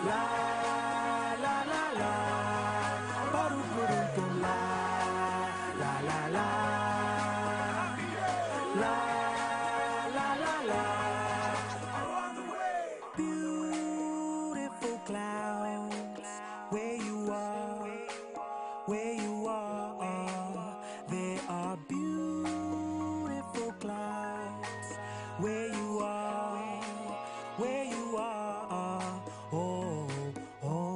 La la la la, baru burung la la la la, la la la la. Beautiful clouds, where you are, there are beautiful clouds, where you are, oh, oh.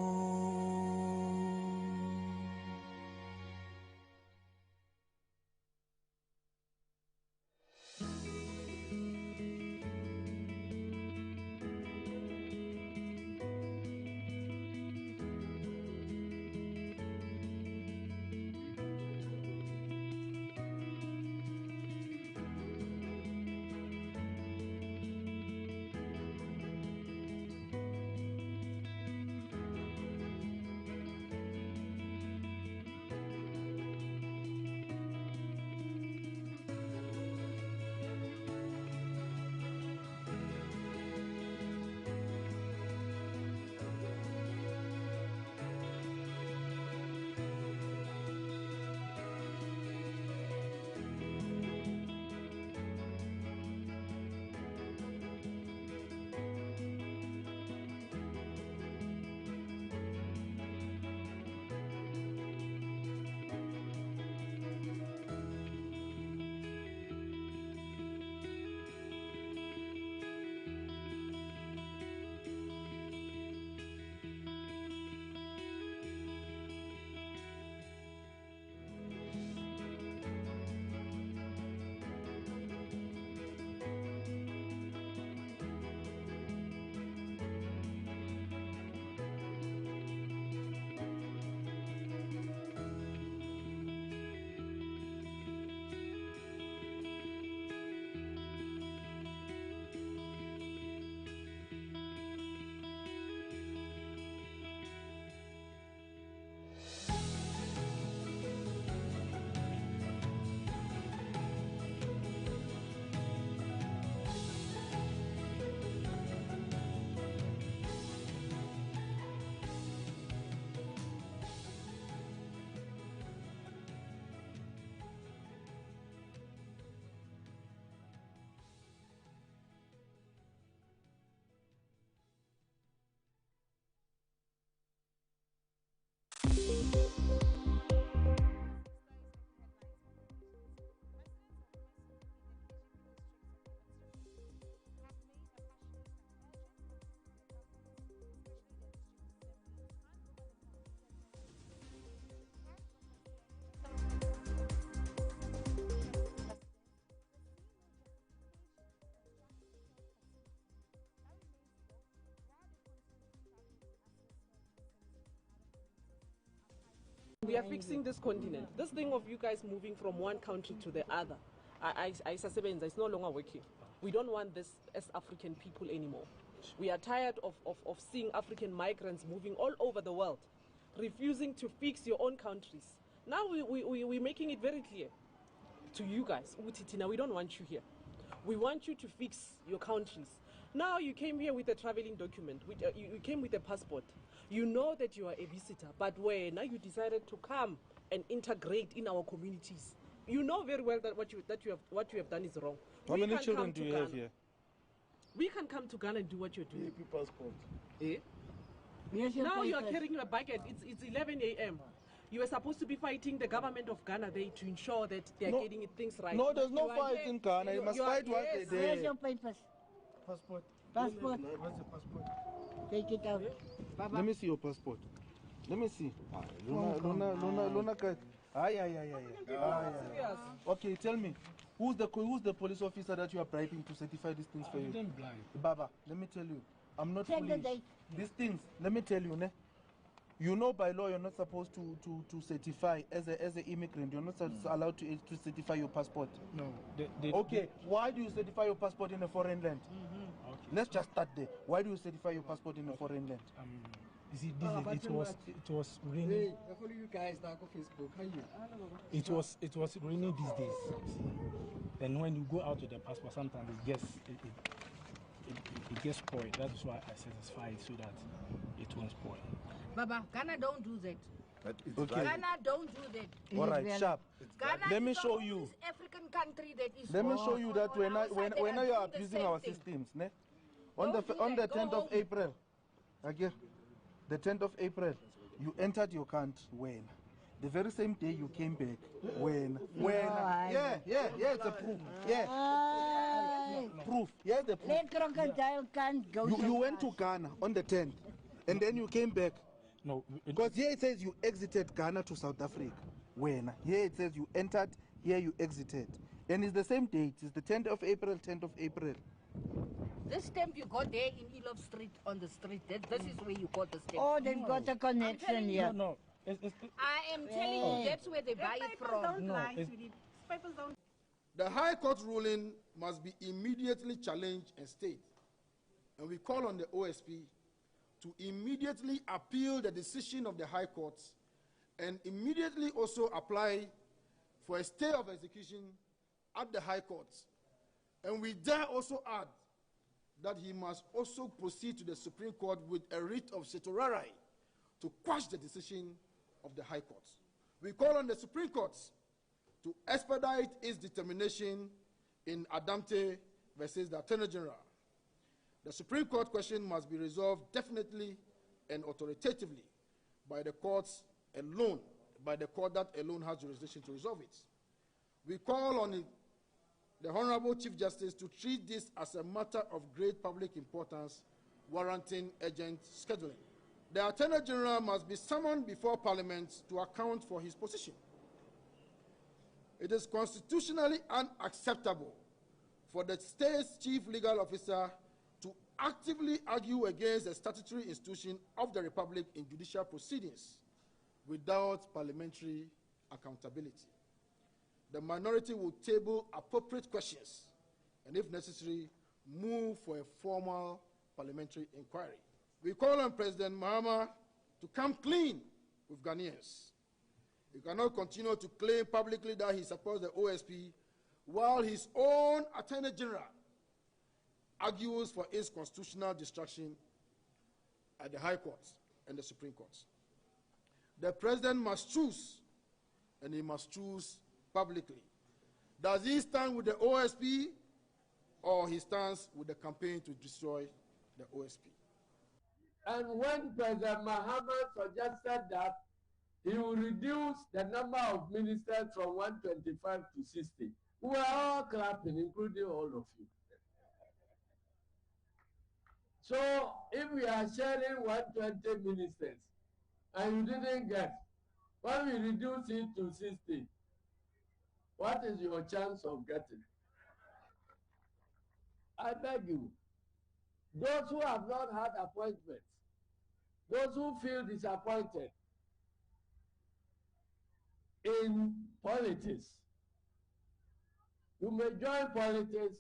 We are fixing this continent. This thing of you guys moving from one country to the other, it's no longer working. We don't want this as African people anymore. We are tired of seeing African migrants moving all over the world, refusing to fix your own countries. Now we're making it very clear to you guys, Utitina, we don't want you here. We want you to fix your countries. Now you came here with a traveling document, you came with a passport. You know that you are a visitor, but now you decided to come and integrate in our communities. You know very well that what you have done is wrong. How many children do you have here? We can come to Ghana and do what you're doing. Passport. Eh? Now you are carrying a bucket. It's 11 a.m. You are supposed to be fighting the government of Ghana there to ensure that they are getting things right. No, there's no fight in Ghana. You must fight what they do. Where's your papers? Passport. Passport. Where's the passport? Take it out. Baba. Let me see your passport. Let me see. Luna, Okay, tell me, who's the police officer that you are bribing to certify these things for you? Baba, let me tell you, I'm not foolish. These things, let me tell you, ne? You know by law you're not supposed to certify as an immigrant. You're not allowed to certify your passport. No. Okay, why do you certify your passport in a foreign land? Okay. Let's just start there. Why do you certify your passport in a foreign land? You see, it was raining. Hey, I follow you guys now on Facebook. How you? It was raining these days. See? Then when you go out with the passport, sometimes it gets spoiled. That is why I satisfy it so that it won't spoil. Baba, Ghana don't do that. Okay. Ghana don't do that. All right, sharp. Ghana Let me is show the you. only African country that is. Let me show you that when outside, they you are doing the abusing same our thing. systems, ne? Don't do On the that. Go 10th of home. April, again, the 10th of April, you entered your country when? The very same day you came back when? Yeah, it's a proof. Yeah, proof. Here's the proof. Let crocodile can't go. You went to Ghana on the 10th, and then you came back. No, Because here it says you exited Ghana to South Africa. When? Here it says you entered, here you exited. And it's the same date. It's the 10th of April, 10th of April. This stamp you got there in Elof Street on the street. This is where you got the stamp. Oh, they've got a connection here. no. I am telling you, that's where they buy it from. Papers don't. The High Court ruling must be immediately challenged and stayed. And we call on the OSP to immediately appeal the decision of the High Court and immediately also apply for a stay of execution at the High Court. And we dare also add that he must also proceed to the Supreme Court with a writ of certiorari to quash the decision of the High Court. We call on the Supreme Court to expedite its determination in Adamte versus the Attorney General. The Supreme Court question must be resolved definitely and authoritatively by the courts alone, by the court that alone has jurisdiction to resolve it. We call on the Honorable Chief Justice to treat this as a matter of great public importance, warranting urgent scheduling. The Attorney General must be summoned before Parliament to account for his position. It is constitutionally unacceptable for the state's chief legal officer to actively argue against a statutory institution of the Republic in judicial proceedings without parliamentary accountability. The minority will table appropriate questions and, if necessary, move for a formal parliamentary inquiry. We call on President Mahama to come clean with Ghanaians. He cannot continue to claim publicly that he supports the OSP while his own Attorney General argues for its constitutional destruction at the High Court and the Supreme Court. The President must choose, and he must choose publicly. Does he stand with the OSP or he stands with the campaign to destroy the OSP? And when President Mahama suggested that he will reduce the number of ministers from 125 to 60, we were all clapping, including all of you. So if we are sharing 120 ministers and you didn't get, when we reduce it to 60, what is your chance of getting? I beg you, those who have not had appointments, those who feel disappointed in politics, you may join politics.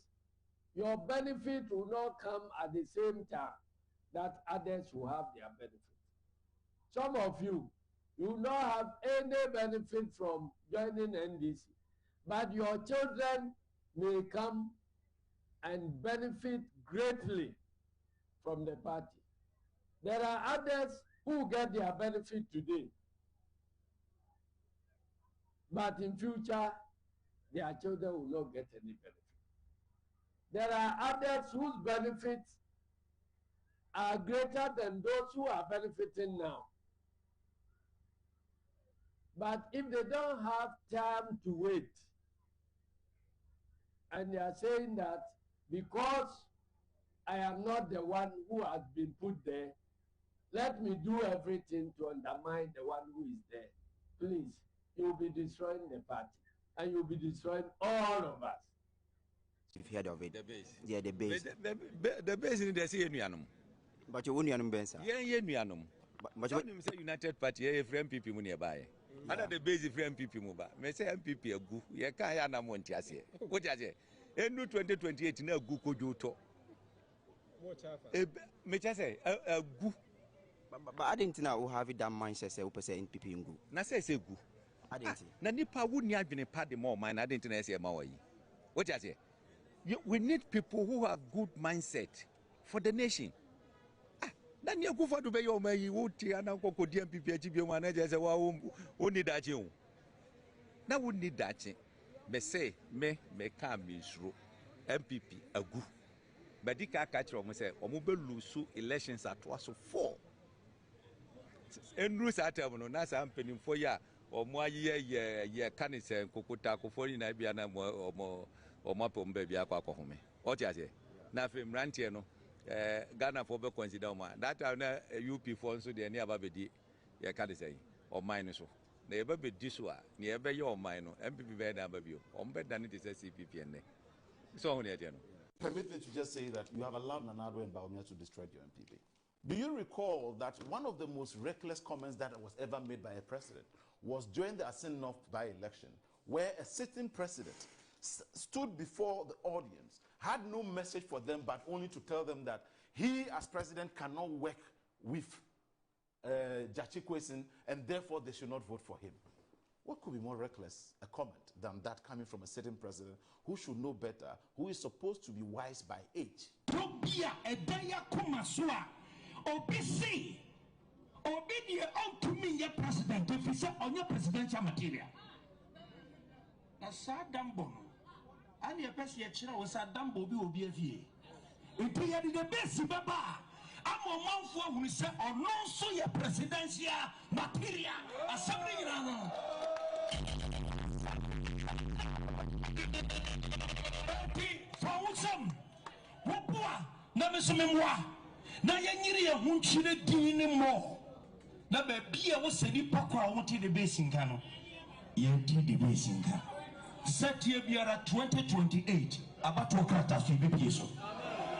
Your benefit will not come at the same time that others will have their benefit. Some of you will not have any benefit from joining NDC, but your children may come and benefit greatly from the party. There are others who get their benefit today, but in future, their children will not get any benefit. There are others whose benefits are greater than those who are benefiting now. But if they don't have time to wait, and they are saying that because I am not the one who has been put there, let me do everything to undermine the one who is there. Please, you'll be destroying the party, and you'll be destroying all of us. You've heard of it. The base. Yeah, the base. The base in the Union. But you won't know, Ben, sir. Yeah, Union. But you say United Party, friend people nearby. Other the base friend people move. May say MPP a goo. You can't have Montiasi. What I say? End 2028 no goo could you talk. May I say a goo? But I didn't know who have it that mindset, say, NPP in goo. Na say goo. I didn't. Na nipa wouldn't have been a party more, man. I didn't know say Maui. What I say? We need people who have good mindset for the nation. Then you go for to be your man, you would tear and uncle DMPP, manager, say, well, who need that you? Now, wouldn't need that. Me say, me come is MPP, a good. But the catch of me say, or mobile lose elections at was 4. And Ruth at Nasa am penning for ya, or more year, canis and Kokotako for in Ibiana or more or Mapum baby aquahome. What you say? Nothing rantiano, Ghana for the consider that are UP for so the near Babidi, ya can't say, or minus. Never be this one, never your minor, MPP bed above you, on better than it is a CPP and so on. Permit me to just say that you have allowed Nanado and Baumia to destroy your MPP. Do you recall that one of the most reckless comments that was ever made by a president was during the Asinov by-election, where a sitting president stood before the audience, had no message for them but only to tell them that he as president cannot work with Gyakye Quayson and therefore they should not vote for him? What could be more reckless a comment than that coming from a sitting president who should know better, who is supposed to be wise by age? Obisi, obedi to me, your president, if you say on your presidential material. That's a dambo. And your best yet, was a dambo be a V. If you had the best, Baba, I'm a man for who say, or no, so your presidential material, a something around. For some, Wopua, Namasumwa. Na yanyiri ya hunchire dini mo na baby a was a pakwa wanted the basing cano. You did the basing cano. Set year biara 2028 about to craft as you be so.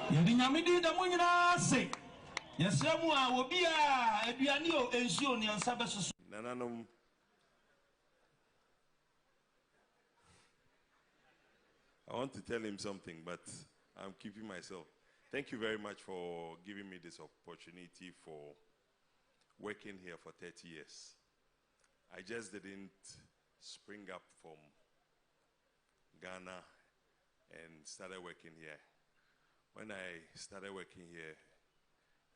Yadinamidi the Munina say, Yes, Samua will be a Bianio and Shioni and Sabas. Nananum. I want to tell him something, but I'm keeping myself. Thank you very much for giving me this opportunity for working here for 30 years. I just didn't spring up from Ghana and started working here. When I started working here,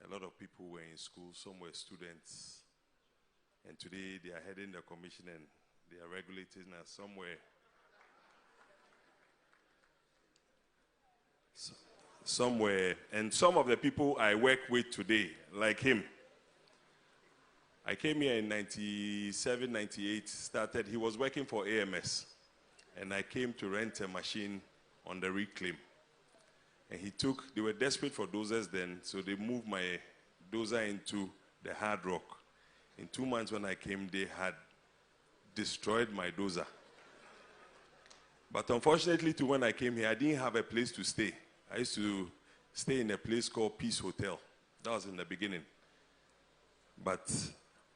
a lot of people were in school, some were students, and today they are heading the commission and they are regulating us somewhere. Somewhere, and some of the people I work with today, like him. I came here in 97, 98, started, he was working for AMS, and I came to rent a machine on the reclaim. And they were desperate for dozers then, so they moved my dozer into the hard rock. In 2 months when I came, they had destroyed my dozer. But unfortunately, when I came here, I didn't have a place to stay. I used to stay in a place called Peace Hotel. That was in the beginning. But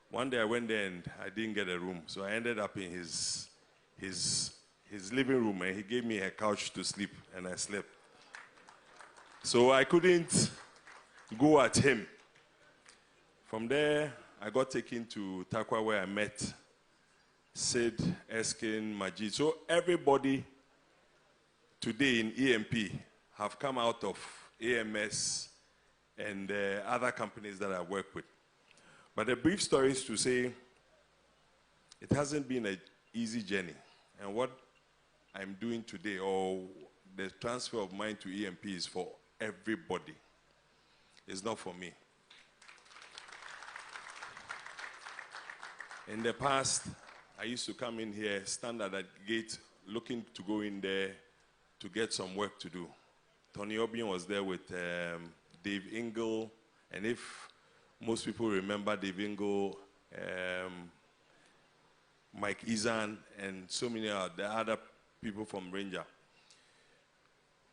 one day I went there and I didn't get a room. So I ended up in his living room, and he gave me a couch to sleep, and I slept. So I couldn't go at him. From there, I got taken to Tarkwa, where I met Sid, Eskin, Majid. So everybody today in EMP have come out of AMS and other companies that I work with. But the brief story is to say it hasn't been an easy journey. And what I'm doing today, or the transfer of mine to EMP, is for everybody. It's not for me. In the past, I used to come in here, stand at that gate, looking to go in there to get some work to do. Tony Obion was there with Dave Ingle, and if most people remember Dave Ingle, Mike Izan, and so many the other people from Ranger.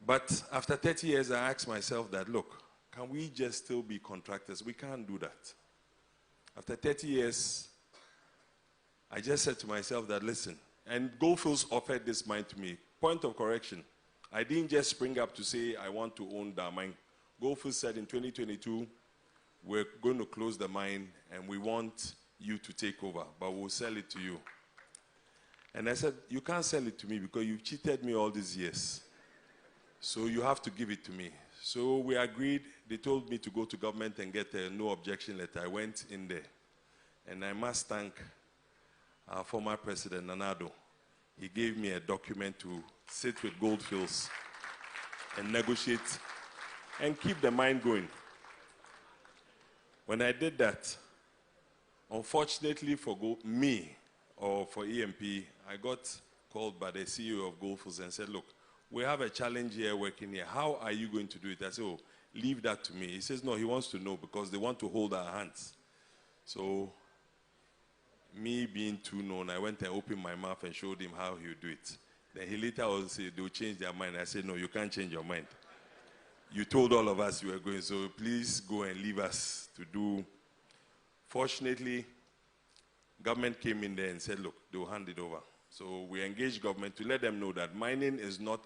But after 30 years, I asked myself that, look, can we just still be contractors? We can't do that. After 30 years, I just said to myself that, listen, and Goldfields offered this mine to me. Point of correction. I didn't just spring up to say I want to own that mine. Goldfields said in 2022, we're going to close the mine and we want you to take over, but we'll sell it to you. And I said, you can't sell it to me because you've cheated me all these years. So you have to give it to me. So we agreed. They told me to go to government and get a no objection letter. I went in there. And I must thank our former president, Nana Addo. He gave me a document to sit with Goldfields and negotiate and keep the mine going. When I did that, unfortunately for me or for EMP, I got called by the CEO of Goldfields and said, look, we have a challenge here working here. How are you going to do it? I said, oh, leave that to me. He says, no, he wants to know because they want to hold our hands. So, me being too known, I went and opened my mouth and showed him how he would do it. Then he later also said, they'll change their mind. I said, no, you can't change your mind. You told all of us you were going, so please go and leave us to do. Fortunately, government came in there and said, look, they'll hand it over. So we engaged government to let them know that mining is not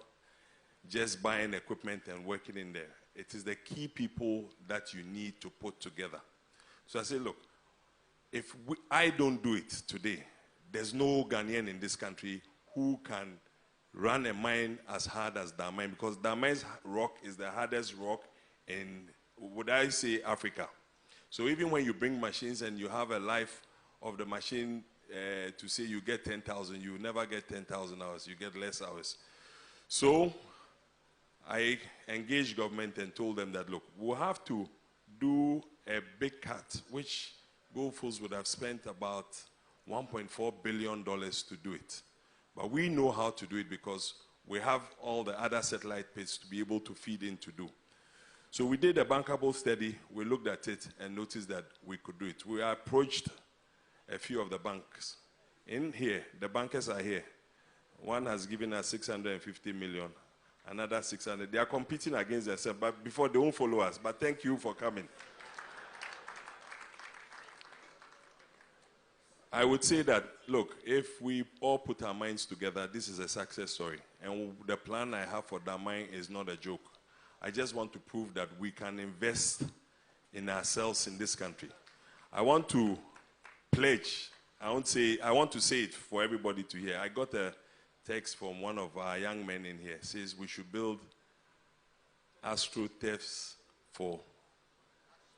just buying equipment and working in there. It is the key people that you need to put together. So I said, look, if I don't do it today, there's no Ghanaian in this country who can run a mine as hard as Damang, because Damang's rock is the hardest rock in, would I say, Africa. So even when you bring machines and you have a life of the machine to say you get 10,000, you never get 10,000 hours, you get less hours. So I engaged government and told them that, look, we'll have to do a big cut, which Goldfields would have spent about $1.4 billion to do it. But we know how to do it because we have all the other satellite pits to be able to feed in to do. So we did a bankable study, we looked at it and noticed that we could do it. We approached a few of the banks. In here, the bankers are here. One has given us 650 million, another 600. They are competing against themselves, but before they won't follow us. But thank you for coming. I would say that, look, if we all put our minds together, this is a success story. And the plan I have for Damang is not a joke. I just want to prove that we can invest in ourselves in this country. I want to pledge, I want to say it for everybody to hear. I got a text from one of our young men in here. It says we should build astroturfs for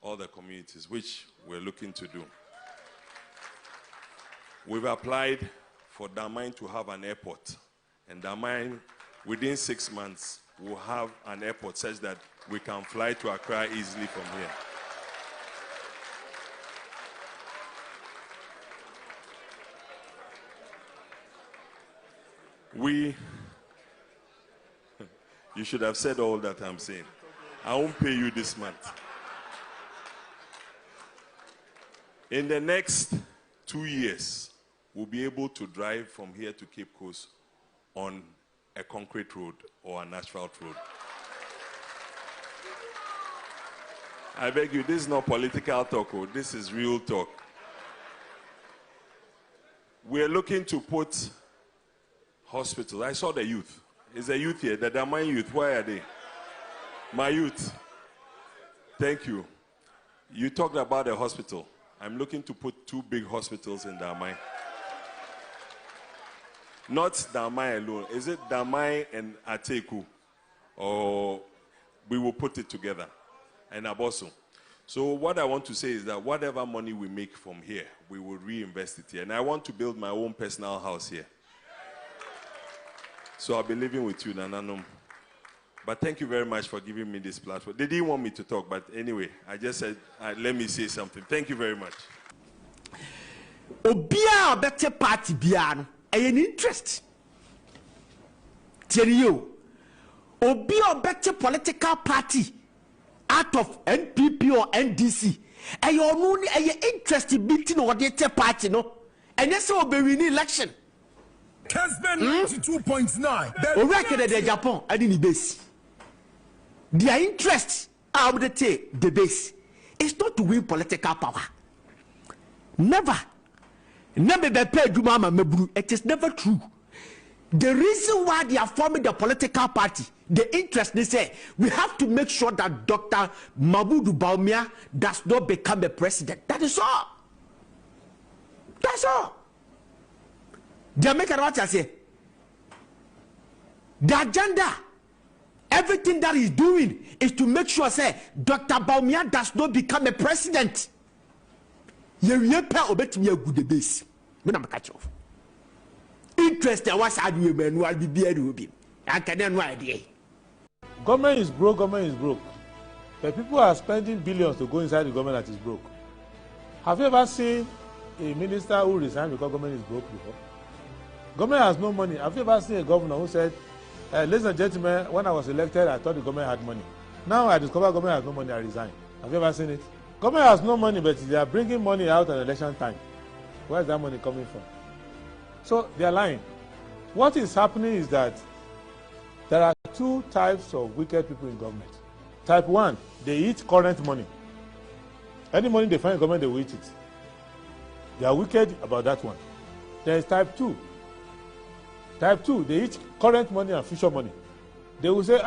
all the communities, which we're looking to do. We've applied for Damang to have an airport. And Damang, within 6 months, will have an airport such that we can fly to Accra easily from here. You should have said all that I'm saying. I won't pay you this month. In the next 2 years, we'll be able to drive from here to Cape Coast on a concrete road or an asphalt road. I beg you, this is not political talk, this is real talk. We're looking to put hospitals. I saw the youth. Is the youth here? The Damang youth, why are they? My youth. Thank you. You talked about a hospital. I'm looking to put 2 big hospitals in Damang. Not Damang alone. Is it Damang and Ateku? Or we will put it together. And Abosso. So what I want to say is that whatever money we make from here, we will reinvest it here. And I want to build my own personal house here. So I'll be living with you, Nananom. But thank you very much for giving me this platform. They didn't want me to talk, but anyway, I just said, let me say something. Thank you very much. Obia better party biano. An interest. Tell you, Obia better political party out of NPP or NDC. And you're only an interest in beating or the party, no? And that's all be winning election. Casben 92.9. O record the Japan and in the base. Their interest out the base is not to win political power. Never. Never be paid to Mama Mebru. It is never true. The reason why they are forming the political party, the interest they say, we have to make sure that Dr. Mahamudu Bawumia does not become a president. That is all. That's all. They make what I say. The agenda Everything that he's doing is to make sure, say, Dr. Bawumia does not become a president. You pay obetimi agu the base. Me na catch off. Interest was had we manual be be. I can no idea. Government is broke, government is broke. But people are spending billions to go inside the government that is broke. Have you ever seen a minister who resigned because government is broke before? Government has no money. Have you ever seen a governor who said, ladies and gentlemen, when I was elected, I thought the government had money. Now I discover government has no money, I resign. Have you ever seen it? Government has no money, but they are bringing money out at election time. Where is that money coming from? So they are lying. What is happening is that there are two types of wicked people in government. Type 1, they eat current money. Any money they find in government, they will eat it. They are wicked about that one. There is type 2. Type 2, they eat current money and future money. They will say,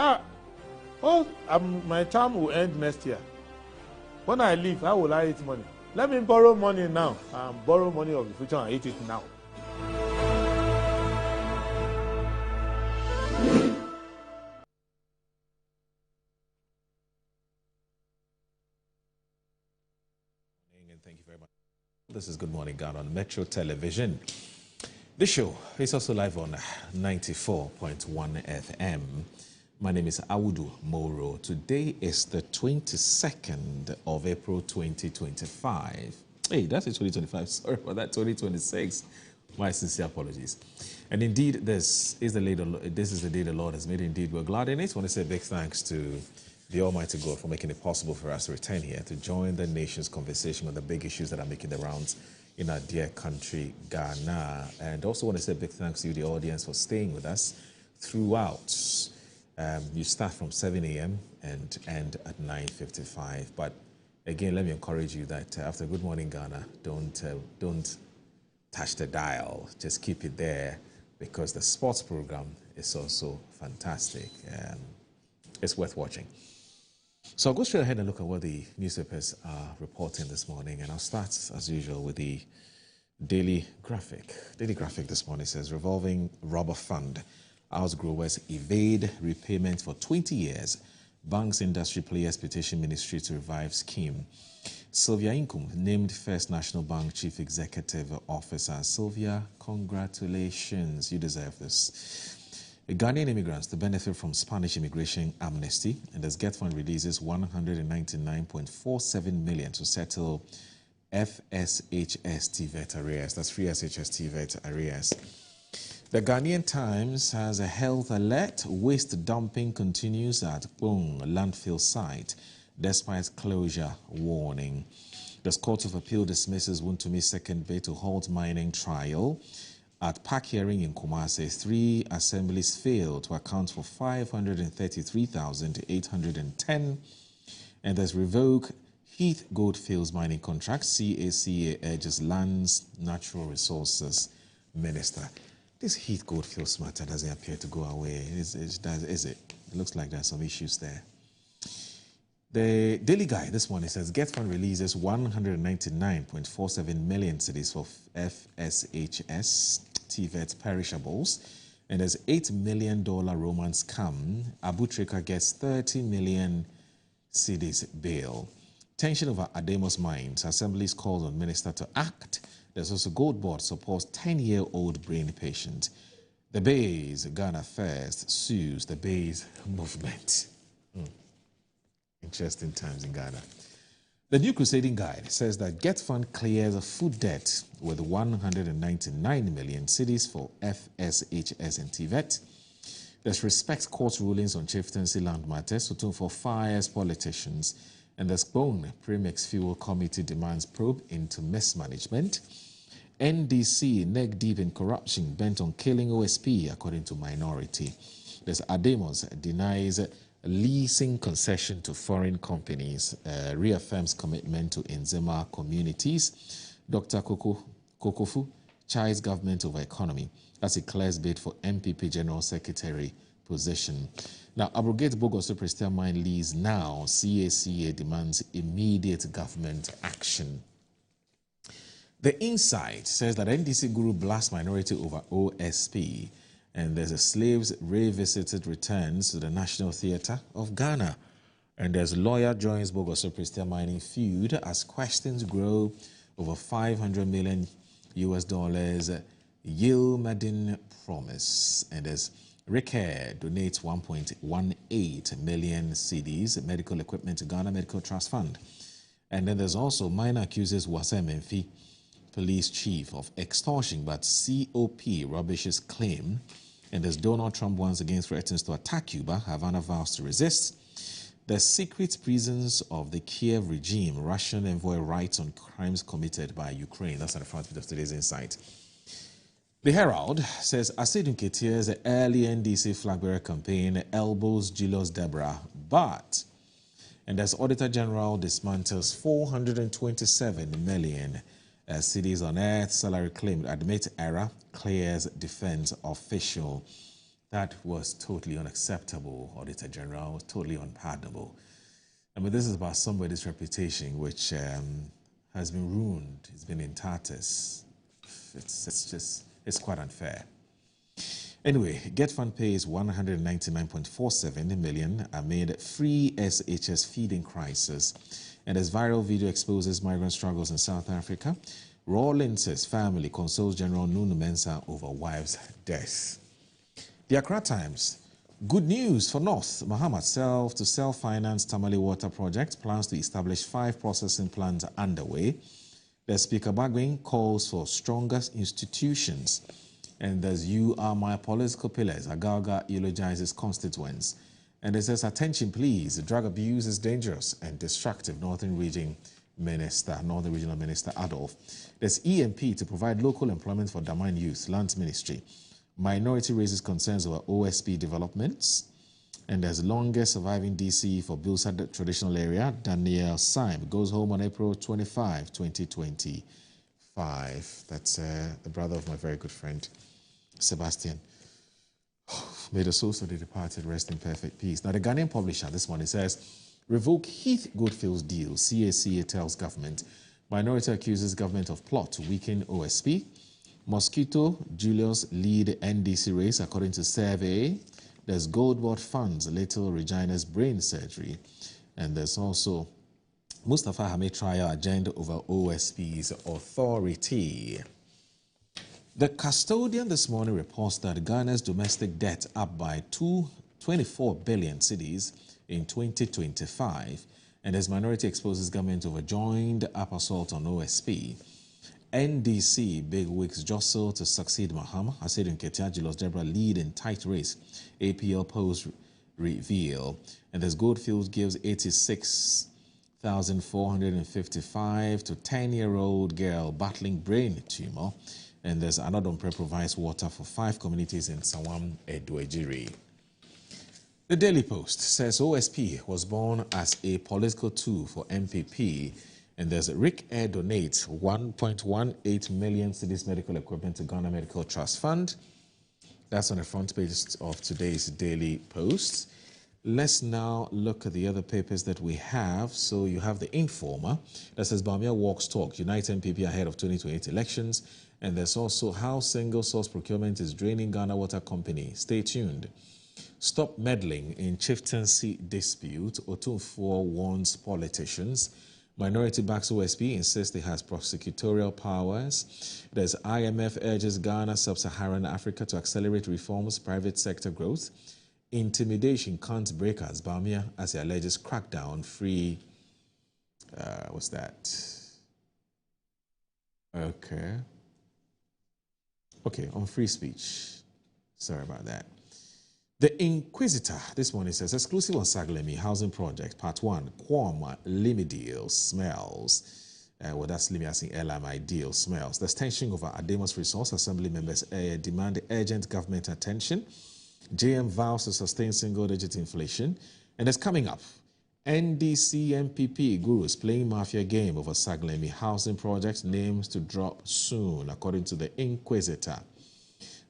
my term will end next year. When I leave, how will I eat money? Let me borrow money now and borrow money of the future and eat it now. Thank you very much. This is Good Morning Ghana on Metro Television. This show is also live on 94.1 FM. My name is Awudu Moro. Today is the 22nd of April 2025. Hey, that's 2025. Sorry for that, 2026. My sincere apologies. And indeed, this is the day the Lord has made. Indeed, we're glad in it. I want to say a big thanks to the Almighty God for making it possible for us to return here to join the nation's conversation on the big issues that are making the rounds in our dear country, Ghana. And also want to say a big thanks to you, the audience, for staying with us throughout. You start from 7 a.m. and end at 9:55. But again, let me encourage you that after Good Morning Ghana, don't touch the dial. Just keep it there because the sports program is also fantastic. It's worth watching. So I'll go straight ahead and look at what the newspapers are reporting this morning. And I'll start, as usual, with the Daily Graphic. Daily Graphic this morning says, revolving rubber fund. House growers evade repayment for 20 years. Banks industry players petition ministry to revive scheme. Sylvia Inkum named First National Bank Chief Executive Officer. Sylvia, congratulations. You deserve this. Ghanaian immigrants to benefit from Spanish immigration amnesty, and as GetFund releases 199.47 million to settle FSHS TVET arrears. That's free SHS TVET arrears. The Ghanaian Times has a health alert. Waste dumping continues at Bong landfill site despite closure warning. The Court of Appeal dismisses Wuntumi's second bid to halt mining trial. At PAC hearing in Kumasi, 3 assemblies failed to account for 533,810. And there's revoke Heath Goldfields mining contract. CACA urges Lands Natural Resources Minister. This Heath Goldfields matter doesn't appear to go away, is it? It looks like there's some issues there. The Daily Guide this morning says GetFund releases 199.47 million cedis for FSHS TVET perishables, and there's $8 million romance scam. Abu Trika gets 30 million cedis bail. Tension over Ademos mines. Assemblies calls on minister to act. There's also Gold Board supports 10-year-old brain patient. The Bays, Ghana First, sues the Bays movement. Interesting times in Ghana. The New Crusading Guide says that GetFund clears a food debt with 199 million cedis for FSHS and TVET. There's respect court rulings on chieftaincy land matters, so for fires politicians. And there's Bone Premix Fuel Committee demands probe into mismanagement. NDC neck deep in corruption bent on killing OSP according to Minority. There's Ademos denies leasing concession to foreign companies, reaffirms commitment to Nzema communities. Dr. Kokofu chides government over economy as he declares bid for MPP General Secretary position. Now, abrogate Bogo Superstar mine lease now. CACA demands immediate government action. The Insight says that NDC guru blasts Minority over OSP. And there's a Slaves Revisited returns to the National Theatre of Ghana. And there's lawyer joins Bogoso Prestia mining feud as questions grow over $500 million Yale Madin promise. And there's Recare donates 1.18 million cedis medical equipment to Ghana Medical Trust Fund. And then there's also minor accuses Wase Memfi, police chief, of extortion, but COP rubbishes claim. And there's Donald Trump once again threatens to attack Cuba. Havana vows to resist. The secret prisons of the Kiev regime. Russian envoy writes on crimes committed by Ukraine. That's on the front page of today's Insight. The Herald says Asidun Nketiah's early NDC flag bearer campaign elbows Julius Deborah, but, and as Auditor General dismantles 427 million cedis on earth salary claim, admit error, clears defense official. That was totally unacceptable, Auditor General, totally unpardonable. I mean, this is about somebody's reputation, which has been ruined. It's been in tatters. It's quite unfair. Anyway, GetFund pays 199.47 million amid free SHS feeding crisis. And as viral video exposes migrant struggles in South Africa, Rawlins's family consoles General Nunu Mensah over wife's death. The Accra Times. Good news for North. Muhammad to self-finance Tamale Water Project plans to establish 5 processing plants underway. The Speaker Bagwin calls for stronger institutions. And there's You Are My Political Pillars. Agalga eulogizes constituents. And it says, attention please, drug abuse is dangerous and destructive. Northern Regional Minister Adolf. There's EMP to provide local employment for Daman youth. Lands Ministry. Minority raises concerns over OSP developments. And there's longest surviving DC for Bilsa traditional area. Daniel Syme goes home on April 25, 2025. That's the brother of my very good friend, Sebastian. May the souls of the departed rest in perfect peace. Now, the Ghanaian publisher this morning says, revoke Heath Goodfield's deal. CACA tells government. Minority accuses government of plot to weaken OSP. Mosquito Julius lead NDC race according to survey. There's Goldwater funds Little Regina's brain surgery. And there's also Mustafa Hamid trial agenda over OSP's authority. The Custodian this morning reports that Ghana's domestic debt up by 24 billion cedis in 2025, and as minority exposes government over joined up assault on OSP. NDC bigwigs jostle to succeed Mahama. Asidun Nketiah, Julius Deborah lead in tight race. APL polls reveal. And as Goldfield gives 86,455 to 10-year-old girl battling brain tumor. And there's Anadompe provides water for 5 communities in Sawam, Edwejiri. The Daily Post says OSP was born as a political tool for MPP. And there's Rick Air donates 1.18 million cedis medical equipment to Ghana Medical Trust Fund. That's on the front page of today's Daily Post. Let's now look at the other papers that we have. So you have the Informer that says Bawumia walks talk, unite MPP ahead of 2028 elections. And there's also how single source procurement is draining Ghana Water Company. Stay tuned. Stop meddling in chieftaincy dispute. Otunfuo warns politicians. Minority backs OSP, insists it has prosecutorial powers. There's IMF urges Ghana, Sub-Saharan Africa to accelerate reforms, private sector growth. Intimidation can't break us. Bawumia, as he alleges, crackdown free. What's that? Okay, on free speech. Sorry about that. The Inquisitor this morning says, exclusive on Saglemi Housing Project, Part 1, Quam Limideal smells. Well, that's Limi as in LMI deal smells. The tension over Ademos Resource Assembly members demand urgent government attention. JM vows to sustain single-digit inflation. And it's coming up. NDC MPP gurus playing mafia game over Saglemi Housing Project, names to drop soon, according to the Inquisitor.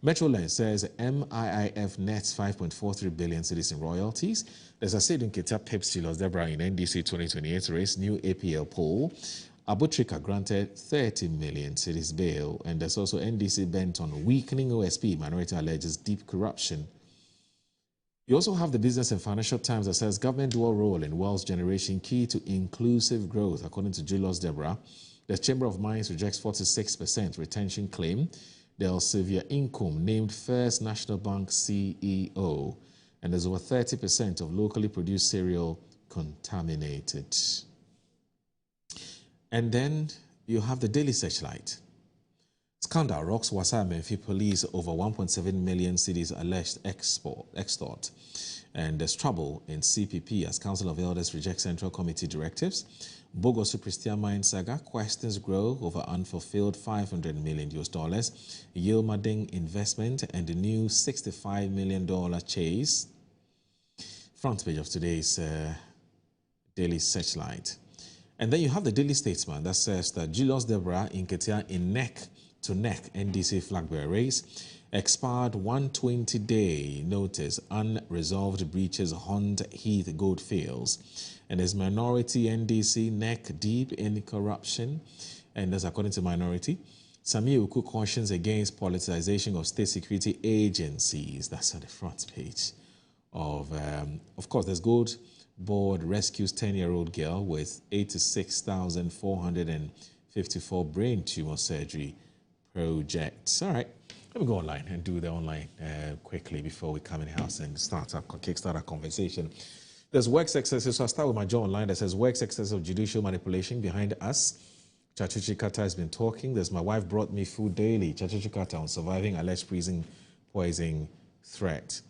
Metroland says MIIF nets 5.43 billion cedis in royalties. There's Asidun Nketiah pips Julius Deborah in NDC 2028 race, new APL poll. Abutrika granted 30 million cedis bail, and there's also NDC bent on weakening OSP. Minority alleges deep corruption. You also have the Business and Financial Times that says government dual role in wealth generation key to inclusive growth. According to Julius Deborah, the Chamber of Mines rejects 46% retention claim. Del Sylvia Income named First National Bank CEO, and there's over 30% of locally produced cereal contaminated. And then you have the Daily Searchlight. Scandal rocks Wasa Menfi police over 1.7 million cedis alleged extort. And there's trouble in CPP as Council of Elders rejects Central Committee directives. Bogosu Christian Mine saga, questions grow over unfulfilled $500 million. Yilmading investment and the new $65 million chase. Front page of today's Daily Searchlight. And then you have the Daily Statesman that says that Julius Deborah in Ketia in neck-to-neck NDC flag bearer race. Expired 120-day notice, unresolved breaches haunt Heath Goldfields. And there's minority NDC neck deep in corruption. And that's according to minority. Sami Uku cautions against politicization of state security agencies. That's on the front page of course, there's Gold Board rescues 10-year-old girl with 86,454 brain tumor surgery projects. All right, let me go online and do the online quickly before we come in house and kickstart our conversation. There's works excesses, so I'll start with my jaw online that says works excess of judicial manipulation behind us. Chacha Chikata has been talking. There's my wife brought me food daily. Chacha Chikata on surviving alleged prison poison threat.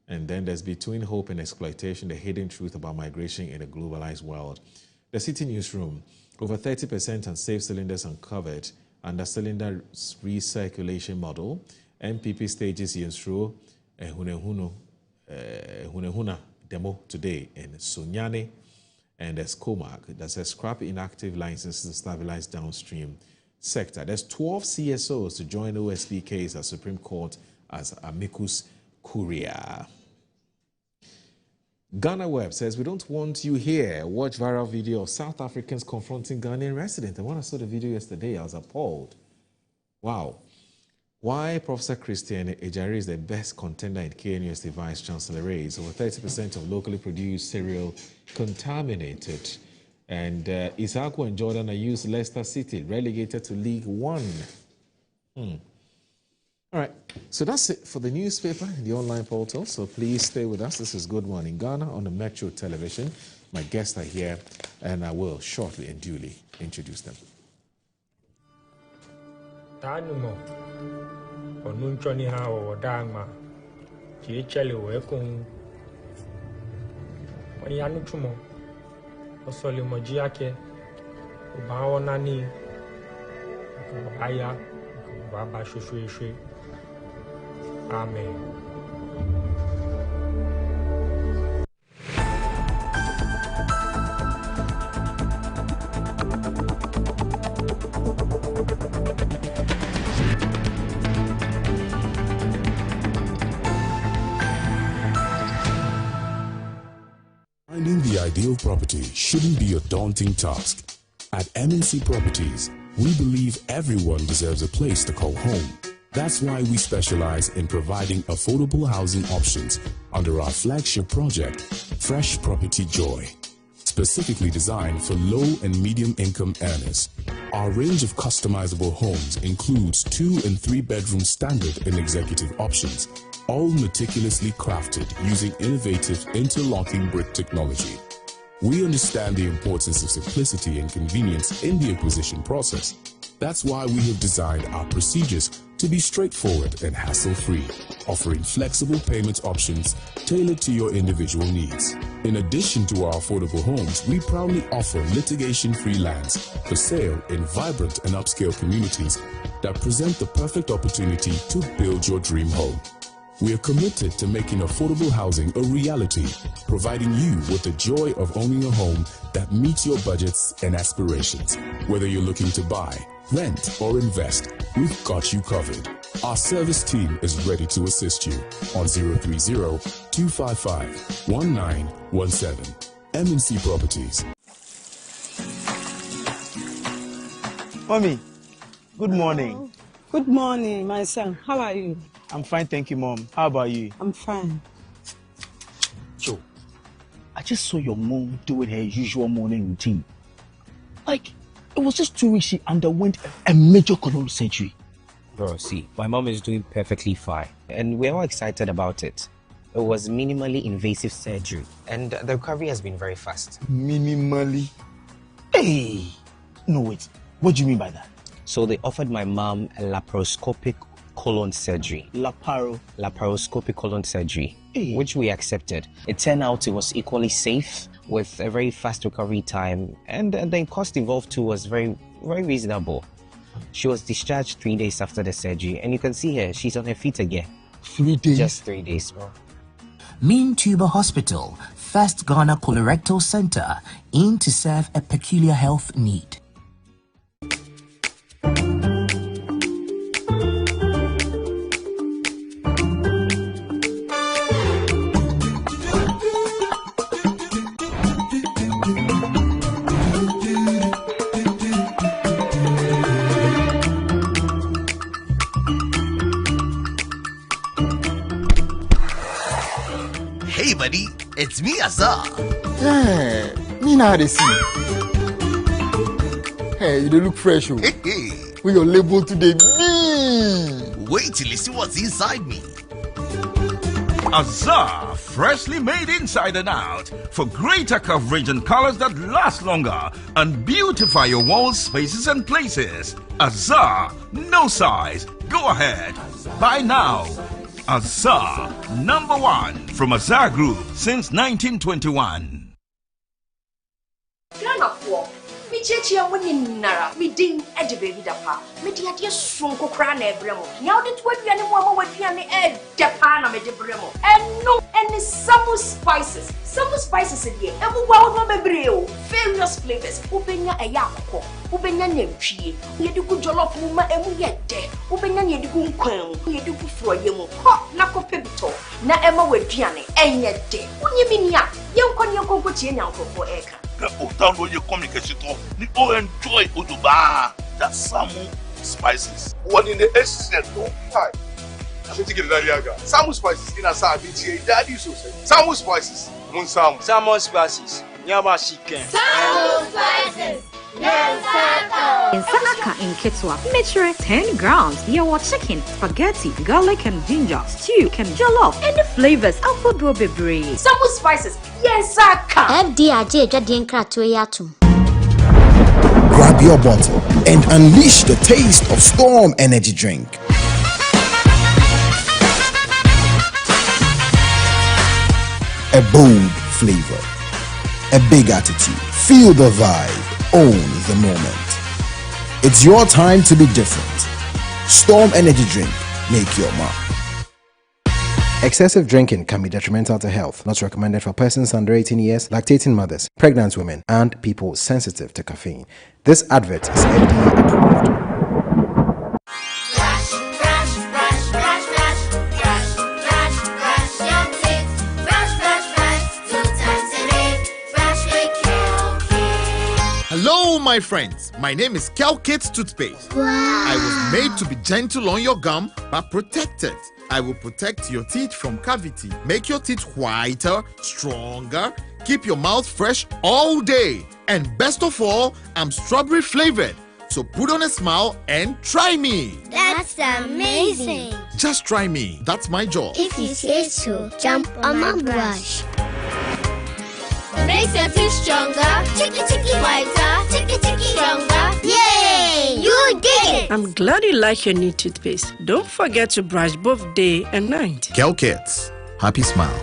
And then there's Between Hope and Exploitation, the hidden truth about migration in a globalized world. The City Newsroom, over 30% unsafe cylinders uncovered under cylinder recirculation model. MPP stages Yensro Hunehuna demo today in Sunyani. And there's COMAC that says scrap inactive licenses to stabilize downstream sector. There's 12 CSOs to join OSP case at Supreme Court as amicus curiae. Ghana Web says, we don't want you here. Watch viral video of South Africans confronting Ghanaian resident. And when I saw the video yesterday, I was appalled. Wow. Why Professor Christian Ejari is the best contender in KNUST Vice Chancellor race. Over 30% of locally produced cereal contaminated. And Isako and Jordan are used Leicester City, relegated to League One. All right, so that's it for the newspaper and the online portal. So please stay with us. This is Good Morning Ghana on the Metro Television. My guests are here, and I will shortly and duly introduce them. Amen. Finding the ideal property shouldn't be a daunting task. At MNC Properties, we believe everyone deserves a place to call home. That's why we specialize in providing affordable housing options under our flagship project, Fresh Property Joy, specifically designed for low and medium income earners. Our range of customizable homes includes 2- and 3-bedroom standard and executive options, all meticulously crafted using innovative interlocking brick technology. We understand the importance of simplicity and convenience in the acquisition process. That's why we have designed our procedures to be straightforward and hassle-free, offering flexible payment options tailored to your individual needs. In addition to our affordable homes, we proudly offer litigation-free lands for sale in vibrant and upscale communities that present the perfect opportunity to build your dream home. We are committed to making affordable housing a reality, providing you with the joy of owning a home that meets your budgets and aspirations. Whether you're looking to buy, rent, or invest, we've got you covered. Our service team is ready to assist you on 030-255-1917. MNC Properties. Mommy, good morning. Good morning, my son. How are you? I'm fine, thank you, Mom. How about you? I'm fine. Joe, I just saw your mom doing her usual morning routine. Like, it was just 2 weeks she underwent a major colon surgery. Bro, see, my mom is doing perfectly fine, and we're all excited about it. It was minimally invasive surgery, and the recovery has been very fast. Minimally? Hey! No, wait. What do you mean by that? So they offered my mom a laparoscopic colon surgery. Laparoscopic colon surgery, which we accepted. It turned out it was equally safe with a very fast recovery time, and the cost involved too was very, very reasonable. She was discharged 3 days after the surgery, and you can see her, she's on her feet again. 3 days? Just 3 days, bro. Mean Tuber Hospital, first Ghana colorectal center, aimed to serve a peculiar health need. Hey buddy, it's me Azar. Yeah, me now they see. Hey, you don't look fresh. Oh. Hey. With your label today, me. Wait till you see what's inside me. Azar, freshly made inside and out for greater coverage and colors that last longer and beautify your walls, spaces and places. Azar, no size. Go ahead. Buy now. Azar, #1 from Azar Group since 1921. Ghana for me chechi ya woni nara me din ede baby da pa me di ade sonko kra na ebremo nya ode to aduane mu ama waduane e de pa na me de bremo eno any Samu spices de e mu wa wo bebre o various flavors ubenya eya akoko ubenya nyantwie ye de ku jollof mu ma emu ye de ubenya ye de ku nkwan ye de ku froye mu ho na ko pebito na ema waduane enye de unyimi nia ye nkon ye konko tie nyankofo eka autant de communication ni o enjoy oduba that Samu spices one in the essence no hi I'm thinking that yaga Samu spices in asa BTA daddy so say Samu spices mun Samu spices nyama chicken Samu spices Nsaka in Kitwa, measure 10 grams. Your chicken, spaghetti, garlic and ginger, stew, can jollof, and the flavors of Bebre. Samu spices, yes, Saka. FDIJ Jadien Kratoyatum. Grab your bottle and unleash the taste of Storm Energy Drink. A bold flavor, a big attitude. Feel the vibe. Own the moment. It's your time to be different. Storm Energy Drink. Make your mark. Excessive drinking can be detrimental to health. Not recommended for persons under 18 years, lactating mothers, pregnant women, and people sensitive to caffeine. This advert is FDA approved. Hello, my friends. My name is Calkit Toothpaste. Wow. I was made to be gentle on your gum, but protected. I will protect your teeth from cavity, make your teeth whiter, stronger, keep your mouth fresh all day. And best of all, I'm strawberry flavored. So put on a smile and try me. That's amazing. Just try me. That's my job. If you say so, jump on my brush. Makes your teeth stronger, chicky whiter, chicky stronger. Yay! You did it! I'm glad you like your new toothpaste. Don't forget to brush both day and night. Calkits. Happy smile.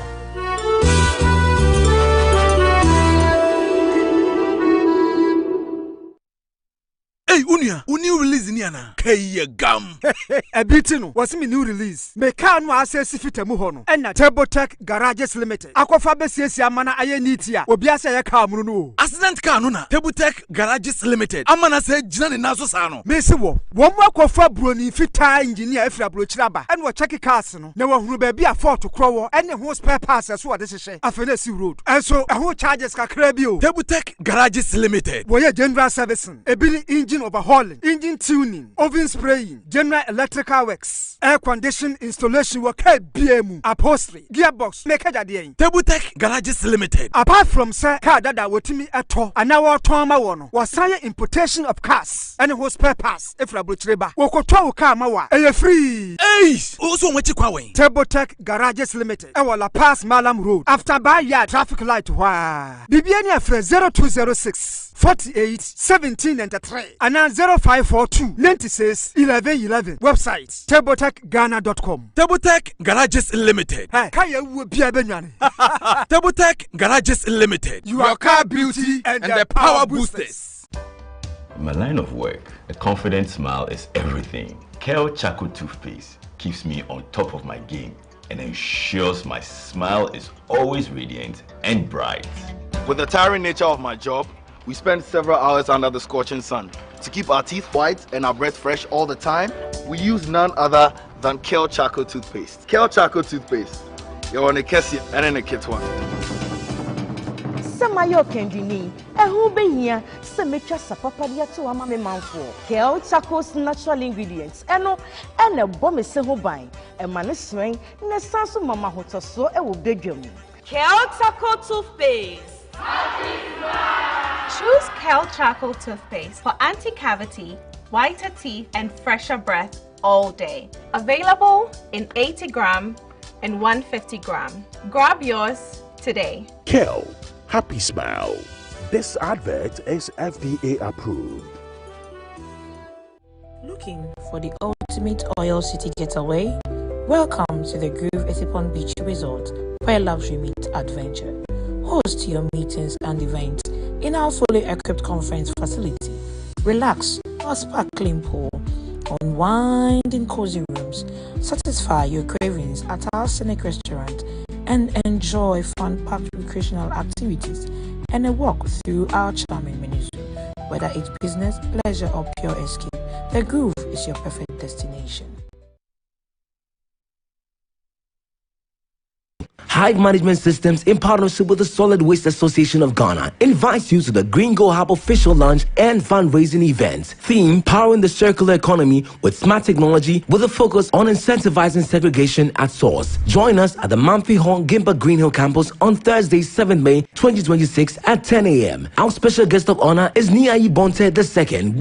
Hey, Unia, new release niana. Kaya gum. A bitino was me new release. Me can no access fitamu hono. And na Tabotech Garages Limited. Aquafa besiesi amana aye nitia. Obiasa ya car munu. Accident car no na. Tabotech Garages Limited. Amana se jina ni naso sano. Mesi wo. Womwa kofa broni fita engineer efra brochiraba. And wa check cars no. Na wa hunu baby a Ford to crow and ho spare parts so what this she. Afenesi road. And so a whole charges kakra bio. Tabotech Garages Limited. Wo ye general servicing. Ebini engine engine overhauling, engine tuning, oven spraying, general electrical works, air condition installation work, BMU, upholstery, gearbox, make a day. Tebutech Garages Limited. Apart from sir, car that wotimi ato, and now our Toma Wono, was importation of cars and whose spare parts, if Rabutreba, Wokoto Kamawa, a free. Ace, also what you call Tebutech Garages Limited, our La Paz Malam Road, after Bayard traffic light. Wow. Bibiania for 0206 48 17 and 3 and now 0542 96 11 11. Website tebotechghana.com. Tebotech Garages Limited. Hey, Kaya will be a Benyani. Tebotech Garages Limited. Your car beauty and the power boosters. In my line of work, a confident smile is everything. Kel Charcoal toothpaste keeps me on top of my game and ensures my smile is always radiant and bright. With the tiring nature of my job, we spend several hours under the scorching sun. To keep our teeth white and our breath fresh all the time, we use none other than Kel Charcoal toothpaste. Kel Charcoal toothpaste. You're on a Kessie and in a kit one. Samayo Kendini, a who be here, Semetra Sapapadia to a mammy man for Kel Charcoal's natural ingredients, and a bomb is so buying, a man is swing, and a sansu mama hotel so a will beg you. Kel Charcoal toothpaste. Choose Kel Charcoal toothpaste for anti-cavity, whiter teeth, and fresher breath all day. Available in 80 gram and 150 gram. Grab yours today. Kel, happy smile. This advert is FDA approved. Looking for the ultimate oil city getaway? Welcome to the Groove Etipon Beach Resort for a luxury meet adventure. Host your meetings and events in our fully equipped conference facility. Relax our sparkling pool, unwind in cozy rooms, satisfy your cravings at our scenic restaurant, and enjoy fun-packed recreational activities and a walk through our charming menu. Whether it's business, pleasure, or pure escape, the Groove is your perfect destination. Hive Management Systems, in partnership with the Solid Waste Association of Ghana, invites you to the Green Go Hub official launch and fundraising event. Theme: Powering the Circular Economy with Smart Technology, with a focus on incentivizing segregation at source. Join us at the Mamfi Hall Gimba Green Hill campus on Thursday, 7 May 2026 at 10 a.m. Our special guest of honor is Niayi Bonte II,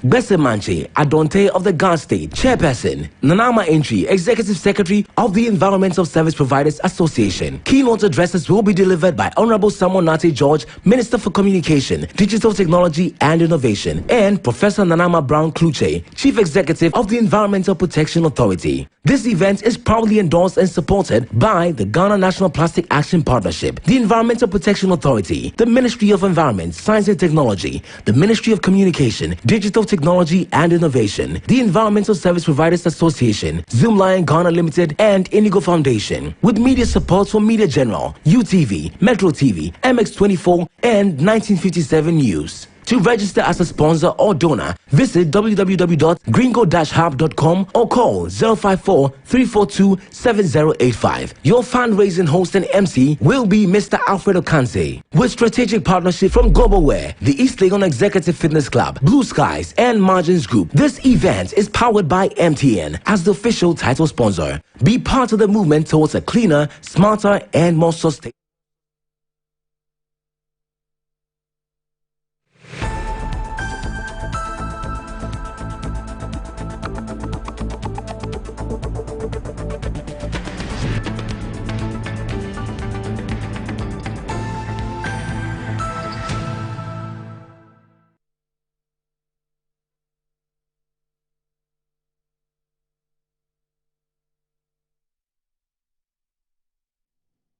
Bese Manche Adonte of the Ghana State, Chairperson, Nanama Entry, Executive Secretary of the Environmental Service Providers Association. Keynote addresses will be delivered by Honorable Samuel Nate George, Minister for Communication, Digital Technology and Innovation, and Professor Nanama Brown Kluche, Chief Executive of the Environmental Protection Authority. This event is proudly endorsed and supported by the Ghana National Plastic Action Partnership, the Environmental Protection Authority, the Ministry of Environment, Science and Technology, the Ministry of Communication, Digital Technology and Innovation, the Environmental Service Providers Association, Zoomlion Ghana Limited, and Indigo Foundation, with media support from Media General, UTV, Metro TV, MX24, and 1957 News. To register as a sponsor or donor, visit www.gringo-hub.com or call 054-342-7085. Your fundraising host and MC will be Mr. Alfredo Kanse, with strategic partnership from Globalware, the East Legon Executive Fitness Club, Blue Skies, and Margins Group. This event is powered by MTN as the official title sponsor. Be part of the movement towards a cleaner, smarter, and more sustainable.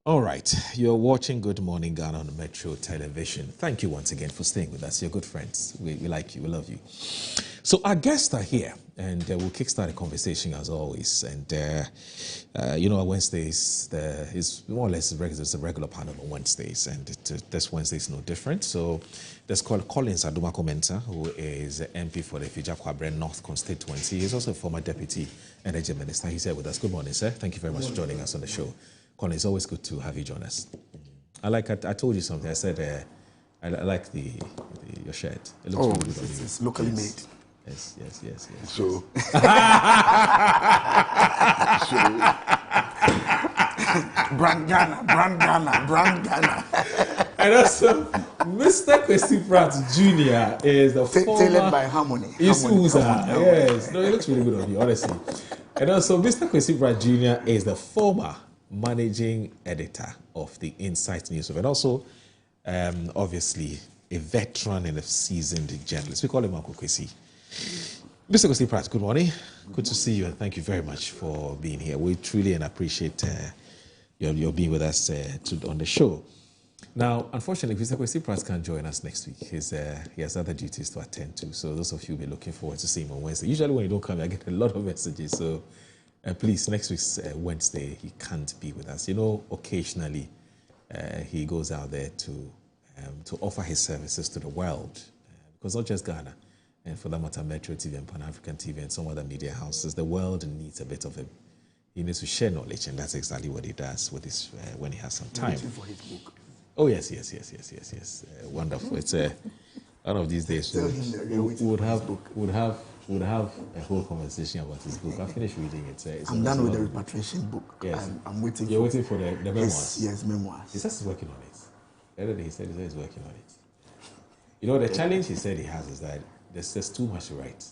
All right, you're watching Good Morning Ghana on Metro Television. Thank you once again for staying with us. You're good friends. We like you. We love you. So our guests are here, and we'll kickstart a conversation as always. And you know, Wednesdays is more or less a regular panel on Wednesdays, and this Wednesday is no different. So there's Collins Aduma-Komenta, who is MP for the Fija-Kwabre North constituency. He's also a former deputy energy minister. He's here with us. Good morning, sir. Thank you very much for joining us on the show. Colin, it's always good to have you join us. I told you something. I said I like your shirt. It looks really good on you. It's locally made. Yes. So, Brand Ghana. And also, Mr. Kwesi Pratt Jr. is the former... Tailored by Harmony. Yes, no, it looks really good on you, honestly. And also, Mr. Kwesi Pratt Jr. is the former managing editor of the Insight Newspaper, and also, obviously, a veteran and a seasoned journalist. We call him Uncle Kwesi. Mr. Kwesi Pratt, good morning. Good to see you, and thank you very much for being here. We truly appreciate your being with us on the show. Now, unfortunately, Mr. Kwesi Pratt can't join us next week. He has other duties to attend to. So those of you will be looking forward to seeing him on Wednesday. Usually when you don't come, I get a lot of messages. So please, next week's Wednesday, he can't be with us. You know, occasionally he goes out there to offer his services to the world. Because not just Ghana, and for that matter, Metro TV and Pan-African TV and some other media houses, the world needs a bit of him. He needs to share knowledge, and that's exactly what he does with his when he has some time. Waiting for his book. Oh yes. Wonderful. It's one of these days we would have a whole conversation about his book. I finished reading it. I'm done with the repatriation book. Yes. I'm waiting. You're waiting for the memoirs. Yes, memoirs. He says he's working on it. The other day he said he's working on it. You know, the challenge he said he has is that there's just too much to write,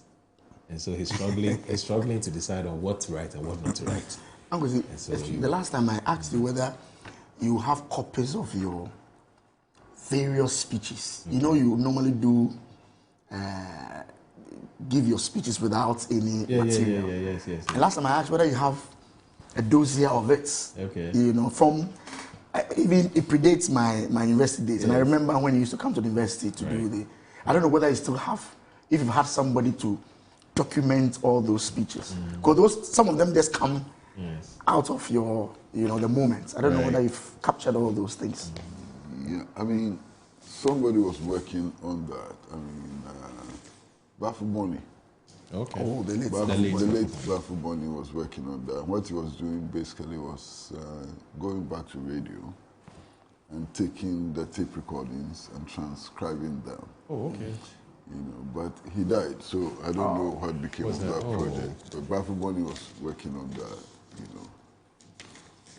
and so he's struggling to decide on what to write and what not to write. The last time I asked you whether you have copies of your various speeches. You know, you normally do give your speeches without any material. Yes. And last time I asked whether you have a dossier of it. Okay. You know, from even it predates my university days. And I remember when you used to come to the university to do the. I don't know whether you still have, if you've had somebody to document all those speeches, because some of them just come out of your, the moment. I don't know whether you've captured all those things. Yeah, I mean, somebody was working on that. I mean, Bafu Boni. Okay. Oh, the late Bafu Boni was working on that. What he was doing basically was going back to radio and taking the tape recordings and transcribing them. Oh, okay. But he died, so I don't know what became of that project. But Bafu Boni was working on that,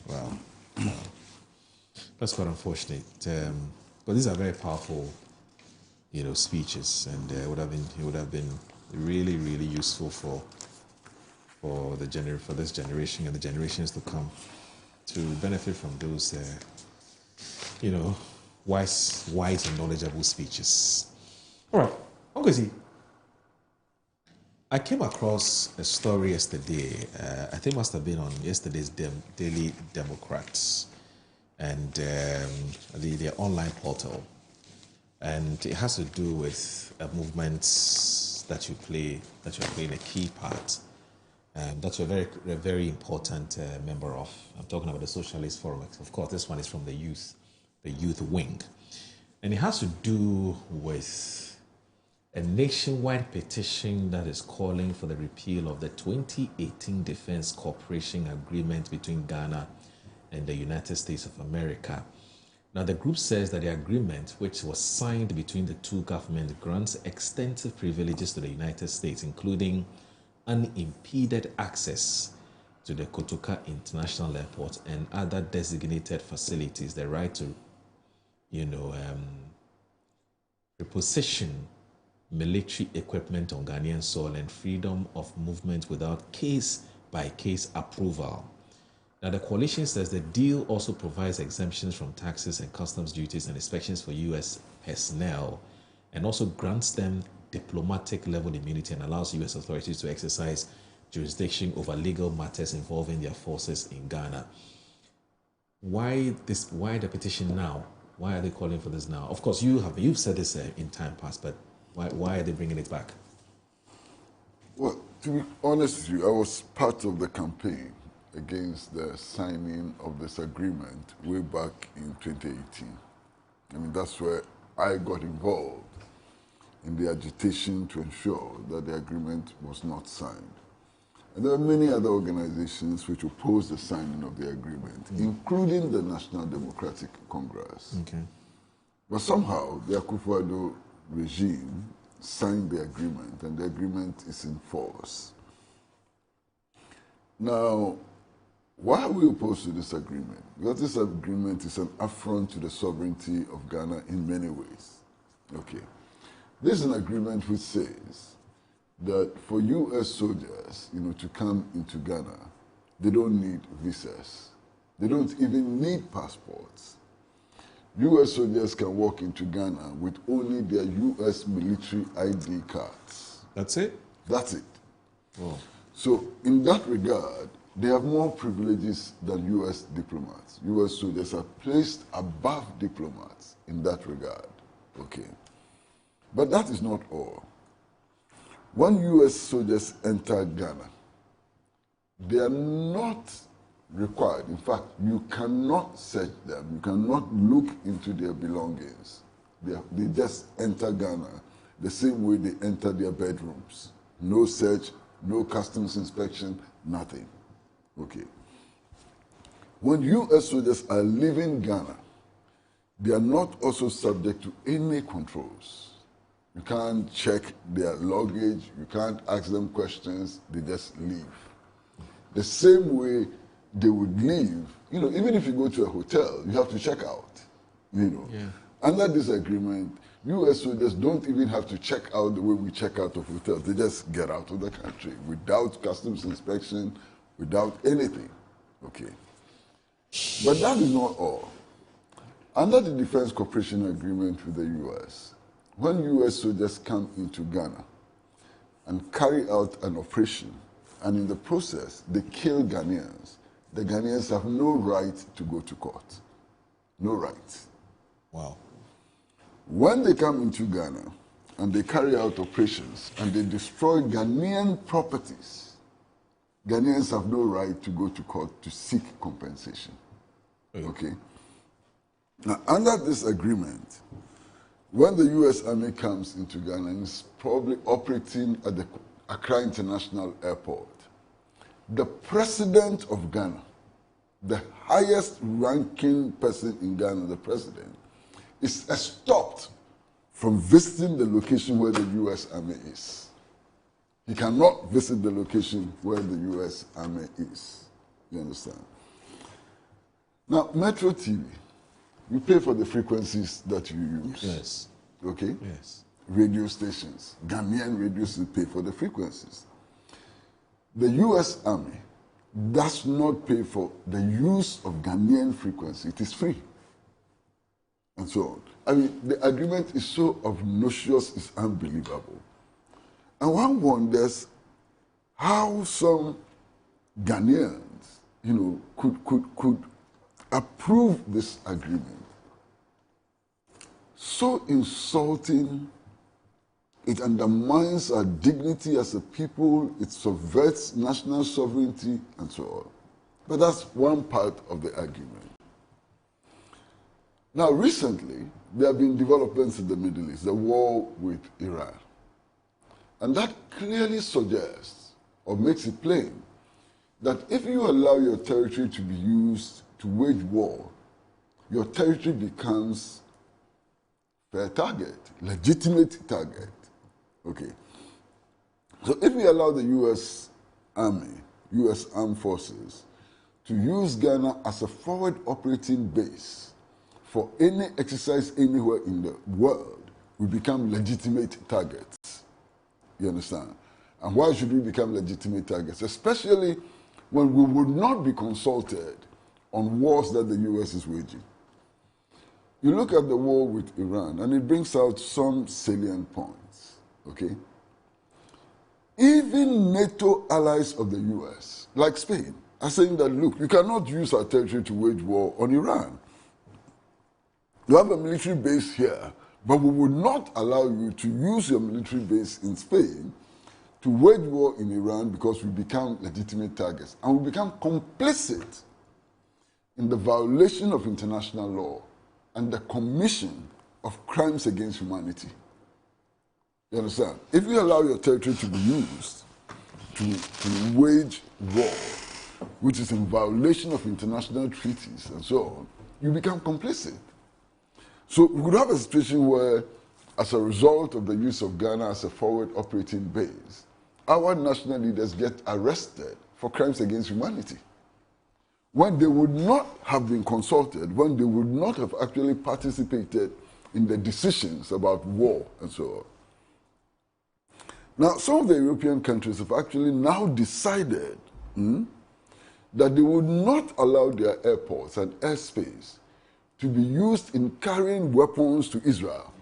Wow. That's quite unfortunate. But these are very powerful, speeches, and it would have been really, really useful for this generation and the generations to come to benefit from those, wise and knowledgeable speeches. All right, Ogozi, I came across a story yesterday. I think it must have been on yesterday's Daily Democrats and their online portal, and it has to do with a movement that you're playing a key part. That you're a very important member of. I'm talking about the Socialist Forum. Of course, this one is from the youth wing, and it has to do with a nationwide petition that is calling for the repeal of the 2018 Defense Cooperation Agreement between Ghana and the United States of America. Now, the group says that the agreement, which was signed between the two governments, grants extensive privileges to the United States, including unimpeded access to the Kotoka International Airport and other designated facilities, the right to, reposition military equipment on Ghanaian soil, and freedom of movement without case-by-case approval. Now, the coalition says the deal also provides exemptions from taxes and customs duties and inspections for U.S. personnel, and also grants them diplomatic level immunity and allows U.S. authorities to exercise jurisdiction over legal matters involving their forces in Ghana. Why the petition now? Why are they calling for this now? Of course, you've said this in time past, but why are they bringing it back? Well, to be honest with you, I was part of the campaign against the signing of this agreement way back in 2018. I mean, that's where I got involved in the agitation to ensure that the agreement was not signed. And there are many other organizations which opposed the signing of the agreement, including the National Democratic Congress. Okay. But somehow, the Akufo-Addo regime sign the agreement, and the agreement is in force. Now, why are we opposed to this agreement? Because this agreement is an affront to the sovereignty of Ghana in many ways. Okay. This is an agreement which says that for U.S. soldiers, to come into Ghana, they don't need visas. They don't even need passports. U.S. soldiers can walk into Ghana with only their U.S. military ID cards. That's it? That's it. Oh. So in that regard, they have more privileges than U.S. diplomats. U.S. soldiers are placed above diplomats in that regard. Okay. But that is not all. When U.S. soldiers enter Ghana, they are not required. In fact, you cannot search them. You cannot look into their belongings. They just enter Ghana the same way they enter their bedrooms. No search, no customs inspection, nothing. Okay. When U.S. soldiers are leaving Ghana, they are not also subject to any controls. You can't check their luggage, you can't ask them questions, they just leave. The same way they would leave, even if you go to a hotel, you have to check out, Yeah. Under this agreement, U.S. soldiers don't even have to check out the way we check out of hotels. They just get out of the country without customs inspection, without anything. Okay. But that is not all. Under the Defense Cooperation Agreement with the U.S., when U.S. soldiers come into Ghana and carry out an operation, and in the process they kill Ghanaians, the Ghanaians have no right to go to court. No right. Wow. When they come into Ghana and they carry out operations and they destroy Ghanaian properties, Ghanaians have no right to go to court to seek compensation. Okay? Now, under this agreement, when the U.S. Army comes into Ghana and is probably operating at the Accra International Airport, the president of Ghana, the highest ranking person in Ghana, the president, is stopped from visiting the location where the U.S. Army is. He cannot visit the location where the U.S. Army is. You understand? Now, Metro TV, you pay for the frequencies that you use. Yes. Okay? Yes. Radio stations, Ghanaian radio stations pay for the frequencies. The U.S. Army does not pay for the use of Ghanaian frequency. It is free. And so on. I mean, the agreement is so obnoxious, it's unbelievable. And one wonders how some Ghanaians, could approve this agreement. So insulting, it undermines our dignity as a people, it subverts national sovereignty, and so on. But that's one part of the argument. Now, recently, there have been developments in the Middle East, the war with Iran. And that clearly suggests, or makes it plain, that if you allow your territory to be used to wage war, your territory becomes fair target, legitimate target. Okay. So if we allow the U.S. Army, U.S. Armed Forces, to use Ghana as a forward operating base for any exercise anywhere in the world, we become legitimate targets. You understand? And why should we become legitimate targets? Especially when we would not be consulted on wars that the U.S. is waging. You look at the war with Iran, and it brings out some salient points, okay? Even NATO allies of the U.S., like Spain, are saying that, look, you cannot use our territory to wage war on Iran. You have a military base here, but we would not allow you to use your military base in Spain to wage war in Iran because we become legitimate targets. And we become complicit in the violation of international law and the commission of crimes against humanity. You understand? If you allow your territory to be used to wage war, which is in violation of international treaties and so on, you become complicit. So we could have a situation where as a result of the use of Ghana as a forward operating base, our national leaders get arrested for crimes against humanity, when they would not have been consulted, when they would not have actually participated in the decisions about war and so on. Now, some of the European countries have actually now decided that they would not allow their airports and airspace to be used in carrying weapons to Israel,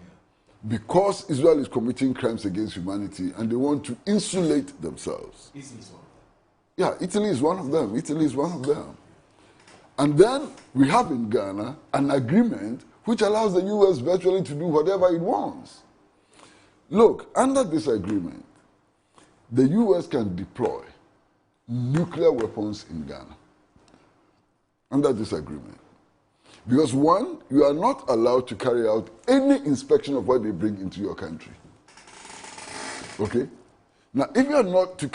because Israel is committing crimes against humanity and they want to insulate themselves. Italy is one of them. Italy is one of them. And then we have in Ghana an agreement which allows the U.S. virtually to do whatever it wants. Look, under this agreement, the U.S. can deploy nuclear weapons in Ghana. Under this agreement. Because one, you are not allowed to carry out any inspection of what they bring into your country. Okay? Now, if you are not allowed to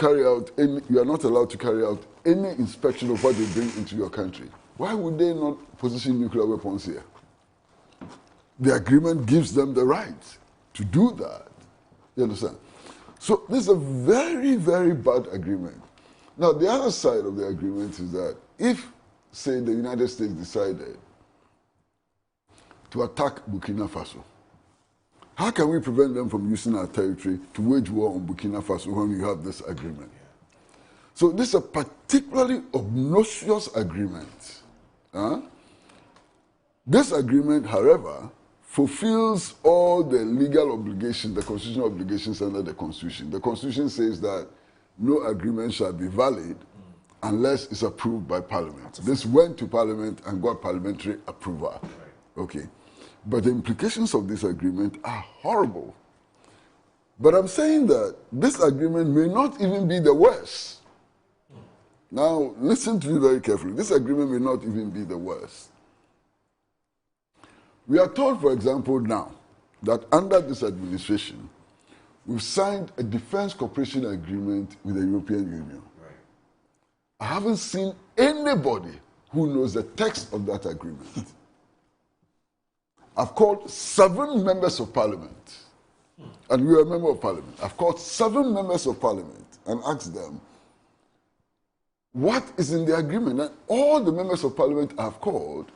carry out any inspection of what they bring into your country, why would they not position nuclear weapons here? The agreement gives them the right to do that. You understand? So this is a very, very bad agreement. Now, the other side of the agreement is that if, say, the United States decided to attack Burkina Faso, how can we prevent them from using our territory to wage war on Burkina Faso when we have this agreement? So this is a particularly obnoxious agreement. This agreement, however, fulfills all the legal obligations, the constitutional obligations under the Constitution. The Constitution says that no agreement shall be valid unless it's approved by Parliament. This went to Parliament and got parliamentary approval. Okay. But the implications of this agreement are horrible. But I'm saying that this agreement may not even be the worst. Now, listen to me very carefully. This agreement may not even be the worst. We are told, for example, now, that under this administration, we've signed a defense cooperation agreement with the European Union. I haven't seen anybody who knows the text of that agreement. I've called 7 members of Parliament, and we are a member of Parliament. I've called 7 members of Parliament and asked them, what is in the agreement? And all the members of Parliament I've called,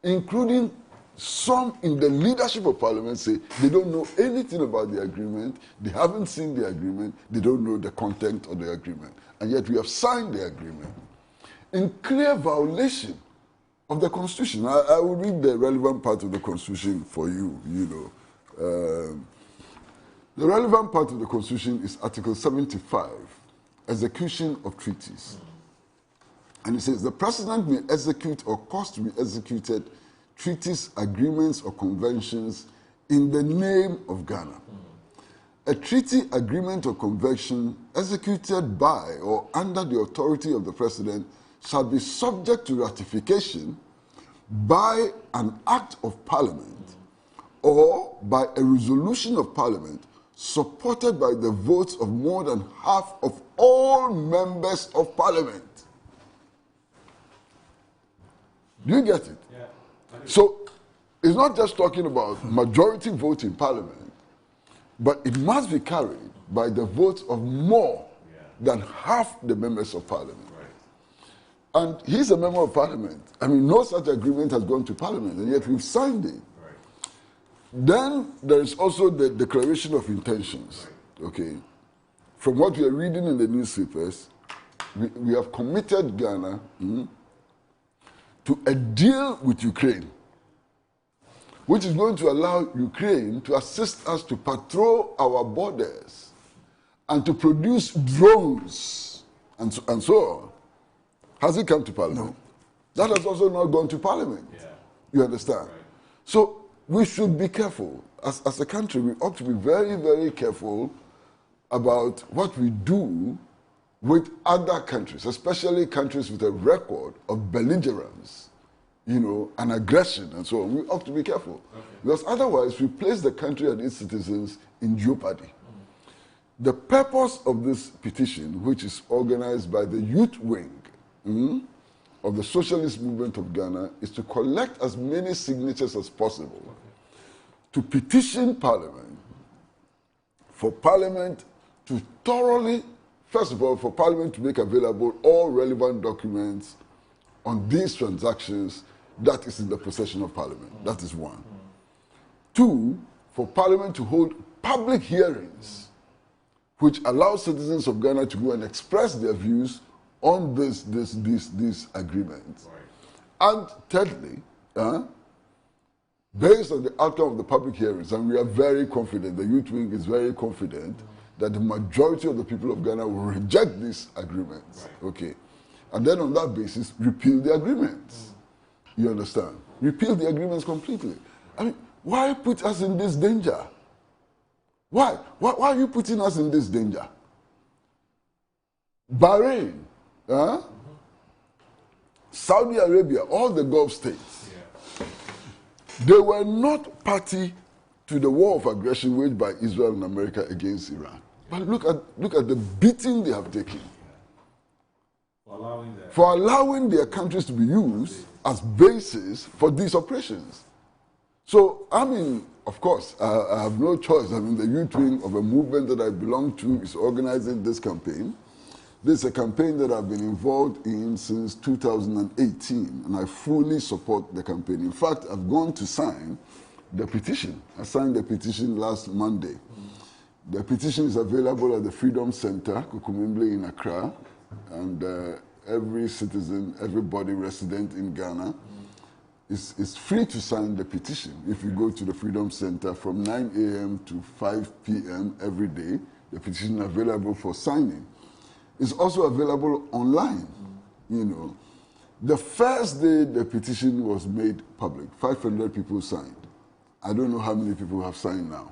including some in the leadership of Parliament, say they don't know anything about the agreement, they haven't seen the agreement, they don't know the content of the agreement. And yet we have signed the agreement in clear violation of the Constitution. I will read the relevant part of the Constitution for you, The relevant part of the Constitution is Article 75, Execution of Treaties. And it says, the President may execute or cause to be executed treaties, agreements, or conventions in the name of Ghana. A treaty, agreement, or convention executed by or under the authority of the President shall be subject to ratification by an act of Parliament or by a resolution of Parliament supported by the votes of more than half of all members of Parliament. Do you get it? Yeah. So it's not just talking about majority vote in Parliament, but it must be carried by the votes of more than half the members of Parliament. And he's a member of Parliament. I mean, no such agreement has gone to Parliament, and yet we've signed it. Then there is also the declaration of intentions. Okay, from what we are reading in the newspapers, we have committed Ghana to a deal with Ukraine, which is going to allow Ukraine to assist us to patrol our borders and to produce drones and so on. Has it come to Parliament? No. That has also not gone to Parliament. Yeah. You understand? Right. So we should be careful. As a country, we ought to be very, very careful about what we do with other countries, especially countries with a record of belligerence, and aggression and so on. We ought to be careful. Okay. Because otherwise, we place the country and its citizens in jeopardy. The purpose of this petition, which is organized by the youth wing of the Socialist Movement of Ghana, is to collect as many signatures as possible to petition Parliament for Parliament to thoroughly, first of all, for Parliament to make available all relevant documents on these transactions that is in the possession of Parliament. That is one. Two, for Parliament to hold public hearings which allow citizens of Ghana to go and express their views on these agreements. Right. And thirdly, based on the outcome of the public hearings, and we are very confident, the youth wing is very confident that the majority of the people of Ghana will reject these agreements. Right. Okay. And then on that basis, repeal the agreements. You understand? Repeal the agreements completely. I mean, why put us in this danger? Why? Why are you putting us in this danger? Bahrain, Saudi Arabia, all the Gulf states, they were not party to the war of aggression waged by Israel and America against Iran. But look at the beating they have taken for allowing their countries to be used as bases for these operations. So, I mean, of course, I have no choice. I mean, the youth wing of a movement that I belong to is organizing this campaign. This is a campaign that I've been involved in since 2018, and I fully support the campaign. In fact, I've gone to sign the petition. I signed the petition last Monday. The petition is available at the Freedom Center, Kukumimble in Accra, and every citizen, everybody resident in Ghana is free to sign the petition. If you go to the Freedom Center from 9 a.m. to 5 p.m. every day, the petition is available for signing. It's also available online, you know. The first day the petition was made public, 500 people signed. I don't know how many people have signed now.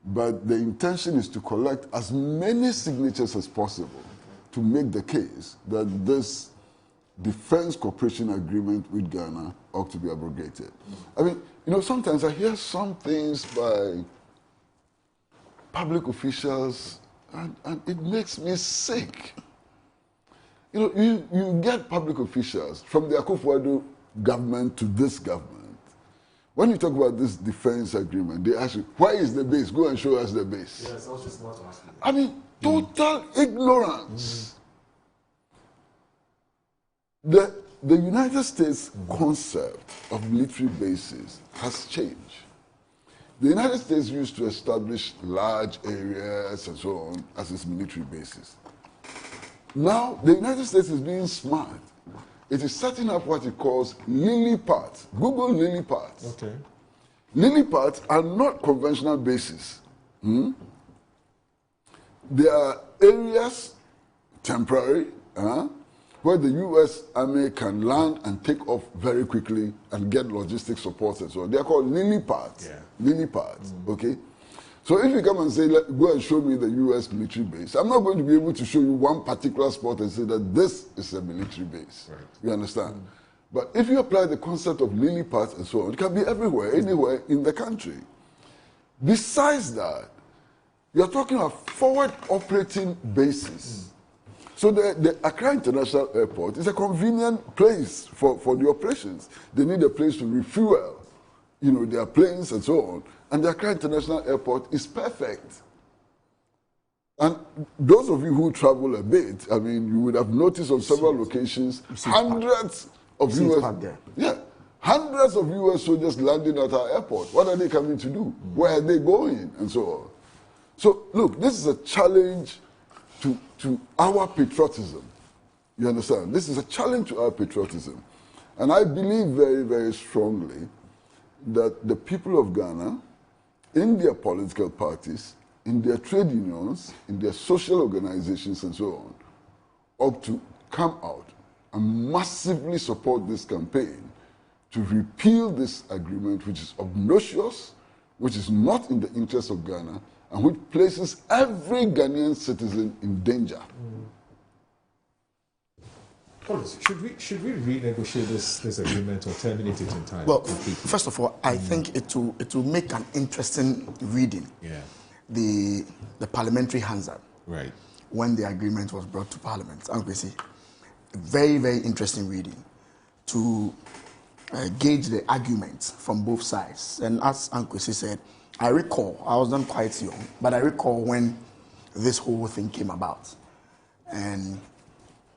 But the intention is to collect as many signatures as possible to make the case that this defense cooperation agreement with Ghana ought to be abrogated. I mean, you know, sometimes I hear some things by public officials and it makes me sick. You know, you get public officials from the Akufo-Addo government to this government. When you talk about this defense agreement, they ask you, where is the base? Go and show us the base. Yes, I was just not asking. I mean, total ignorance. The United States concept of military bases has changed. The United States used to establish large areas and so on as its military bases. Now, the United States is being smart. It is setting up what it calls lily pads. Google lily pads. Okay. Lily pads are not conventional bases. They are areas, temporary, where the U.S. Army can land and take off very quickly and get logistic support and so on. They are called lily pads. Yeah. Lily pads, okay? So if you come and say, go and show me the U.S. military base, I'm not going to be able to show you one particular spot and say that this is a military base. Right. You understand? But if you apply the concept of lily pads and so on, it can be everywhere, anywhere in the country. Besides that, you're talking about forward operating bases. So the Accra International Airport is a convenient place for the operations. They need a place to refuel, you know, their planes and so on. And the Accra International Airport is perfect. And those of you who travel a bit, I mean, you would have noticed on several occasions, hundreds of US soldiers landing at our airport. What are they coming to do? Where are they going? And so on. So, look, this is a challenge to our patriotism. You understand? This is a challenge to our patriotism. And I believe very, very strongly that the people of Ghana, in their political parties, in their trade unions, in their social organizations and so on, ought to come out and massively support this campaign to repeal this agreement, which is obnoxious, which is not in the interest of Ghana, and which places every Ghanaian citizen in danger. Should we renegotiate this agreement or terminate it entirely? Well, first of all, I think it will make an interesting reading. Yeah. The parliamentary Hansard. Right. When the agreement was brought to Parliament, very, very interesting reading to gauge the arguments from both sides. And as Ankwesi said, I recall, I was not quite young, but I recall when this whole thing came about. And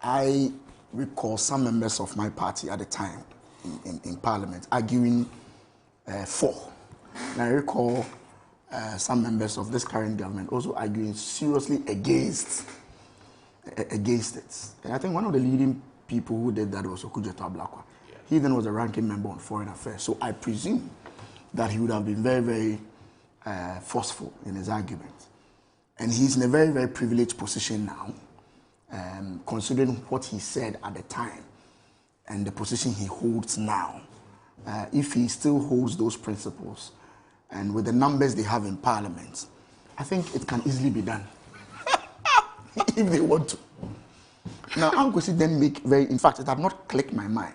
I recall some members of my party at the time in Parliament arguing for. And I recall some members of this current government also arguing seriously against it. And I think one of the leading people who did that was Okudzeto Ablakwa. Yeah. He then was a ranking member on Foreign Affairs. So I presume that he would have been very, very forceful in his argument. And he's in a very, very privileged position now, considering what he said at the time and the position he holds now. If he still holds those principles, and with the numbers they have in Parliament, I think it can easily be done if they want to. Now, Ankwesi then in fact, it had not clicked my mind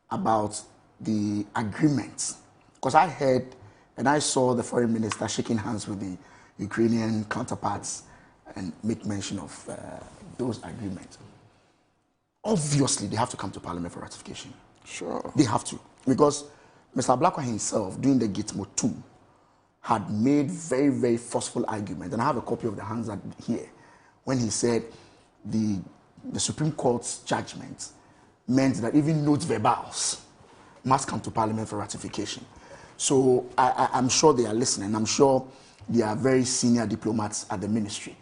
about the agreements, because I heard and I saw the foreign minister shaking hands with the Ukrainian counterparts and make mention of those agreements. Obviously, they have to come to Parliament for ratification. Sure. They have to, because Mr. Ablakwa himself, during the Gitmo 2, had made very, very forceful argument, and I have a copy of the Hansard here, when he said the Supreme Court's judgment meant that even notes verbals must come to Parliament for ratification. So I'm sure they are listening. I'm sure there are very senior diplomats at the ministry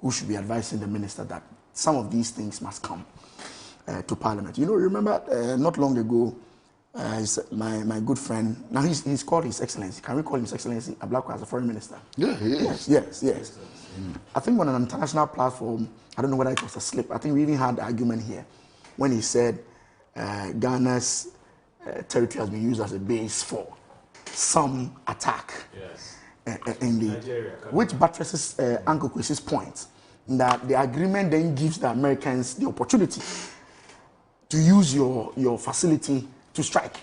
who should be advising the minister that some of these things must come to Parliament. You know, remember not long ago, my good friend, now he's called His Excellency. Can we call him His Excellency Ablakwa as a foreign minister? Yeah, he is. Yes. I think on an international platform, I don't know whether it was a slip, I think we even had the argument here when he said Ghana's territory has been used as a base for some attack in the Nigeria, which buttresses Uncle Kwesi's point that the agreement then gives the Americans the opportunity to use your facility to strike.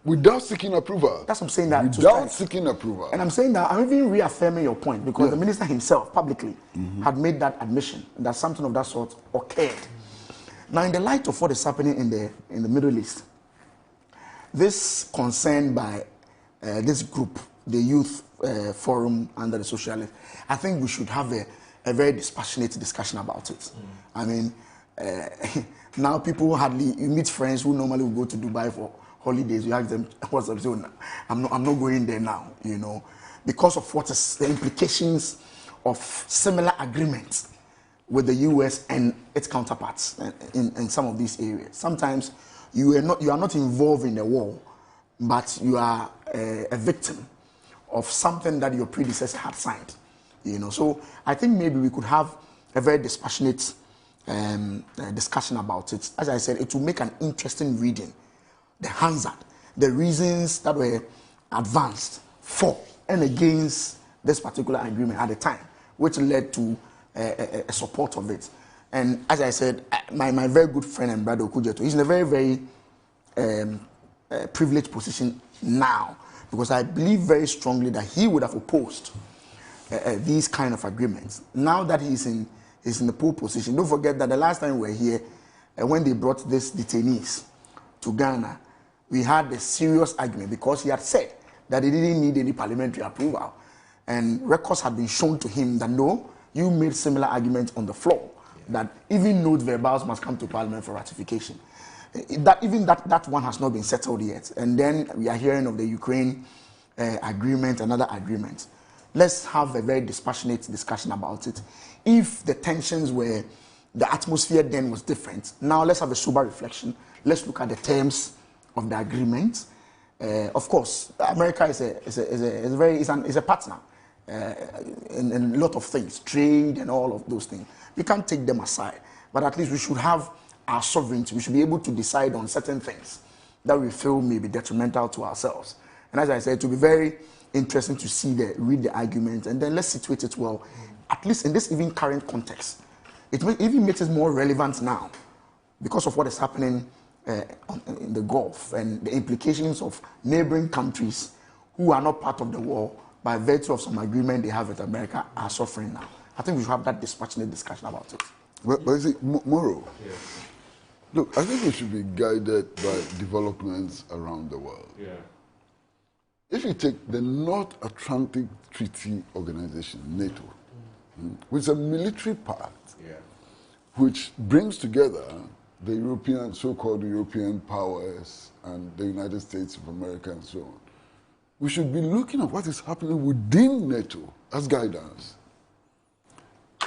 Without seeking approval. That's what I'm saying. That without seeking approval. And I'm saying that I'm even reaffirming your point, because the minister himself publicly had made that admission that something of that sort occurred. Now, in the light of what is happening in the Middle East, this concern by this group, the Youth Forum under the Socialists, I think we should have a very dispassionate discussion about it. I mean, now people you meet friends who normally would go to Dubai for holidays, you ask them, what's up? So I'm not going there now, you know, because of what is the implications of similar agreements with the US and its counterparts in some of these areas. Sometimes you are not involved in the war, but you are a victim of something that your predecessor had signed, you know. So I think maybe we could have a very dispassionate discussion about it. As I said, it will make an interesting reading. The Hansard, the reasons that were advanced for and against this particular agreement at the time, which led to a support of it. And as I said, my very good friend and brother Okudzeto, he's in a very, very privileged position now, because I believe very strongly that he would have opposed these kind of agreements. Now that he's in the pole position, don't forget that the last time we were here, when they brought these detainees to Ghana, we had a serious argument because he had said that he didn't need any parliamentary approval. And records had been shown to him that no, you made similar arguments on the floor, that even note verbals must come to Parliament for ratification. That one has not been settled yet. And then we are hearing of the Ukraine agreement, another agreement. Let's have a very dispassionate discussion about it. If the tensions were, the atmosphere then was different, now let's have a sober reflection. Let's look at the terms of the agreement. Of course, America is a partner in a lot of things, trade and all of those things. We can't take them aside, but at least we should have our sovereignty. We should be able to decide on certain things that we feel may be detrimental to ourselves. And as I said, it will be very interesting to read the argument, and then let's situate it well, at least in this even current context. It even makes it more relevant now because of what is happening in the Gulf and the implications of neighboring countries who are not part of the war by virtue of some agreement they have with America are suffering now. I think we should have that dispassionate discussion about it. But is it Moro? Yes. Look, I think we should be guided by developments around the world. Yeah. if you take the North Atlantic Treaty Organization, NATO, which is a military part, which brings together the European, so-called European powers and the United States of America and so on, we should be looking at what is happening within NATO as guidance.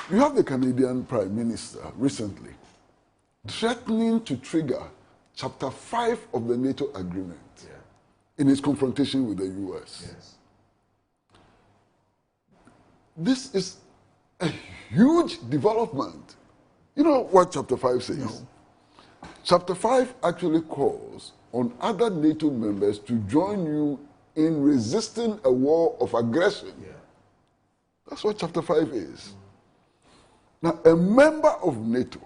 You have the Canadian Prime Minister recently threatening to trigger Chapter 5 of the NATO agreement in his confrontation with the US. This is a huge development. You know what Chapter 5 says? No. Chapter 5 actually calls on other NATO members to join you in resisting a war of aggression. That's what Chapter 5 is. Now, a member of NATO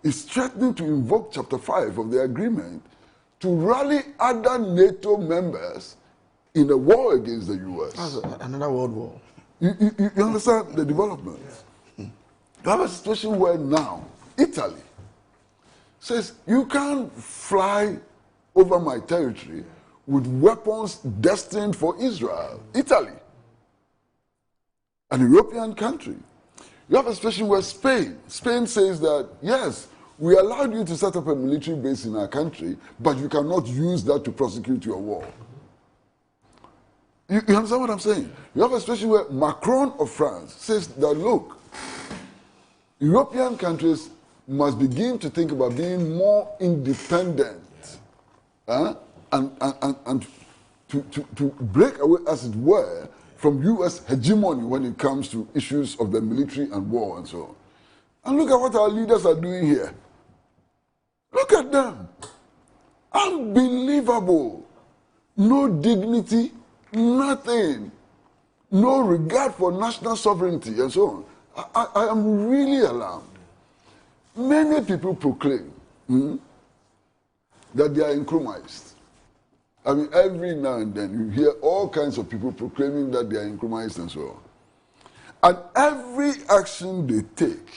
is threatening to invoke Chapter 5 of the agreement to rally other NATO members in a war against the US. That's another world war. You understand the development? You have a situation where now Italy says, you can't fly over my territory with weapons destined for Israel. Italy, an European country. You have a situation where Spain says that, yes, we allowed you to set up a military base in our country, but you cannot use that to prosecute your war. You understand what I'm saying? You have a situation where Macron of France says that, look, European countries must begin to think about being more independent and to break away, as it were, from U.S. hegemony when it comes to issues of the military and war and so on. And look at what our leaders are doing here. Look at them. Unbelievable. No dignity, nothing. No regard for national sovereignty and so on. I am really alarmed. Many people proclaim that they are Nkrumahist. I mean, every now and then you hear all kinds of people proclaiming that they are Nkrumahist and so on. And every action they take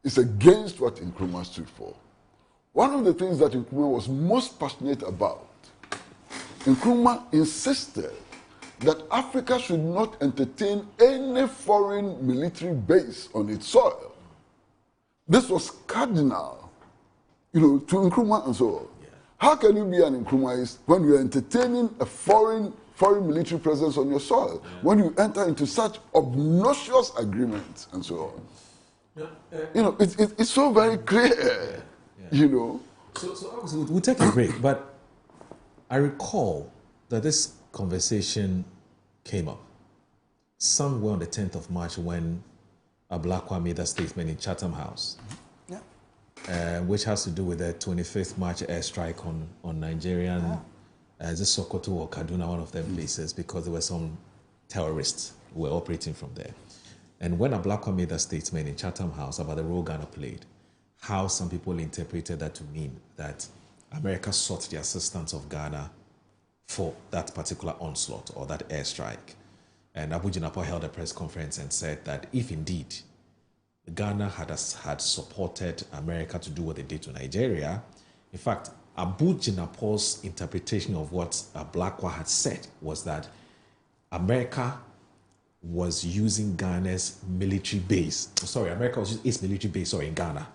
is against what Nkrumah stood for. One of the things that Nkrumah was most passionate about, Nkrumah insisted that Africa should not entertain any foreign military base on its soil. This was cardinal, to Nkrumah and so on. How can you be an Nkrumahist when you are entertaining a foreign military presence on your soil? When you enter into such obnoxious agreements and so on? It's so very clear, So we'll take a break, but I recall that this conversation came up somewhere on the 10th of March when Ablakwa made a statement in Chatham House. Which has to do with the 25th March airstrike on Nigerian, is it Sokoto or Kaduna, one of them places, because there were some terrorists who were operating from there. And when Ablakwa made a statement in Chatham House about the role Ghana played, how some people interpreted that to mean that America sought the assistance of Ghana for that particular onslaught or that airstrike. And Abu Jinapor held a press conference and said that if indeed Ghana had supported America to do what they did to Nigeria. In fact, Abu Jinapor's interpretation of what Ablakwa had said was that America was using Ghana's military base. America was using its military base in Ghana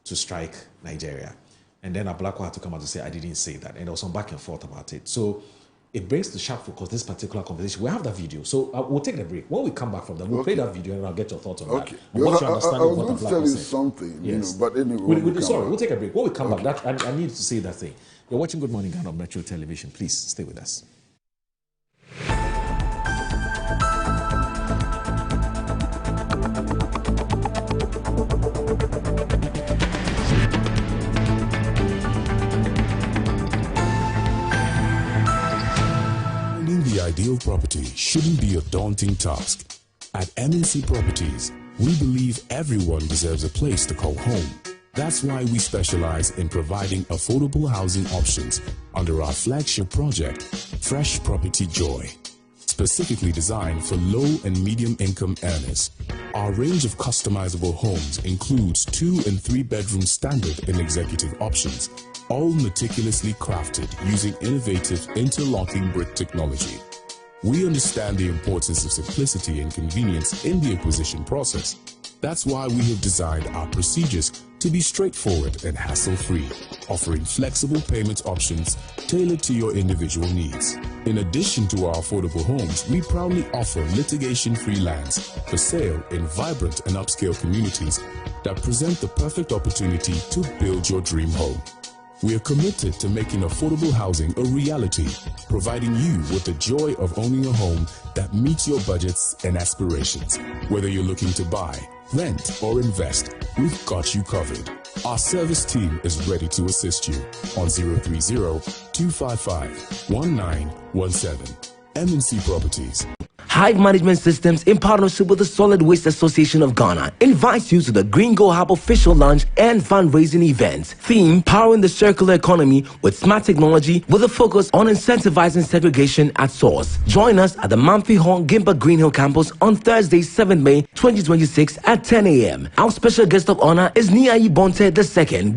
to strike Nigeria. And then Ablakwa had to come out to say, I didn't say that. And there was some back and forth about it. So it brings to sharp focus this particular conversation. We have that video, so we'll take the break. When we come back from that, we'll play that video and I'll get your thoughts on that. What's your understanding of what Ablakwa said? I was going to tell you something, but anyway. We'll take a break. When we come back, I need to say that thing. You're watching Good Morning Ghana on Metro Television. Please stay with us. The ideal property shouldn't be a daunting task. At MNC Properties, we believe everyone deserves a place to call home. That's why we specialize in providing affordable housing options under our flagship project, Fresh Property Joy, specifically designed for low and medium income earners. Our range of customizable homes includes 2 and 3 bedroom standard and executive options, all meticulously crafted using innovative interlocking brick technology. We understand the importance of simplicity and convenience in the acquisition process. That's why we have designed our procedures to be straightforward and hassle-free, offering flexible payment options tailored to your individual needs. In addition to our affordable homes, we proudly offer litigation-free lands for sale in vibrant and upscale communities that present the perfect opportunity to build your dream home. We are committed to making affordable housing a reality, providing you with the joy of owning a home that meets your budgets and aspirations. Whether you're looking to buy, rent, or invest, we've got you covered. Our service team is ready to assist you on 030-255-1917. MNC Properties. Hive Management Systems, in partnership with the Solid Waste Association of Ghana, invites you to the Green Go Hub official launch and fundraising event. Theme: Powering the Circular Economy with Smart Technology, with a focus on incentivizing segregation at source. Join us at the Mamphy Hall Gimba Green Hill campus on Thursday, 7 May 2026 at 10 a.m. Our special guest of honor is Niayi Bonte II,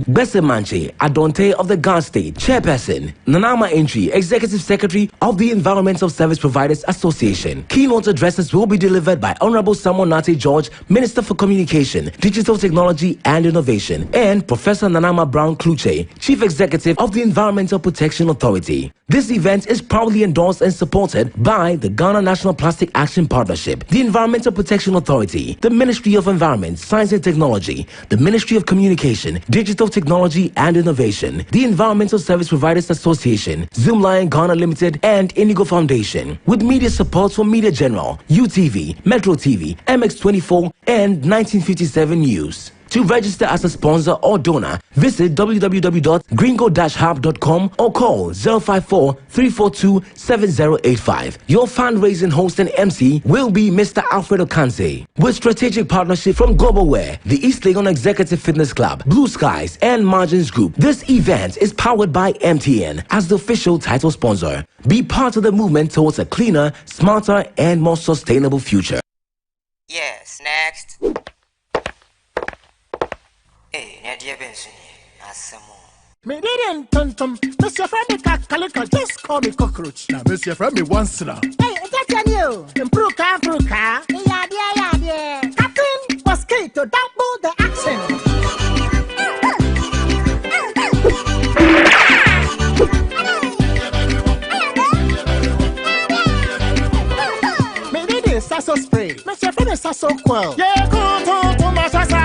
Bese Manche Adonte of the Ghana State, Chairperson, Nanama Entry, Executive Secretary of the Environmental Service Providers Association. Keynote addresses will be delivered by Honorable Samuel Nate George, Minister for Communication, Digital Technology and Innovation, and Professor Nanama Brown Kluche, Chief Executive of the Environmental Protection Authority. This event is proudly endorsed and supported by the Ghana National Plastic Action Partnership, the Environmental Protection Authority, the Ministry of Environment, Science and Technology, the Ministry of Communication, Digital Technology and Innovation, the Environmental Service Providers Association, Zoomlion Ghana Limited, and Indigo Foundation, with media support from Media General, UTV, Metro TV, MX24, and 1957 News. To register as a sponsor or donor, visit www.gringo-hub.com or call 054-342-7085. Your fundraising host and MC will be Mr. Alfredo Kanse. With strategic partnership from Globalware, the East Legon Executive Fitness Club, Blue Skies, and Margins Group, this event is powered by MTN as the official title sponsor. Be part of the movement towards a cleaner, smarter, and more sustainable future. Yes, next. Hey, Nadia Benson, Me didn't tum. Mr. Femi Calico, just call me cockroach. Now, Mr. Femi once now. Hey, that's you. Improve car. Yeah. Captain Mosquito, double the action. Me didn't sasso spray. Mr. Femi sasso quell. Yeah, go to my sasso.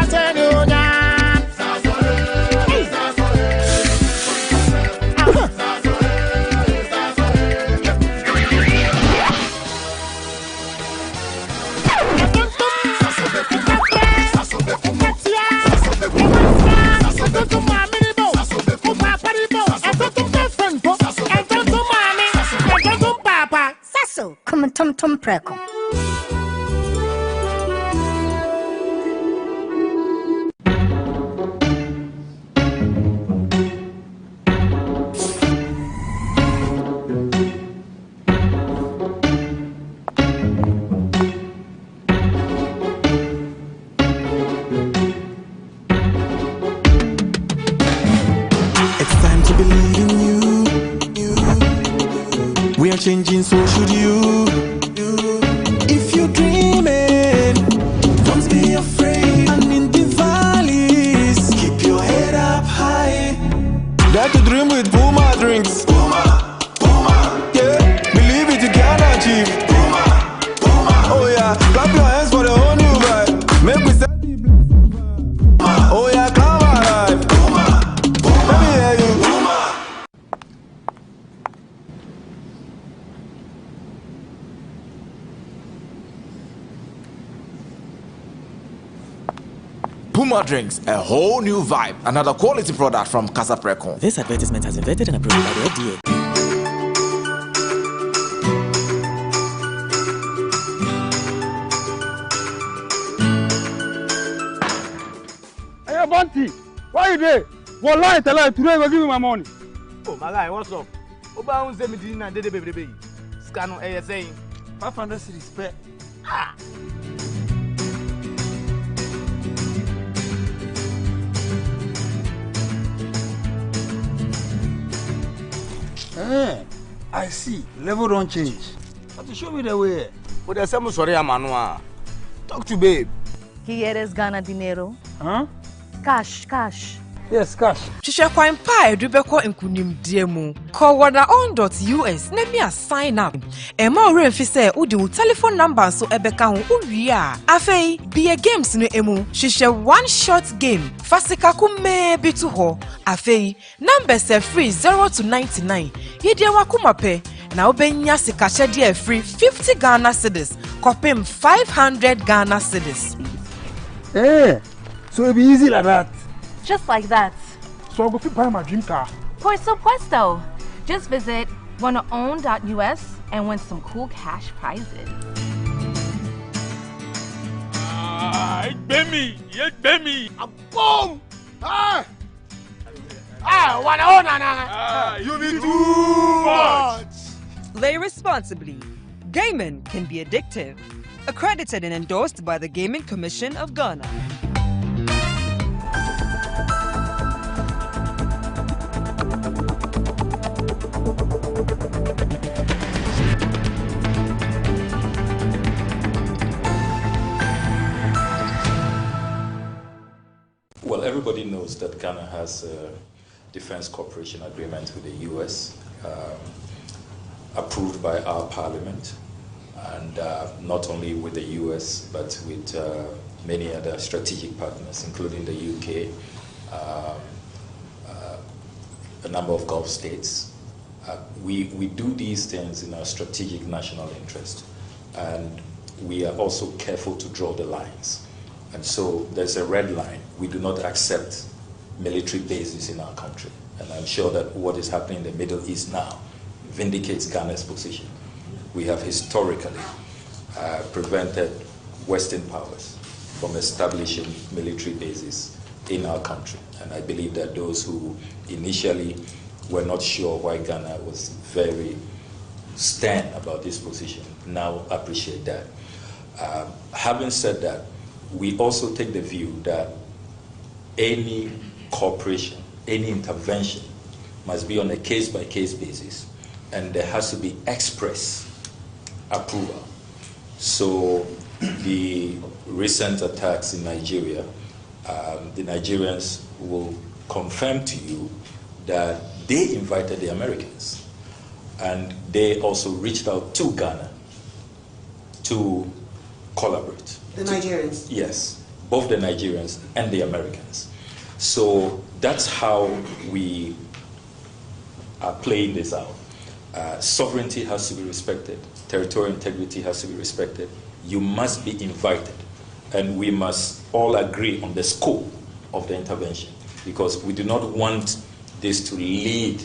Come on, Tom Preco. Changing, so should you. If you're dreaming, don't be afraid. And in the valleys, keep your head up high. Dare to dream with Puma drinks. Puma. Yeah, believe it, you can achieve. Puma. Oh yeah, clap your hands for the whole new vibe. Make we set the bliss. Oh yeah, come alive. Let me hear you. Puma Drinks, a whole new vibe. Another quality product from Casa Precon. This advertisement has been vetted and approved by the FDA. Hey, Bunty, why you there? What lie tell I today go give me my money. Oh, my guy, what's up? Oba un 17 and dede baby. Scan on ASA. 500 cedis per. Ah. I see. Level don't change. But to show me the way. But there's some sorry, Amanua. Talk to babe. ¿Quieres ganar dinero? Huh? Cash. Yes, cash. Hwehwɛ kwan pa edubekɔ nkunimdie mu. Call wadaon.us na me sign up. Ema ore mfi sɛ wode wo telephone number so ebeka ho uwie a. Afei, be games no emu. Hwehwɛ one shot game. Fasika kume bi to ho. Afei, numbers are free 0 to 99. Yede wakuma pe. Na obenya sikahyɛde free 50 Ghana cedis. Kopim 500 Ghana cedis. So it be easy like that. Just like that. So I'll go buy my dream car. Por supuesto. Just visit wanaown.us and win some cool cash prizes. It's Bemi. Boom! Wanaown, you be too much. Play responsibly. Gaming can be addictive. Accredited and endorsed by the Gaming Commission of Ghana. Well, everybody knows that Ghana has a defense cooperation agreement with the U.S. Approved by our parliament, and not only with the U.S. but with many other strategic partners, including the U.K., a number of Gulf states. We do these things in our strategic national interest, and we are also careful to draw the lines. And so there's a red line. We do not accept military bases in our country. And I'm sure that what is happening in the Middle East now vindicates Ghana's position. We have historically prevented Western powers from establishing military bases in our country. And I believe that those who initially were not sure why Ghana was very stern about this position now appreciate that. Having said that, we also take the view that any cooperation, any intervention must be on a case-by-case basis, and there has to be express approval. So the recent attacks in Nigeria, the Nigerians will confirm to you that they invited the Americans, and they also reached out to Ghana to collaborate. The Nigerians? Yes, both the Nigerians and the Americans. So that's how we are playing this out. Sovereignty has to be respected. Territorial integrity has to be respected. You must be invited. And we must all agree on the scope of the intervention, because we do not want this to lead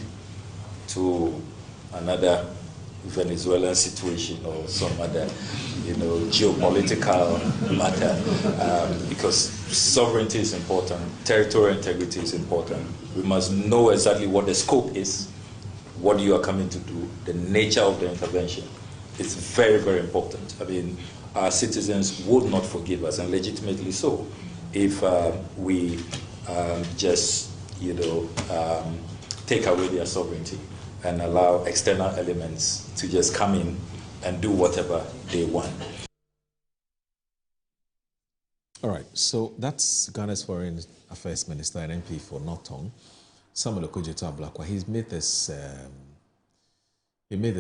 to another Venezuelan situation or some other, geopolitical matter, because sovereignty is important, territorial integrity is important. We must know exactly what the scope is, what you are coming to do, the nature of the intervention. It's very, very important. I mean, our citizens would not forgive us, and legitimately so, if we just, take away their sovereignty and allow external elements to just come in and do whatever they want. All right, so that's Ghana's Foreign Affairs Minister and MP for Norton, Samuel Okudzeto Ablakwa. He's made this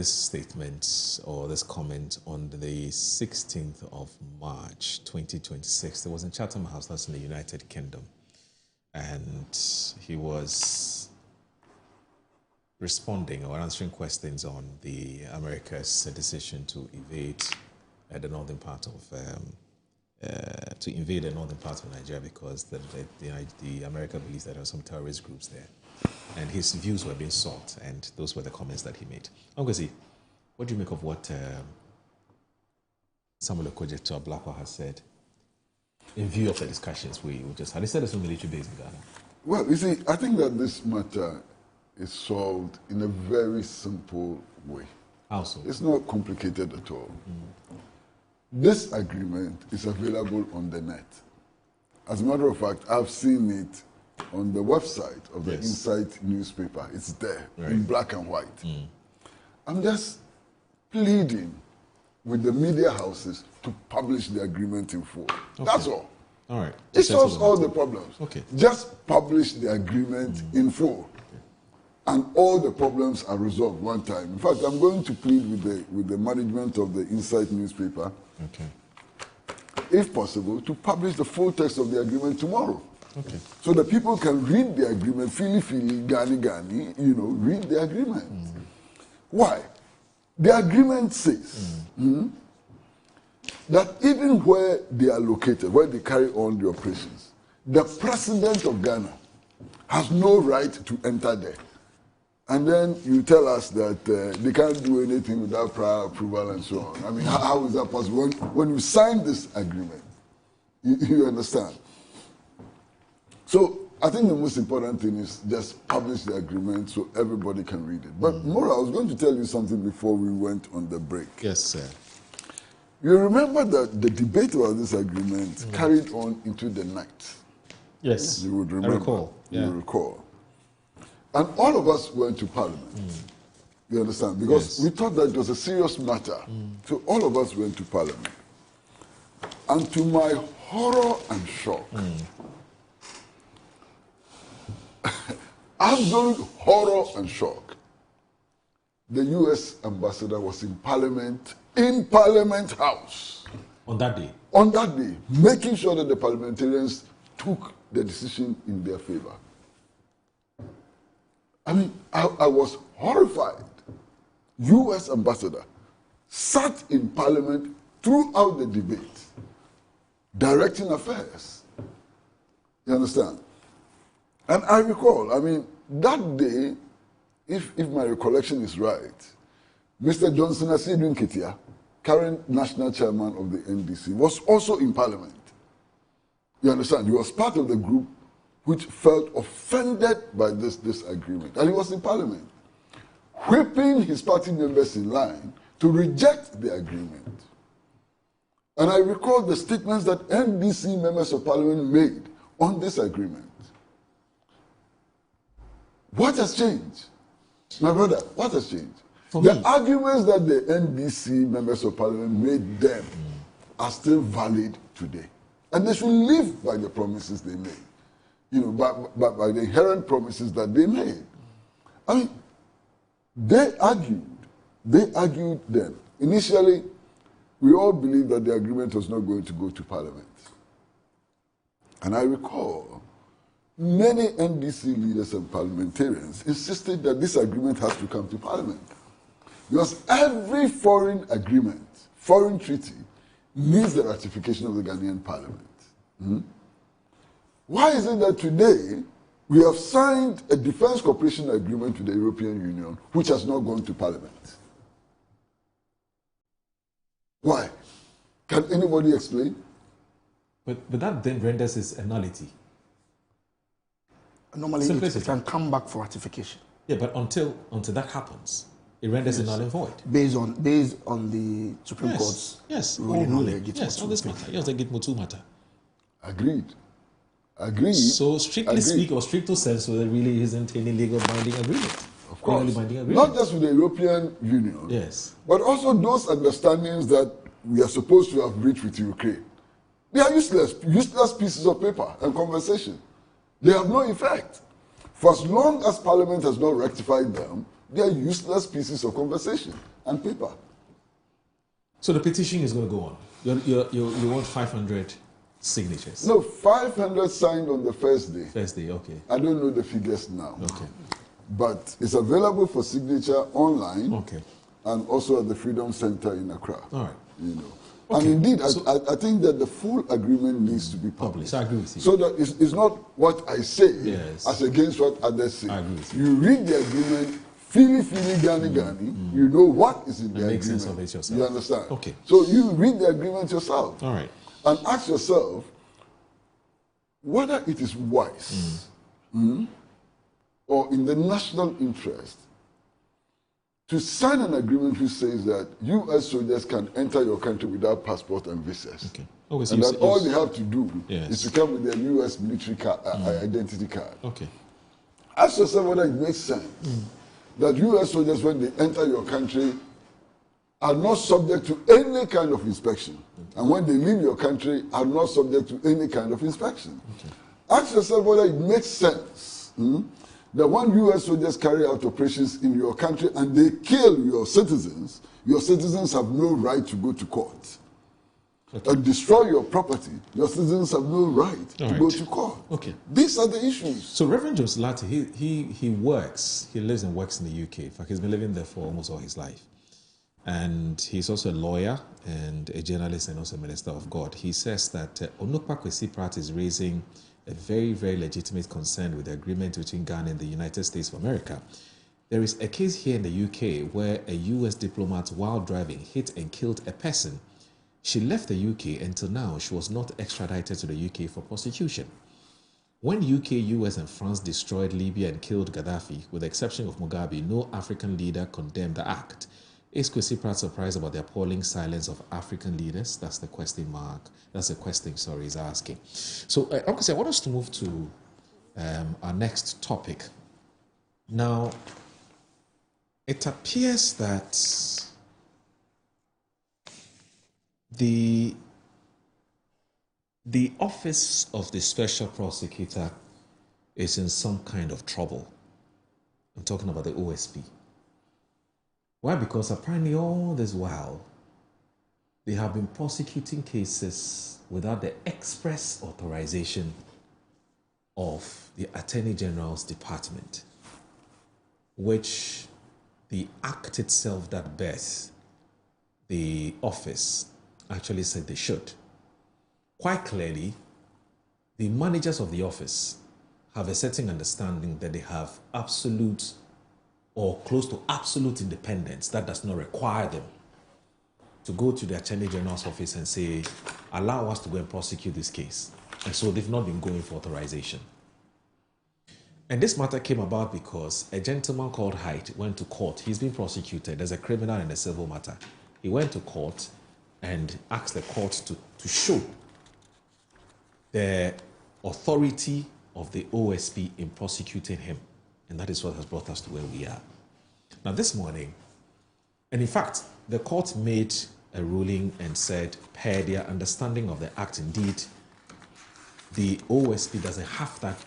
statement or this comment on the 16th of March 2026. It was in Chatham House, that's in the United Kingdom, and he was responding or answering questions on the America's decision to invade the northern part of Nigeria, because the America believes that there are some terrorist groups there, and his views were being sought, and those were the comments that he made. Ngozi, what do you make of what Samuel Okudzeto Ablakwa has said in view of the discussions we just had? He said there's no military base in Ghana. Well, you see, I think that this matter is solved in a very simple way. How so? It's not complicated at all. This agreement is available on the net. As a matter of fact, I've seen it on the website of the Insight newspaper. It's there in black and white. I'm just pleading with the media houses to publish the agreement in full. Okay. That's all. All right. It solves all the problems. Okay. Just publish the agreement in full. Okay. And all the problems are resolved one time. In fact, I'm going to plead with the management of the Insight newspaper, if possible, to publish the full text of the agreement tomorrow. Okay. So that people can read the agreement, gani, read the agreement. Why? The agreement says that even where they are located, where they carry on the operations, the president of Ghana has no right to enter there. And then you tell us that they can't do anything without prior approval and so on. I mean, how is that possible? When you sign this agreement, you understand. So I think the most important thing is just publish the agreement so everybody can read it. But Mora, I was going to tell you something before we went on the break. Yes, sir. You remember that the debate about this agreement carried on into the night. Yes, you would remember. I recall. Yeah. You recall. And all of us went to Parliament. You understand? Because we thought that it was a serious matter. So all of us went to Parliament. And to my horror and shock, absolute horror and shock, the U.S. ambassador was in Parliament House. On that day? On that day, making sure that the parliamentarians took the decision in their favor. I mean, I was horrified. U.S. ambassador sat in Parliament throughout the debate, directing affairs. You understand? And I recall, I mean, that day, if my recollection is right, Mr. Johnson Asiedu Nketia, current national chairman of the NDC, was also in Parliament. You understand? He was part of the group which felt offended by this agreement. And he was in Parliament, whipping his party members in line to reject the agreement. And I recall the statements that NDC members of Parliament made on this agreement. What has changed? My brother, what has changed? The arguments that the NDC members of Parliament made then are still valid today. And they should live by the promises they made. You know, by the inherent promises that they made. I mean, they argued then. Initially, we all believed that the agreement was not going to go to Parliament. And I recall many NDC leaders and parliamentarians insisted that this agreement has to come to Parliament. Because every foreign agreement, foreign treaty, needs the ratification of the Ghanaian Parliament. Why is it that today we have signed a defense cooperation agreement with the European Union which has not gone to Parliament? Why? Can anybody explain? But that then renders it a nullity. Normally it can come back for ratification. Yeah, but until that happens, it renders it null and void. Based on the Supreme Court's ruling. Yes, on this matter. Yes, the Gitmutu matter. Agreed. So strictly speaking, or stricto sensu, there really isn't any legal binding agreement. Of course. Not just with the European Union. Yes. But also those understandings that we are supposed to have reached with Ukraine. They are useless pieces of paper and conversation. They have no effect. For as long as Parliament has not rectified them, they are useless pieces of conversation and paper. So the petition is going to go on. You want 500 signatures? No, 500 signed on the first day. First day, okay. I don't know the figures now. Okay. But it's available for signature online. Okay. And also at the Freedom Center in Accra. All right. You know. Okay. And indeed, I think that the full agreement needs to be published. I agree with you. So that it's not what I say as against what others say. I agree with you. You read the agreement, gani, you know what is in the agreement. Make sense of it yourself. You understand? Okay. So you read the agreement yourself. All right. And ask yourself whether it is wise or in the national interest to sign an agreement which says that U.S. soldiers can enter your country without passport and visas. Okay. And that all they have to do is to come with their U.S. military card, identity card. Okay. Ask yourself whether it makes sense. that U.S. soldiers, when they enter your country, are not subject to any kind of inspection. And when they leave your country, are not subject to any kind of inspection. Ask yourself whether it makes sense that when U.S. soldiers carry out operations in your country and they kill your citizens have no right to go to court. And destroy your property, your citizens have no right to go to court. Okay. These are the issues. So Reverend Joseph Latte, he lives and works in the UK. In fact, he's been living there for almost all his life. And he's also a lawyer and a journalist and also a minister of God. He says that Onukpa Kwesi Pratt is raising a very, very legitimate concern with the agreement between Ghana and the United States of America. There is a case here in the UK where a US diplomat, while driving, hit and killed a person. She left the UK until now. She was not extradited to the UK for prosecution. When UK, US, and France destroyed Libya and killed Gaddafi, with the exception of Mugabe, no African leader condemned the act. Is Kwesi Pratt surprised about the appalling silence of African leaders? That's the question mark. That's the question, he's asking. So, I want us to move to our next topic. Now, it appears that the office of the special prosecutor is in some kind of trouble. I'm talking about the OSP. Why? Because apparently all this while, they have been prosecuting cases without the express authorization of the Attorney General's Department, which the act itself that bears the office actually said they should. Quite clearly, the managers of the office have a certain understanding that they have absolute or close to absolute independence. That does not require them to go to the Attorney General's office and say, allow us to go and prosecute this case. And so they've not been going for authorization. And this matter came about because a gentleman called Height went to court. He's been prosecuted. There's a criminal and a civil matter. He went to court and asked the court to show the authority of the OSP in prosecuting him. And that is what has brought us to where we are. Now this morning, and in fact, the court made a ruling and said, per their understanding of the act, indeed, the OSP doesn't have that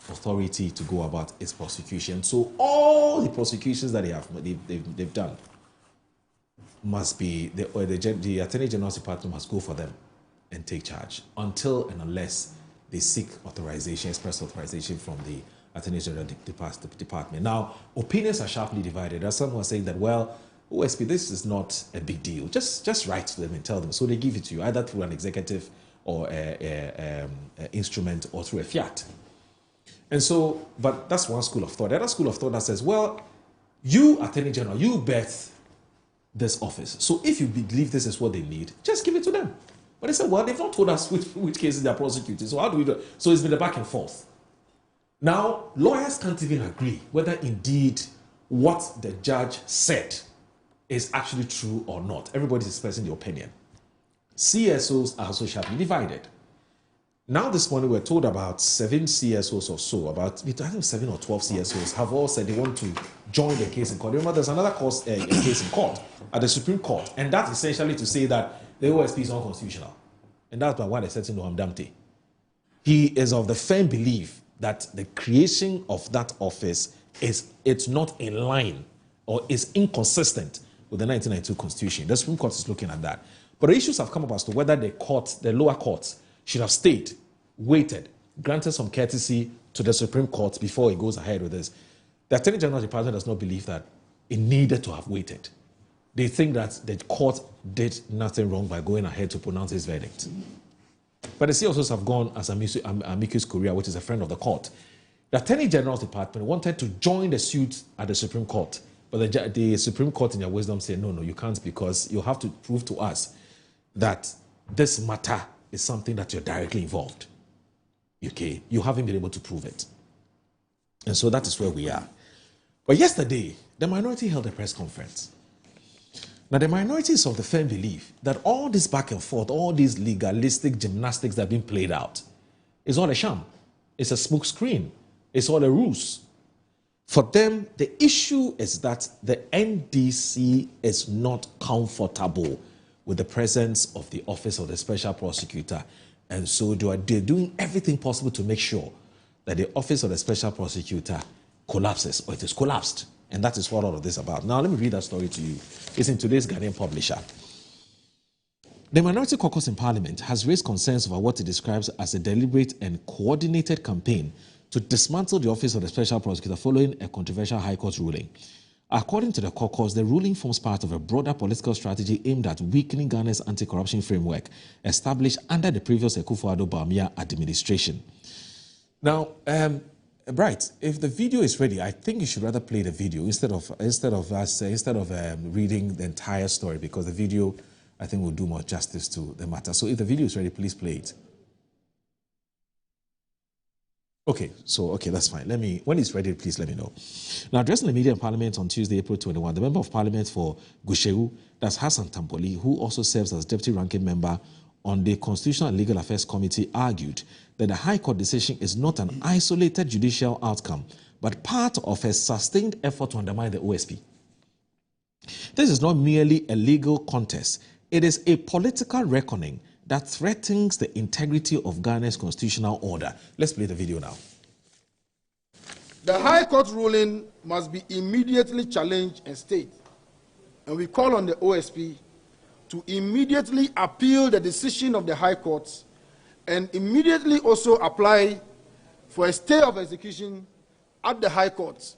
authority to go about its prosecution. So all the prosecutions that they've done must be, the Attorney General's Department must go for them and take charge until and unless they seek authorization, express authorization from the Attorney General Department. Now, opinions are sharply divided. There's some who are saying that, well, OSP, this is not a big deal. Just write to them and tell them. So they give it to you, either through an executive or a instrument or through a fiat. And so, but that's one school of thought. The other school of thought that says, well, you, Attorney General, you birth this office. So if you believe this is what they need, just give it to them. But they said, well, they've not told us which cases they're prosecuting. So how do we do it? So it's been a back and forth. Now, lawyers can't even agree whether indeed what the judge said is actually true or not. Everybody's expressing their opinion. CSOs are also sharply divided. Now this morning we're told about 7 CSOs or so, about I think 7 or 12 CSOs have all said they want to join the case in court. Remember, there's another case in court at the Supreme Court, and that's essentially to say that the OSP is unconstitutional. And that's why they're setting Noam Damte. He is of the firm belief that the creation of that office it's not in line or is inconsistent with the 1992 Constitution. The Supreme Court is looking at that. But the issues have come up as to whether the lower courts should have stayed, waited, granted some courtesy to the Supreme Court before it goes ahead with this. The Attorney General Department does not believe that it needed to have waited. They think that the court did nothing wrong by going ahead to pronounce its verdict. But the CSOs have gone as amicus curiae, which is a friend of the court. The Attorney General's Department wanted to join the suit at the Supreme Court, but the Supreme Court in their wisdom said, no, you can't, because you have to prove to us that this matter is something that you're directly involved. Okay? You haven't been able to prove it. And so that is where we are. But yesterday, the minority held a press conference. Now, the minority is of the firm belief that all this back and forth, all these legalistic gymnastics that have been played out, is all a sham. It's a smoke screen. It's all a ruse. For them, the issue is that the NDC is not comfortable with the presence of the Office of the Special Prosecutor. And so they're doing everything possible to make sure that the Office of the Special Prosecutor collapses, or it is collapsed. And that is what all of this is about. Now, let me read that story to you. It's in today's Ghanaian Publisher. The Minority Caucus in Parliament has raised concerns over what it describes as a deliberate and coordinated campaign to dismantle the Office of the Special Prosecutor following a controversial High Court ruling. According to the caucus, the ruling forms part of a broader political strategy aimed at weakening Ghana's anti-corruption framework established under the previous Akufo-Addo Bawumia administration. Now, Bright, if the video is ready, I think you should rather play the video instead of reading the entire story, because the video, I think, will do more justice to the matter. So if the video is ready, please play it. Okay, that's fine. When it's ready, please let me know. Now, addressing the media in Parliament on Tuesday, April 21, the Member of Parliament for Gushewu, that's Hassan Tampoli, who also serves as Deputy Ranking Member on the Constitutional and Legal Affairs Committee, argued that the High Court decision is not an isolated judicial outcome, but part of a sustained effort to undermine the OSP. This is not merely a legal contest. It is a political reckoning that threatens the integrity of Ghana's constitutional order. Let's play the video now. The High Court ruling must be immediately challenged and stayed. And we call on the OSP to immediately appeal the decision of the High Court and immediately also apply for a stay of execution at the High Court.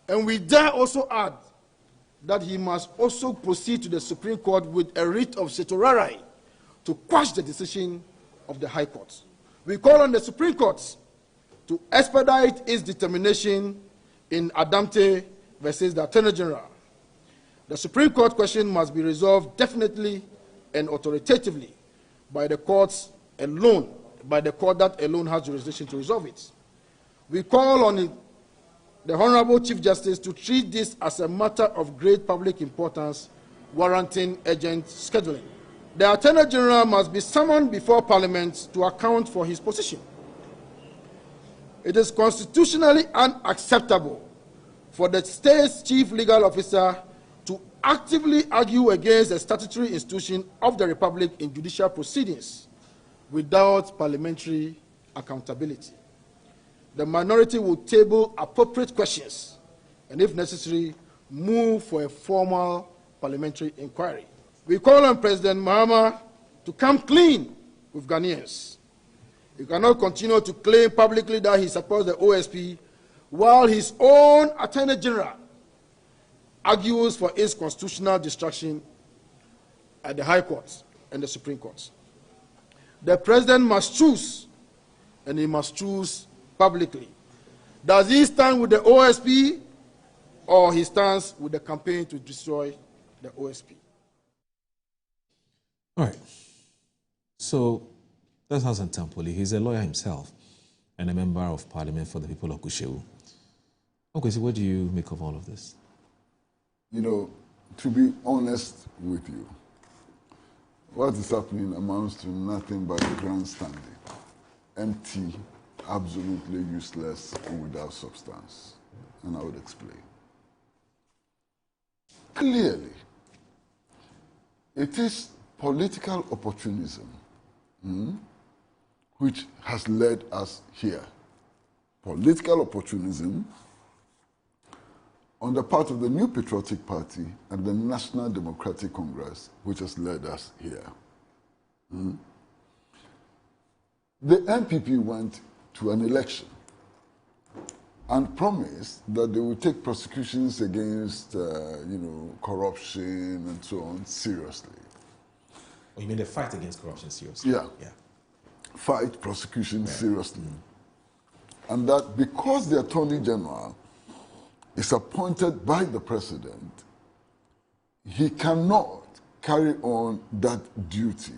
And we dare also add that he must also proceed to the Supreme Court with a writ of certiorari to quash the decision of the High Court. We call on the Supreme Court to expedite its determination in Adamte versus the Attorney General. The Supreme Court question must be resolved definitely and authoritatively by the courts alone, by the court that alone has jurisdiction to resolve it. We call on the Honorable Chief Justice to treat this as a matter of great public importance, warranting urgent scheduling. The Attorney General must be summoned before Parliament to account for his position. It is constitutionally unacceptable for the state's chief legal officer to actively argue against a statutory institution of the Republic in judicial proceedings without parliamentary accountability. The minority will table appropriate questions and, if necessary, move for a formal parliamentary inquiry. We call on President Mahama to come clean with Ghanaians. He cannot continue to claim publicly that he supports the OSP while his own Attorney General argues for its constitutional destruction at the High Court and the Supreme Court. The President must choose, and he must choose publicly. Does he stand with the OSP, or he stands with the campaign to destroy the OSP? All right. So that's Hassan Tampoli. He's a lawyer himself and a member of Parliament for the people of Gushewu. Okay, so what do you make of all of this? You know, to be honest with you, what is happening amounts to nothing but grandstanding. Empty, absolutely useless, and without substance. And I would explain. Clearly, it is political opportunism which has led us here. Political opportunism on the part of the New Patriotic Party and the National Democratic Congress, which has led us here. The NPP went to an election and promised that they would take prosecutions against, corruption and so on seriously. Oh, you mean the fight against corruption seriously? Yeah. Fight prosecution seriously. And that because the Attorney General is appointed by the President, he cannot carry on that duty,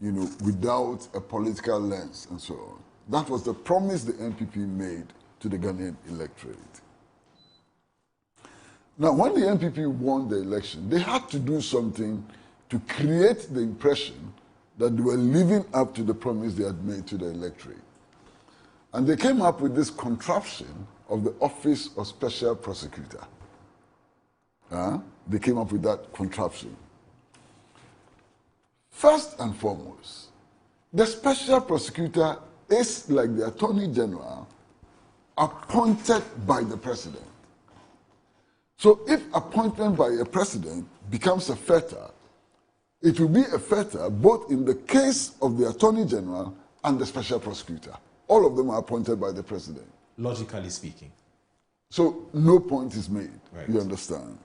without a political lens and so on. That was the promise the NPP made to the Ghanaian electorate. Now, when the NPP won the election, they had to do something to create the impression that they were living up to the promise they had made to the electorate. And they came up with this contraption of the Office of Special Prosecutor. They came up with that contraption. First and foremost, the Special Prosecutor is like the Attorney General appointed by the President. So if appointment by a President becomes a fetter, it will be a fetter both in the case of the Attorney General and the Special Prosecutor. All of them are appointed by the President. Logically speaking. So no point is made. Right. You understand?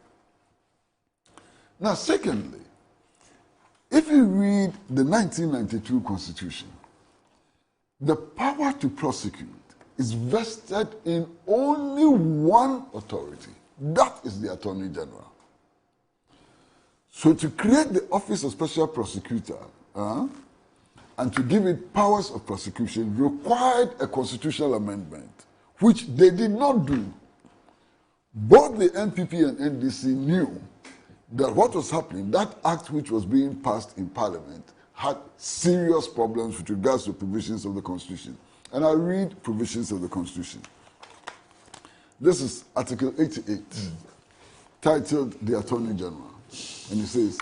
Now, secondly, if you read the 1992 Constitution, the power to prosecute is vested in only one authority. That is the Attorney General. So to create the Office of Special Prosecutor and to give it powers of prosecution required a constitutional amendment, which they did not do. Both the NPP and NDC knew that what was happening, that act which was being passed in Parliament, had serious problems with regards to provisions of the Constitution. And I read provisions of the Constitution. This is Article 88, titled The Attorney General. And it says,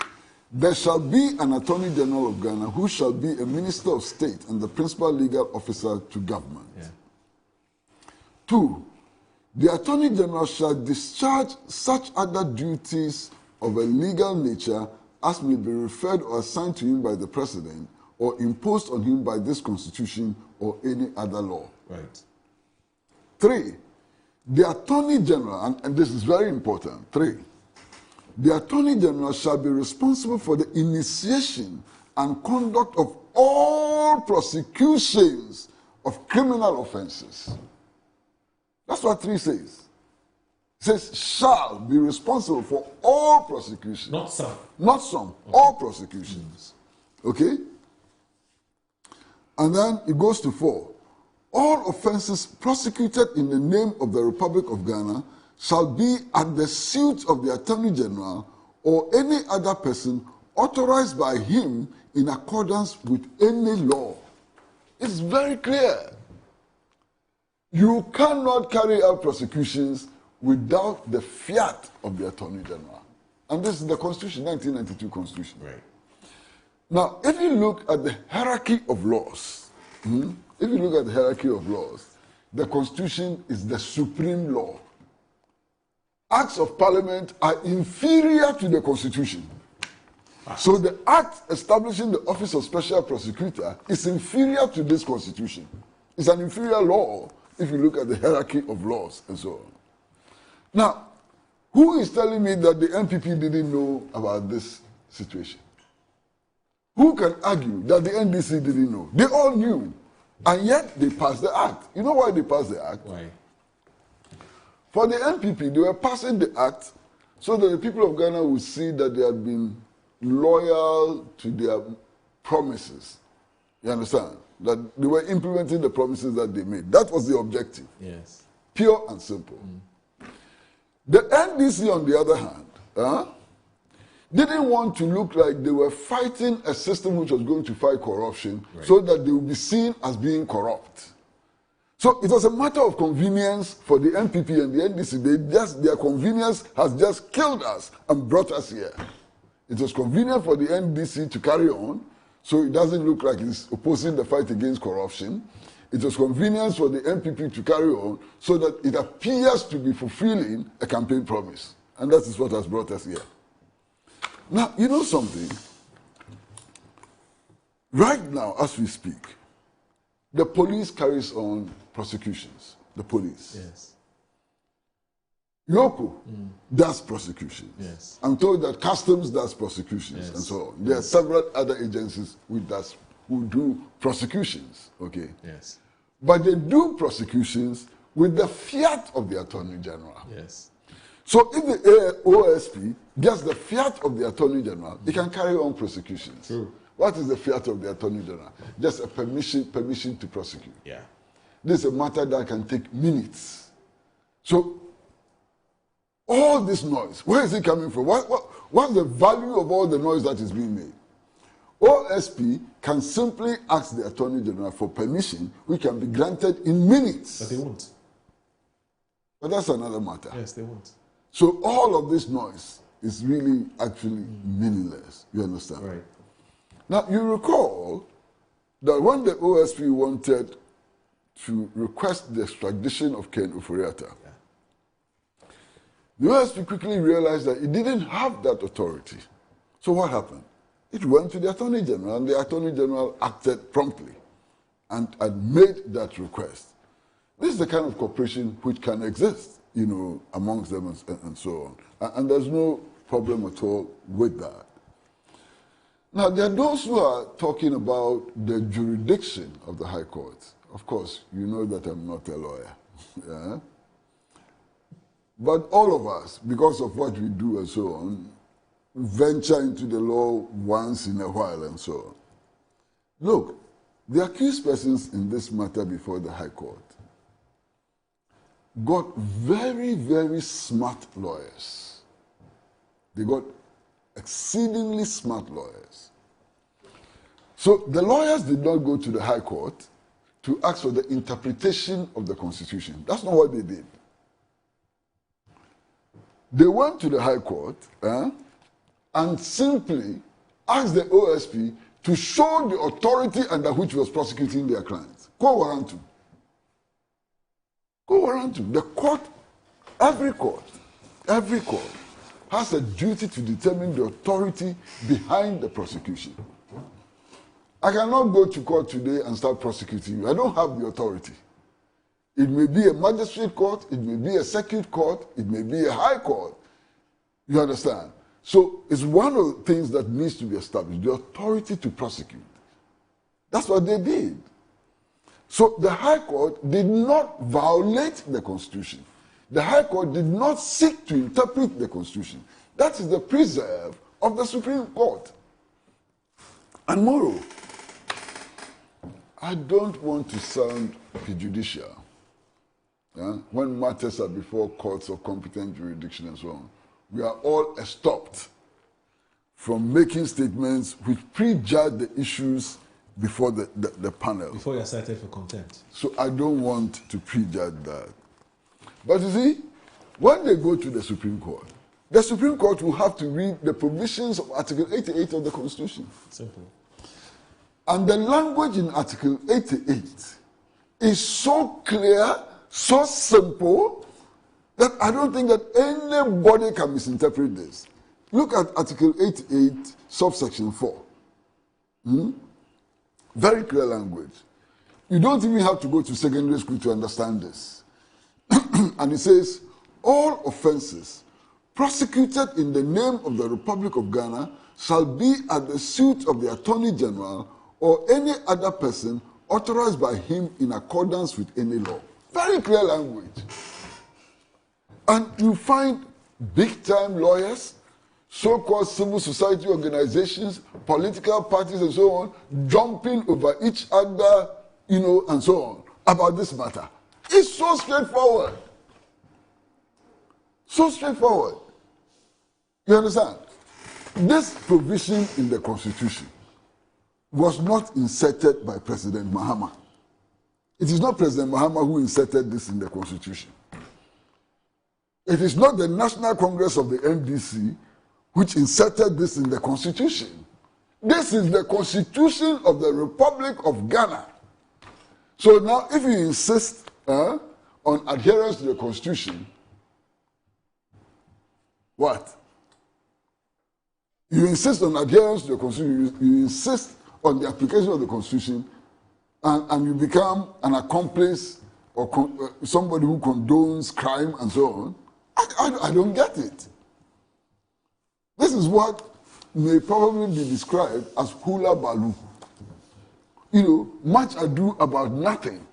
there shall be an Attorney General of Ghana who shall be a Minister of State and the principal legal officer to government. Yeah. 2, the Attorney General shall discharge such other duties of a legal nature as may be referred or assigned to him by the President or imposed on him by this Constitution or any other law. Right. 3, the Attorney General, and this is very important, 3, the Attorney General shall be responsible for the initiation and conduct of all prosecutions of criminal offenses. That's what 3 says. It says, shall be responsible for all prosecutions. Not some. Not some, okay. All prosecutions. Okay? And then it goes to 4. All offenses prosecuted in the name of the Republic of Ghana shall be at the suit of the Attorney General or any other person authorized by him in accordance with any law. It's very clear. You cannot carry out prosecutions without the fiat of the Attorney General. And this is the Constitution, 1992 Constitution. Right. Now, if you look at the hierarchy of laws, the Constitution is the supreme law. Acts of Parliament are inferior to the Constitution. So the act establishing the Office of Special Prosecutor is inferior to this Constitution. It's an inferior law if you look at the hierarchy of laws and so on. Now, who is telling me that the NPP didn't know about this situation? Who can argue that the NDC didn't know? They all knew, and yet they passed the act. You know why they passed the act? Why? For the NPP, they were passing the act so that the people of Ghana would see that they had been loyal to their promises. You understand? That they were implementing the promises that they made. That was the objective. Yes. Pure and simple. The NDC, on the other hand, didn't want to look like they were fighting a system which was going to fight corruption, right, so that they would be seen as being corrupt. So it was a matter of convenience for the NPP and the NDC. Their convenience has just killed us and brought us here. It was convenient for the NDC to carry on, so it doesn't look like it's opposing the fight against corruption. It was convenient for the NPP to carry on, so that it appears to be fulfilling a campaign promise. And that is what has brought us here. Now, you know something? Right now, as we speak, the police carries on prosecutions. The police. Yes. Yoko does prosecutions. Yes. I'm told that Customs does prosecutions, yes, and so on. There are several other agencies who do prosecutions. Okay. Yes. But they do prosecutions with the fiat of the Attorney General. Yes. So if the OSP gets the fiat of the Attorney General, it can carry on prosecutions. True. What is the fiat of the Attorney General? Just a permission to prosecute. Yeah. This is a matter that can take minutes. So all this noise, where is it coming from? What's the value of all the noise that is being made? OSP can simply ask the Attorney General for permission, which can be granted in minutes. But they won't. But that's another matter. Yes, they won't. So all of this noise is really actually meaningless. You understand? Right. Now, you recall that when the OSP wanted to request the extradition of Ken Ofori-Atta, the OSP quickly realized that it didn't have that authority. So what happened? It went to the Attorney General, and the Attorney General acted promptly and made that request. This is the kind of cooperation which can exist, amongst them and so on. And there's no problem at all with that. Now, there are those who are talking about the jurisdiction of the High Court. Of course, you know that I'm not a lawyer. Yeah? But all of us, because of what we do and so on, venture into the law once in a while and so on. Look, the accused persons in this matter before the High Court got very, very smart lawyers. They got exceedingly smart lawyers. So the lawyers did not go to the High Court to ask for the interpretation of the Constitution. That's not what they did. They went to the High Court and simply asked the OSP to show the authority under which was prosecuting their clients. Quo warranto. Quo warranto. The court, every court has a duty to determine the authority behind the prosecution. I cannot go to court today and start prosecuting you. I don't have the authority. It may be a magistrate court, it may be a circuit court, it may be a high court. You understand? So it's one of the things that needs to be established, the authority to prosecute. That's what they did. So the High Court did not violate the Constitution. The High Court did not seek to interpret the Constitution. That is the preserve of the Supreme Court. And moreover, I don't want to sound prejudicial when matters are before courts of competent jurisdiction and so on. We are all stopped from making statements which prejudge the issues before the panel. Before you're cited for contempt. So I don't want to prejudge that. But you see, when they go to the Supreme Court will have to read the provisions of Article 88 of the Constitution. Simple. And the language in Article 88 is so clear, so simple, that I don't think that anybody can misinterpret this. Look at Article 88, subsection 4. Very clear language. You don't even have to go to secondary school to understand this. And it says, all offenses prosecuted in the name of the Republic of Ghana shall be at the suit of the Attorney General or any other person authorized by him in accordance with any law. Very clear language. And you find big-time lawyers, so-called civil society organizations, political parties and so on, jumping over each other, and so on, about this matter. It's so straightforward. So straightforward. You understand? This provision in the Constitution was not inserted by President Mahama. It is not President Mahama who inserted this in the Constitution. It is not the National Congress of the MDC which inserted this in the Constitution. This is the Constitution of the Republic of Ghana. So now, if you insist on adherence to the Constitution, what? You insist on adherence to the Constitution, you insist on the application of the Constitution, and you become an accomplice or somebody who condones crime and so on. I don't get it. This is what may probably be described as hula baloo. Much ado about nothing.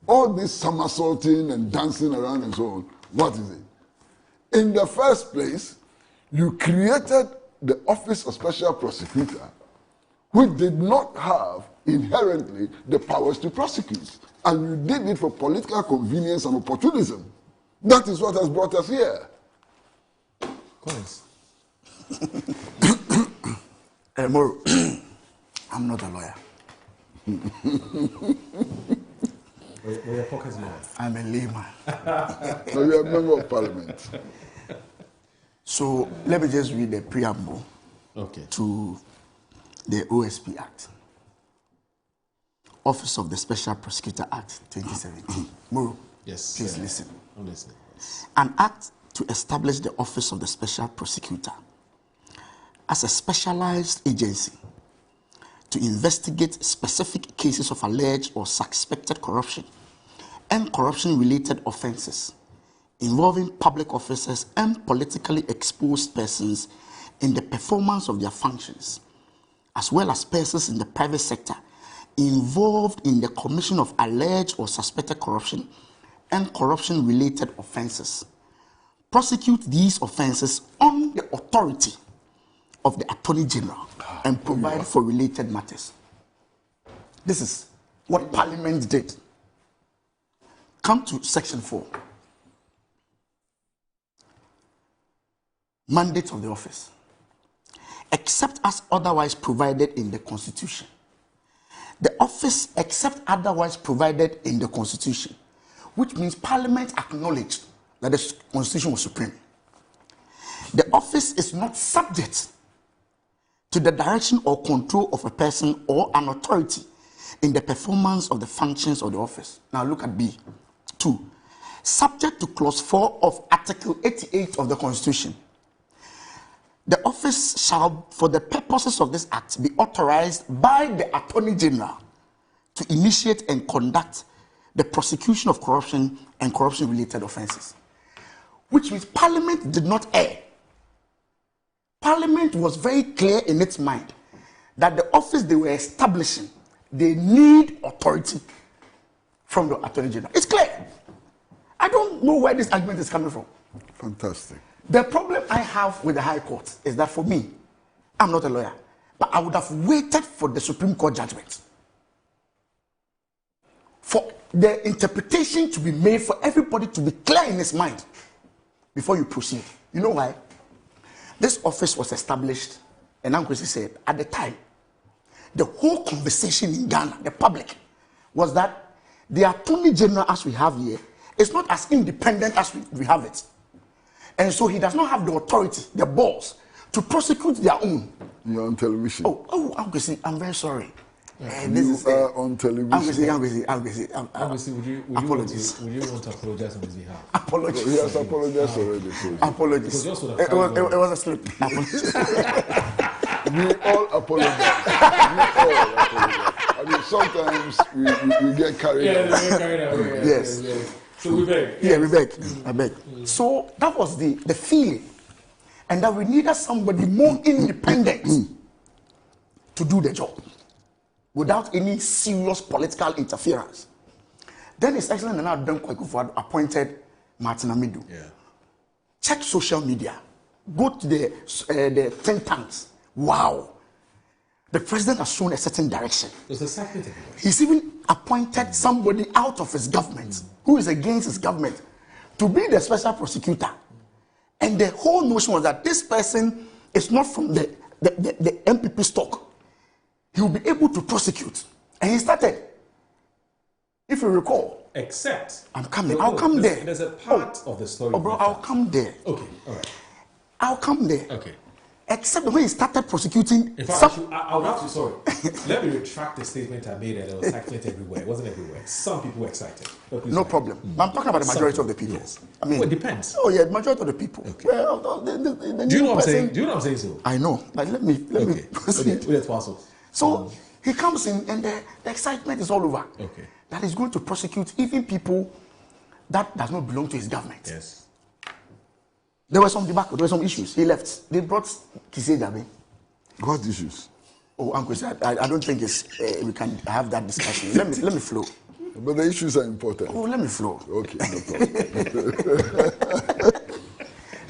All this somersaulting and dancing around and so on. What is it? In the first place, you created the Office of Special Prosecutor, which did not have inherently the powers to prosecute. And you did it for political convenience and opportunism. That is what has brought us here. Coins. Moro, I'm not a lawyer. Were your pockets long? I'm a layman. No, you're a member of parliament. So let me just read the preamble to the OSP Act. Office of the Special Prosecutor Act 2017. Muru, yes, please listen. I'm listening. An act to establish the Office of the Special Prosecutor as a specialized agency to investigate specific cases of alleged or suspected corruption and corruption-related offenses involving public officers and politically exposed persons in the performance of their functions, as well as persons in the private sector involved in the commission of alleged or suspected corruption and corruption-related offenses. Prosecute these offenses on the authority of the Attorney General and provide for related matters. This is what Parliament did. Come to Section 4. Mandate of the office. Except as otherwise provided in the Constitution. The office, except otherwise provided in the Constitution, which means Parliament acknowledged that the Constitution was supreme. The office is not subject to the direction or control of a person or an authority in the performance of the functions of the office. Now look at B. 2. Subject to Clause 4 of Article 88 of the Constitution. The office shall, for the purposes of this Act, be authorized by the Attorney General to initiate and conduct the prosecution of corruption and corruption-related offenses. Which means Parliament did not err. Parliament was very clear in its mind that the office they were establishing, they need authority from the Attorney General. It's clear. I don't know where this argument is coming from. Fantastic. The problem I have with the High Court is that for me, I'm not a lawyer, but I would have waited for the Supreme Court judgment. For the interpretation to be made, for everybody to be clear in his mind before you proceed. You know why? This office was established, and Ankwesi said, at the time, the whole conversation in Ghana, the public, was that the Attorney General as we have here is not as independent as we have it. And so he does not have the authority, the balls, to prosecute their own. You're on television. Oh, Ankwesi, I'm very sorry. You are on television. Ankwesi, would you want to apologize on his behalf? Apologies. He has apologized already. Apologies. It was a slip. We all apologize. I mean, sometimes we get carried away. Yeah, we get carried away. Yes. So we beg. Yeah, we beg. I beg. So that was the feeling. And that we needed somebody more independent to do the job without any serious political interference. Then His Excellency Nana Addo Dankwa Akufo-Addo appointed Martin Amidu. Yeah. Check social media. Go to the think tanks. Wow. The president has shown a certain direction. He's even appointed somebody out of his government who is against his government to be the special prosecutor. And the whole notion was that this person is not from the MPP stock. He will be able to prosecute. And he started. If you recall. Except. I'm coming. I'll come there. There's a part of the story. Oh, bro, I'll come there. Okay, all right. I'll come there. Okay. Except when he started prosecuting. In fact, I would have to, sorry. Let me retract the statement I made that there was excitement everywhere. It wasn't everywhere. Some people were excited. No problem. I'm talking about the majority of the people. Yes. I mean, well, it depends. Oh, yeah, the majority of the people. Okay. Well, the do you know what I'm saying? Do you know what I'm saying, so? I know. But let me proceed. So he comes in and the excitement is all over. Okay. That he's going to prosecute even people that does not belong to his government. Yes. There were some debacle, there were some issues. He left. They brought Kisei Jammeh. What issues? Oh, Uncle, I don't think we can have that discussion. let me flow. But the issues are important. Oh, let me flow. Okay, no problem.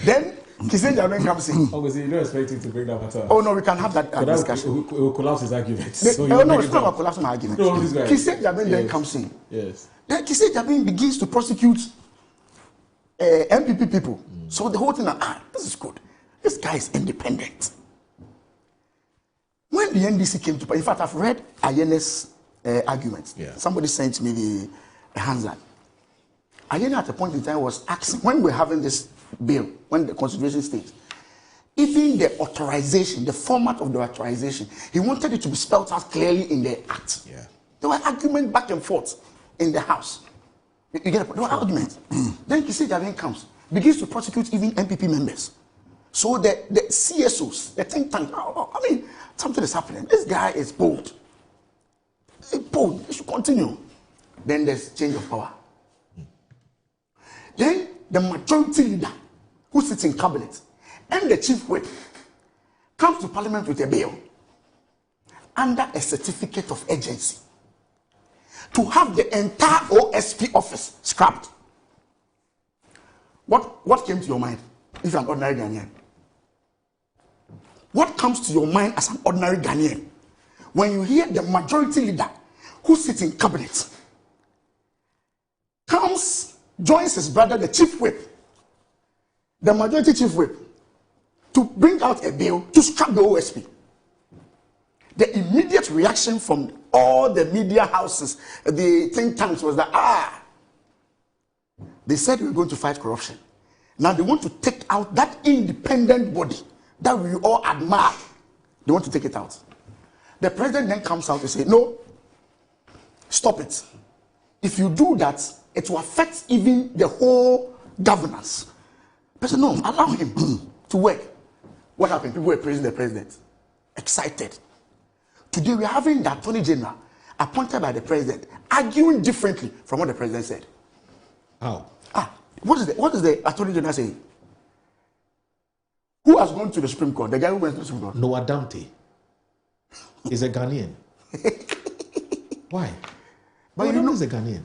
Then Kisei Jammeh comes in. Obviously, you don't expect him to bring that matter. Oh no, we can have that discussion. It will collapse his argument. No, it's not about collapsing my argument. No, Kisei Jammeh then comes in. Yes. Then Kisei Jammeh begins to prosecute MPP people. So the whole thing, this is good. This guy is independent. When the NDC came to, in fact, I've read Ayene's arguments. Yeah. Somebody sent me Hansard. Again, at a point in time, was asking, when we're having this bill, when the consideration stage, even the authorization, the format of the authorization, he wanted it to be spelled out clearly in the act. Yeah. There were arguments back and forth in the House. You get it? There were arguments. Then Kissi Jabin comes, begins to prosecute even MPP members. So the CSOs, the think tank, I mean, something is happening. This guy is bold. He's bold. He should continue. Then there's change of power. Then the majority leader who sits in cabinet and the chief whip comes to parliament with a bill under a certificate of urgency to have the entire OSP office scrapped. What came to your mind if you're an ordinary Ghanaian? What comes to your mind as an ordinary Ghanaian when you hear the majority leader who sits in cabinet joins his brother, the chief whip, the majority chief whip, to bring out a bill to scrap the OSP? The immediate reaction from all the media houses, the think tanks, was that, they said we're going to fight corruption. Now they want to take out that independent body that we all admire. They want to take it out. The president then comes out and says, no, stop it. If you do that, it will affect even the whole governance. But no, allow him to work. What happened? People were praising the president. Excited. Today we are having the Attorney General appointed by the president arguing differently from what the president said. How? What is the Attorney General saying? Who has gone to the Supreme Court? The guy who went to the Supreme Court? Noah Dante. He's a Ghanaian. Why? But you know he's a Ghanaian.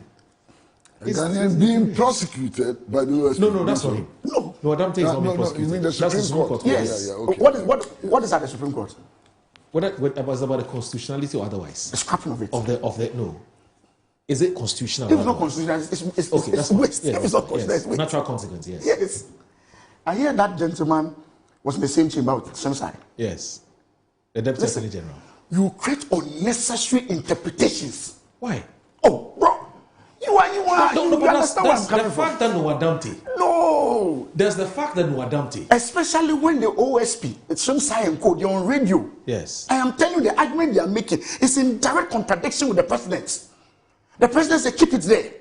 A Ghanaian being prosecuted by the US. No, that's not him. No. Noah Dante is not being prosecuted. You mean the Supreme Court? Yes. Yeah, okay. What is at the Supreme Court? What was about the constitutionality or otherwise? The scrapping of it. Of the no. Is it constitutional? If it's not constitutional, it's waste. If it's not constitutional, it's waste. Natural consequence, yes. Yes. I hear that gentleman was in the same chamber with Shemsai. Yes. The Deputy Attorney General. You create unnecessary interpretations. Why? Oh, bro. You understand where I'm coming from. The fact that Noah Dante. No. There's the fact that Noah Dante. Especially when the OSP, it's Shemsai and Co, they're on radio. Yes. I am telling you, the argument they are making is in direct contradiction with the president. The president said, keep it there.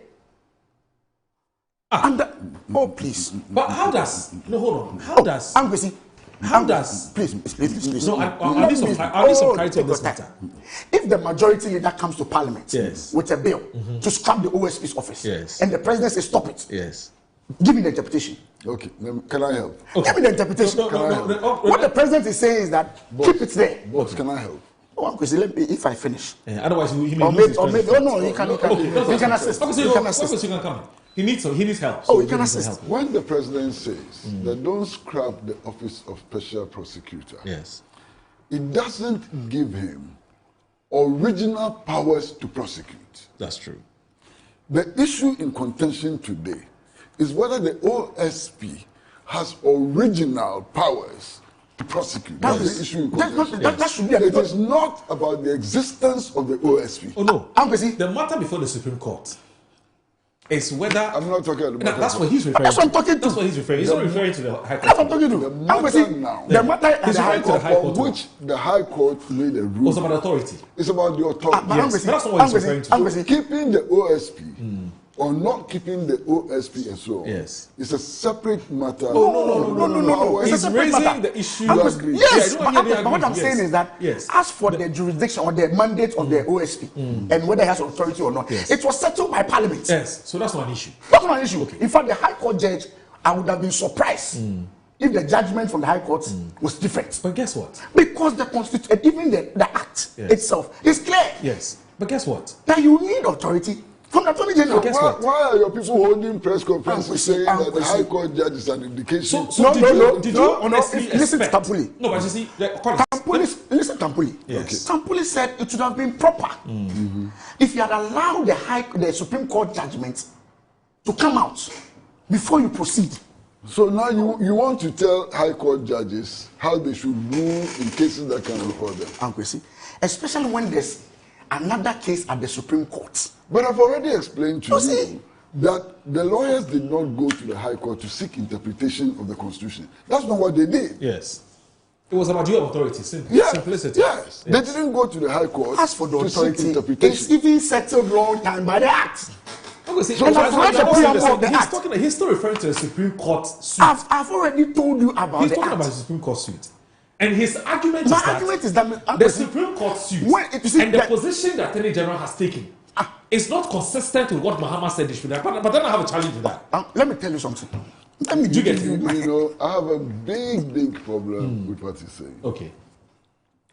Oh, please. But how does... No, hold on. How does... How does... Please. No, I need some clarity on this matter. If the majority leader comes to parliament with a bill to scrap the OSP's office, and the president says, stop it. Yes. Give me the interpretation. Okay, can I help? Okay. Give me the interpretation. What the president is saying is that, keep it there. Boss, can I help? Oh, let me, if I finish. Otherwise, he may lose his presidency. No, he can assist. He can come. He needs help. So he can assist. When the president says that don't scrap the office of special prosecutor, yes, it doesn't give him original powers to prosecute. That's true. The issue in contention today is whether the OSP has original powers to prosecute. That's the issue in contention. That should be it is not about the existence of the OSP. Oh no. The matter before the Supreme Court is whether... I'm not talking about the matter. That's what he's referring to. That's what I'm talking to. That's what he's referring to. He's not referring to the High Court. That's what I'm talking to. The matter at the High Court for which the High Court made a rule. It's about authority. It's about the authority. Yes. But that's not what he's referring to. So keeping the OSP or not keeping the OSP and so on, it's a separate matter. No. He's raising the issue. Yes, but what I'm saying is that as for the jurisdiction or the mandate of the OSP and whether it has authority or not, it was settled by Parliament. Yes, so that's not an issue. That's not an issue. In fact, the High Court judge, I would have been surprised if the judgment from the High Court was different. But guess what? Because the Constitution, even the Act itself, is clear. Yes, but guess what? That you need authority from the Attorney General. Why are your people holding press conferences saying that the High Court judge is an indication? Did you honestly listen to expect... Tampuli. No, but you see... Listen to Tampuli. Yes. Tampuli said it should have been proper if you had allowed the Supreme Court judgment to come out before you proceed. So now you want to tell High Court judges how they should rule in cases that can report them? Especially when there's another case at the Supreme Court. But I've already explained to you that the lawyers did not go to the High Court to seek interpretation of the Constitution. That's not what they did. Yes. It was about your authority, simplicity. Yes. They didn't go to the High Court as for the to authority, seek interpretation. it's even settled long time by the Act. Okay, see, So he's still referring to the Supreme Court suit. I've already told you about He's the talking Act. about the Supreme Court suit. And his argument is that the Supreme Court suit and the position that Attorney General has taken is not consistent with what Mahama said they should have. But then I have a challenge with that. Let me tell you something. You know, I have a big problem with what he's saying. Okay.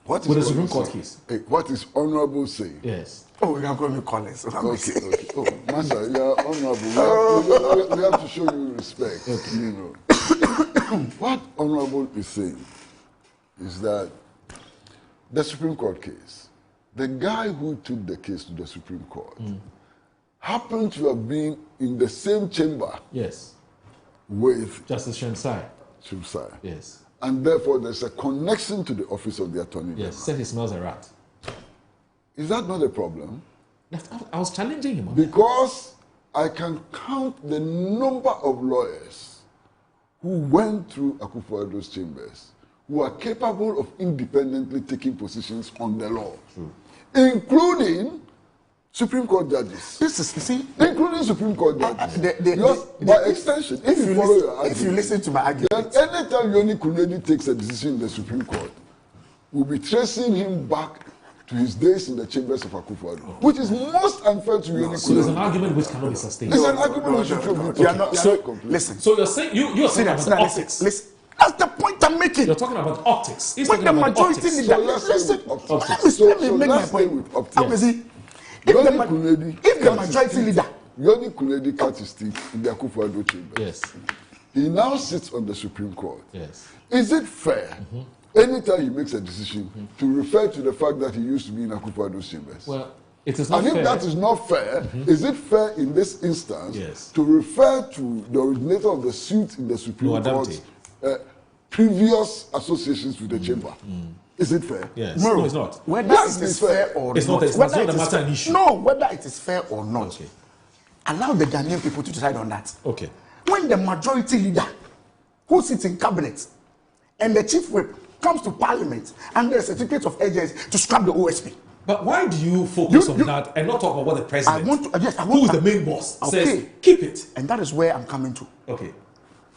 What is with the Supreme Court case? What is honorable saying? Yes. Oh, we can call me Collins. Okay. Oh, Master, you are honorable. We have to show you respect. Okay. You know. What honorable is saying is that the Supreme Court case, the guy who took the case to the Supreme Court happened to have been in the same chamber. Yes. With Justice Shemsai. Yes. And therefore, there's a connection to the office of the Attorney General. Yes, said he smells a rat. Is that not a problem? I was challenging him on because I can count the number of lawyers who went through Akufo-Addo's chambers who are capable of independently taking positions on the law, including Supreme Court judges. Including Supreme Court judges. By extension, if you follow your argument, if you listen to my argument, then anytime Yoni Kunedi takes a decision in the Supreme Court, we'll be tracing him back to his days in the chambers of Akufo-Addo, which is most unfair to Yoni Kunedi. So there's an argument which cannot be sustained. It's an argument which should be listen. So you're saying you're talking about optics. Listen. That's the point I'm making. You're talking about optics. He's when talking the about majority optics. leader, let me make my point. If the majority leader, Yoni Kunedi cut his teeth in the Akufo-Addo chambers. Yes. He now sits on the Supreme Court. Yes. Is it fair, anytime he makes a decision, to refer to the fact that he used to be in Akufo-Addo's chambers? Well, it is not fair. And if fair. that is not fair, is it fair in this instance to refer to the originator of the suit in the Supreme Court, previous associations with the chamber? Is it fair? Yes. No, it's not. Whether it is fair or not. It's not a matter of issue. No, whether it is fair or not. Okay. Allow the Ghanaian people to decide on that. Okay. When the majority leader who sits in cabinet and the chief whip comes to parliament and there's a certificate of urgency to scrap the OSP. But why do you focus on that and not talk about what the president, who is the main boss, says, keep it? And that is where I'm coming to. Okay.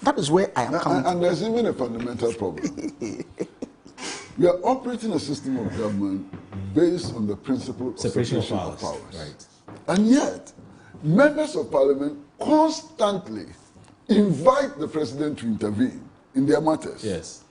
That is where I am coming to. And there's even a fundamental problem. We are operating a system of government based on the principle of separation of powers. Right. And yet, members of parliament constantly invite the president to intervene in their matters. Yes.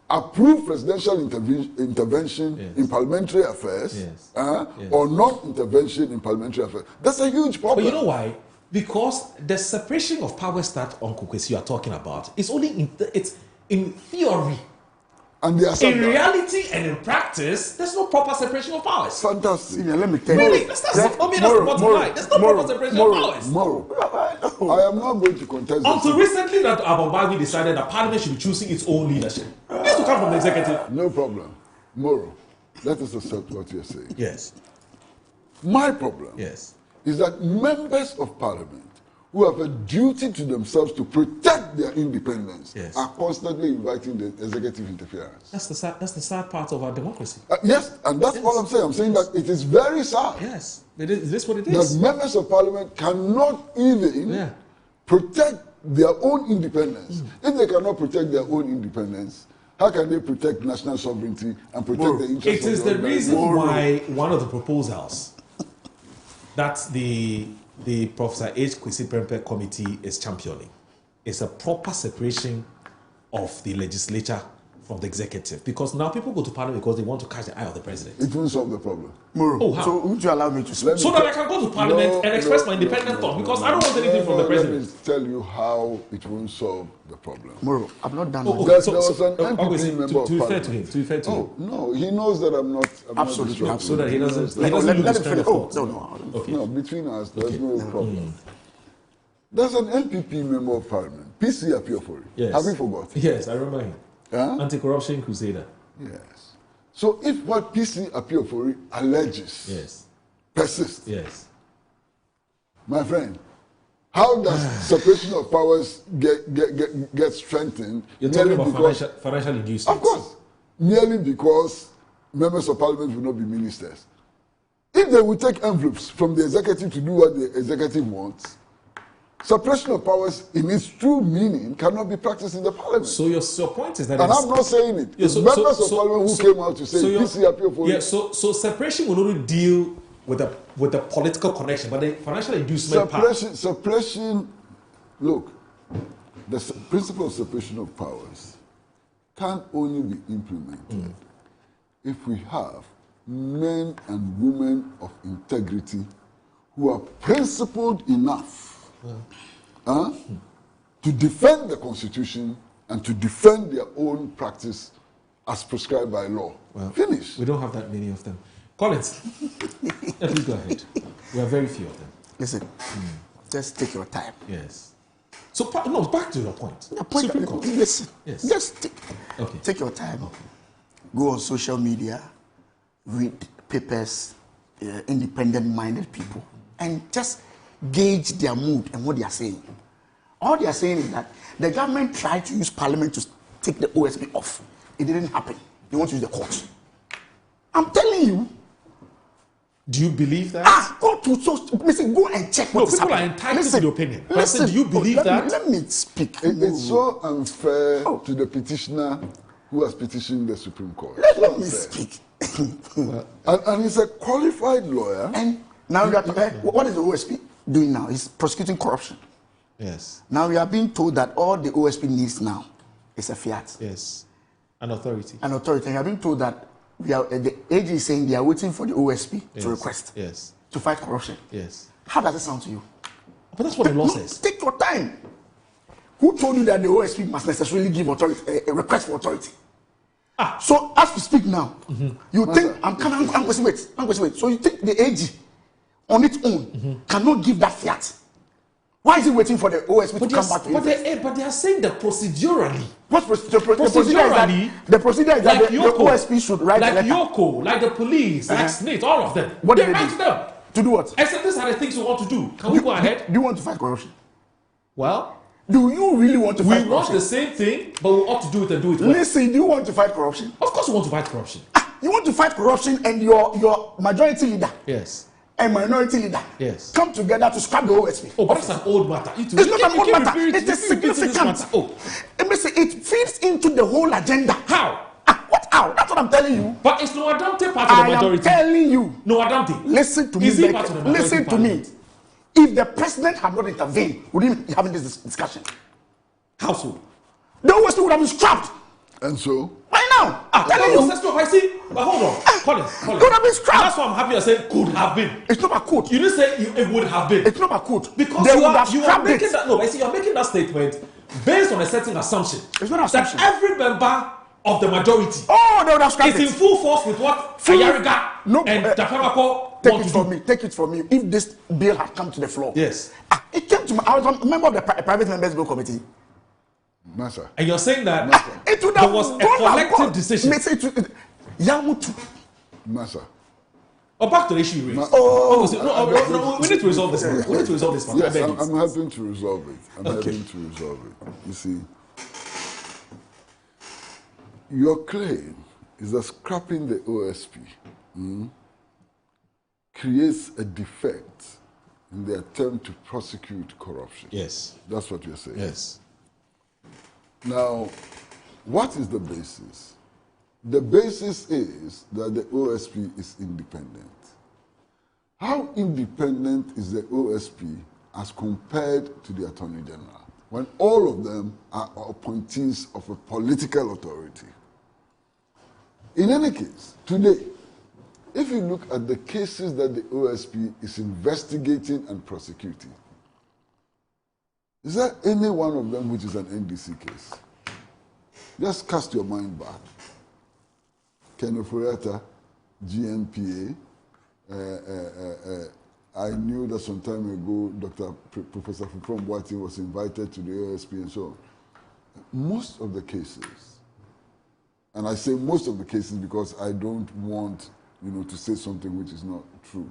Approve presidential intervention in parliamentary affairs or non-intervention in parliamentary affairs. That's a huge problem. But you know why? Because the separation of powers that Uncle Kwesi you are talking about is only it's in theory. And in reality and in practice, there's no proper separation of powers. Fantastic. Yeah, let me tell you. Really? That's the bottom line. There's no proper separation of powers. I am not going to contest until recently that Abambagi decided that Parliament should be choosing its own leadership. It needs to come from the executive. No problem. Moro, let us accept what you're saying. Yes. My problem is that members of Parliament who have a duty to themselves to protect their independence are constantly inviting the executive interference. That's the sad part of our democracy. Yes, and that's what I'm saying. I'm saying that it is very sad. Yes, it is what it is. That members of Parliament cannot even protect their own independence. If they cannot protect their own independence, how can they protect national sovereignty and protect the interests of the It is the reason why one of the proposals that the Professor H. Kwesi Prempeh Committee is championing is a proper separation of the legislature from the executive. Because now people go to parliament because they want to catch the eye of the president. It won't solve the problem. Oh, how? So would you allow me to speak? So that I can go to parliament and express my independent thought, because I don't want anything from the president. Let me tell you how it won't solve the problem. Moro, I've not done that. There was an MPP member of parliament. To be fair to him. No, he knows that I'm not. Absolutely. So that he doesn't lose train of thought. No, between us, there's no problem. There's an MPP member of parliament, PC Apiofori. Yes. Have you forgotten? Yes, I remember him. Anti-corruption crusader. Yes. So if what PC Apiofori alleges persist. Yes. My friend, how does separation of powers get strengthened? You're talking about financial inducements. Of course. Merely because members of parliament will not be ministers. If they will take envelopes from the executive to do what the executive wants, separation of powers in its true meaning cannot be practiced in the parliament. So your point is that... And I'm not saying it. It's members of parliament who came out to say this appeal for... Yeah, so separation will only deal with the political connection, but the financial inducement separation, look, the principle of separation of powers can only be implemented if we have men and women of integrity who are principled enough to defend the Constitution and to defend their own practice as prescribed by law. Well, finish. We don't have that many of them. Collins, please go ahead. We have very few of them. Listen, just take your time. Yes. So, back to your point. The point Supreme Court. Listen, yes. Just take your time. Okay. Go on social media, read papers, independent-minded people, and just gauge their mood and what they are saying. All they are saying is that the government tried to use parliament to take the OSP off. It didn't happen. They want to use the courts. I'm telling you. Do you believe that? Listen, go and check what is happening. People are entitled to the opinion. Listen, do you believe that? Let me speak. It's so unfair to the petitioner who has petitioned the Supreme Court. Let me speak. and he's a qualified lawyer. And now what is the OSP doing now? He's prosecuting corruption. Yes. Now we are being told that all the OSP needs now is a fiat. Yes. An authority. An authority. And we are being told that the AG is saying they are waiting for the OSP to request. Yes. To fight corruption. Yes. How does it sound to you? But that's what the law says. Take your time. Who told you that the OSP must necessarily give authority, a request for authority? So as we speak now, you think I'm going to wait. So you think the AG on its own cannot give that fiat? Why is he waiting for the OSP to come back to it? But they are saying that procedurally. What's procedurally? The procedure is that the OSP should write a letter. Like Yoko, like the police, like SNIT, all of them. What they do write to them. To do what? I said these are the things we want to do. Can we go ahead? Do you want to fight corruption? Well, do you really want to fight corruption? We want the same thing, but we ought to do it and do it well. Listen, do you want to fight corruption? Of course we want to fight corruption. You want to fight corruption and your majority leader. Yes. And minority leader. Yes. Come together to scrap the OSP. Oh, but that's an old matter. It's not an old matter. It is significant. It feeds into the whole agenda. How? What how? That's what I'm telling you. But it's no Adamte part of the majority. I am telling you. No Adamte. Listen to me. Listen to me. If the president had not intervened, we wouldn't be having this discussion. How so? The OSP would have been scrapped. And so? Right now. I'm telling you. I see. But hold on. Collins. Could have been scrapped. That's why I'm happy I said could have been. It's not about could. You didn't say it would have been. It's not about could. Because you are making that. No, I see. You're making that statement based on a certain assumption. It's not an assumption. That every member of the majority. Oh, they would have scrapped it. It's in full force with what Ayariga and Dapamako take it from me. Take it from me. If this bill had come to the floor. Yes. It came to me. I was a member of the private members bill committee. Massa. And you're saying that it would there was a collective decision. Yamutu. Massa. Oh, back to the issue you raised. No, we need to resolve this. We need to resolve this. Yes, I'm helping to resolve it. I'm helping to resolve it. You see, your claim is that scrapping the OSP creates a defect in the attempt to prosecute corruption. Yes. That's what you're saying. Yes. Now, what is the basis? The basis is that the OSP is independent. How independent is the OSP as compared to the Attorney General, when all of them are appointees of a political authority? In any case, today, if you look at the cases that the OSP is investigating and prosecuting, is there any one of them which is an NDC case? Just cast your mind back. Ken Ofori-Atta, GNPA. I knew that some time ago, Professor Fupron Boateng was invited to the OSP and so on. Most of the cases, and I say most of the cases because I don't want, to say something which is not true.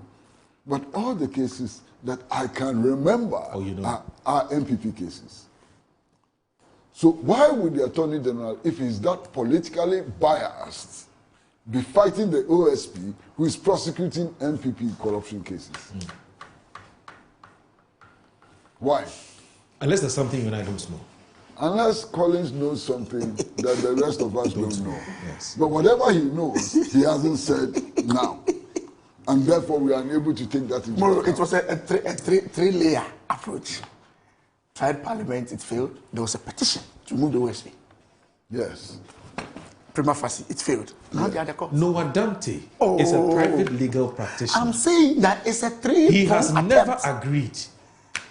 But all the cases that I can remember are MPP cases. So why would the Attorney General, if he's that politically biased, be fighting the OSP who is prosecuting MPP corruption cases? Why? Unless there's something you and I don't know. Unless Collins knows something that the rest of us don't know. Yes. But whatever he knows, he hasn't said now. And therefore we are unable to take that into account. It was a three-layer approach. Tried Parliament, it failed. There was a petition to move the OSP. Yes. Prima facie, it failed. Now the other court. Noah Dante is a private legal practitioner. I'm saying that it's a He has never agreed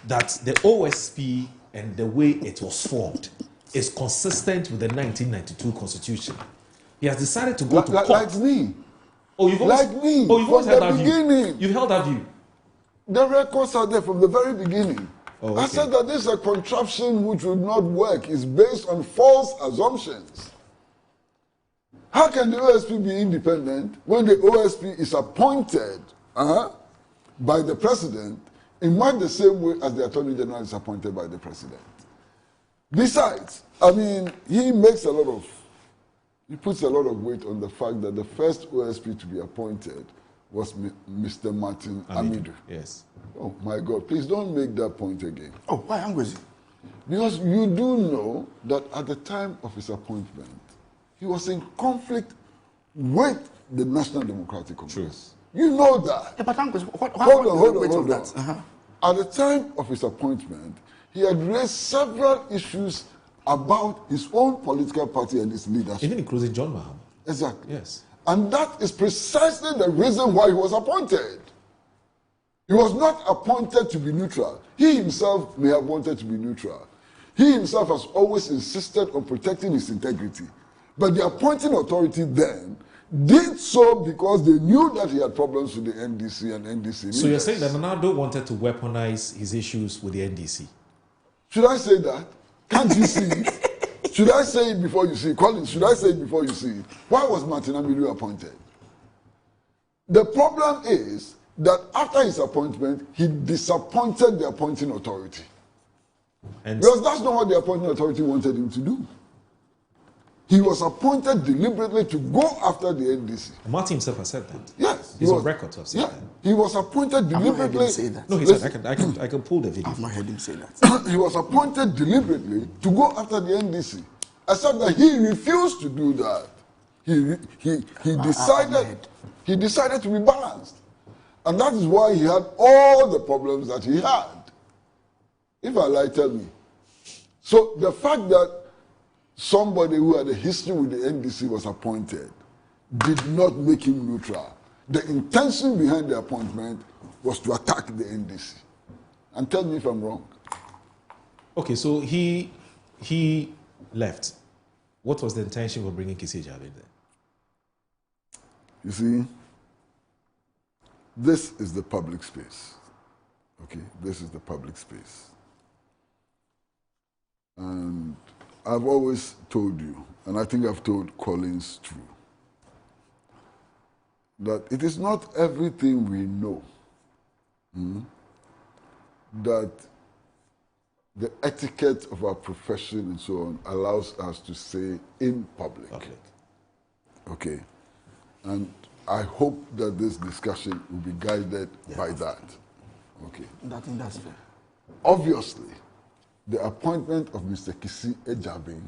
that the OSP and the way it was formed is consistent with the 1992 Constitution. He has decided to go to court. Like me. Oh, you've always, like me. Oh, you've always from held the that beginning. view. You've held that view. The records are there from the very beginning. Oh, okay. I said that this is a contraption which would not work. It's based on false assumptions. How can the OSP be independent when the OSP is appointed by the president in much the same way as the Attorney General is appointed by the president? Besides, I mean, he puts a lot of weight on the fact that the first OSP to be appointed was Mr. Martin Amidu. Yes. Oh my God, please don't make that point again. Oh, why Angwezi? Because you do know that at the time of his appointment, he was in conflict with the National Democratic Congress. True. You know that. Yeah, but Angwezi, hold on. At the time of his appointment, he had raised several issues about his own political party and its leadership. Even including John Mahama. Exactly. Yes. And that is precisely the reason why he was appointed. He was not appointed to be neutral. He himself may have wanted to be neutral. He himself has always insisted on protecting his integrity. But the appointing authority then did so because they knew that he had problems with the NDC and NDC leaders. So you're saying that Ronaldo wanted to weaponize his issues with the NDC? Should I say that? Can't you see it? Should I say it before you see it? Collins, should I say it before you see it? Why was Martin Amidu appointed? The problem is that after his appointment, he disappointed the appointing authority. Because that's not what the appointing authority wanted him to do. He was appointed deliberately to go after the NDC. Martin himself has said that. Yes. He's on record to have said that. He was appointed deliberately. I've not heard him say that. No, he said, I can pull the video. I've not heard him say that. He was appointed deliberately to go after the NDC. Except that he refused to do that. He decided to be balanced. And that is why he had all the problems that he had. If I lie, tell me. So the fact that somebody who had a history with the NDC was appointed did not make him neutral. The intention behind the appointment was to attack the NDC. And tell me if I'm wrong. Okay, so he left. What was the intention of bringing Kisi Jabe there? You see, this is the public space. Okay, this is the public space. And I've always told you, and I think I've told Collins too, that it is not everything we know that the etiquette of our profession and so on allows us to say in public. Okay. And I hope that this discussion will be guided by that. Okay. I think that's fair. Obviously, the appointment of Mr. Kisi Ejabe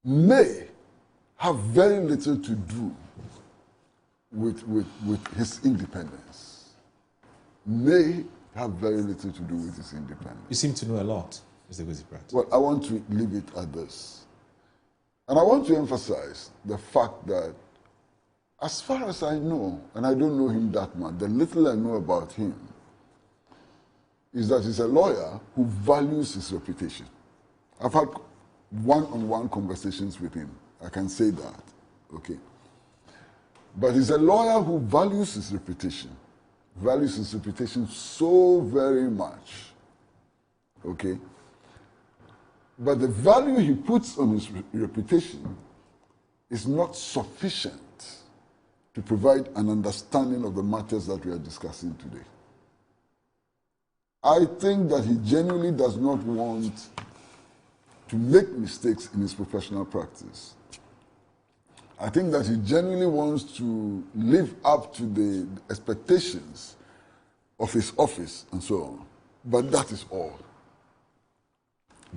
may have very little to do with his independence. May have very little to do with his independence. You seem to know a lot, Mr. Kwesi-Pratt. Well, I want to leave it at this. And I want to emphasize the fact that as far as I know, and I don't know him that much, the little I know about him is that he's a lawyer who values his reputation. I've had one-on-one conversations with him. I can say that, okay? But he's a lawyer who values his reputation so very much, okay? But the value he puts on his reputation is not sufficient to provide an understanding of the matters that we are discussing today. I think that he genuinely does not want to make mistakes in his professional practice. I think that he genuinely wants to live up to the expectations of his office and so on. But that is all.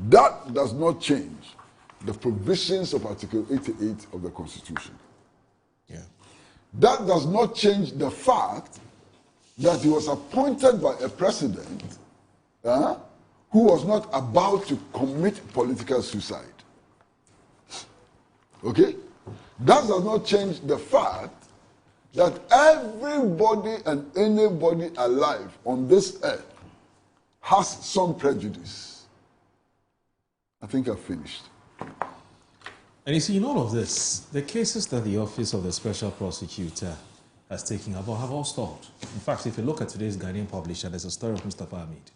That does not change the provisions of Article 88 of the Constitution. Yeah. That does not change the fact that he was appointed by a president who was not about to commit political suicide. Okay? That does not change the fact that everybody and anybody alive on this earth has some prejudice. I think I've finished. And you see, in all of this, the cases that the Office of the Special Prosecutor has taken up have all stalled. In fact, if you look at today's Ghanaian publisher, there's a story of Mustafa Hamid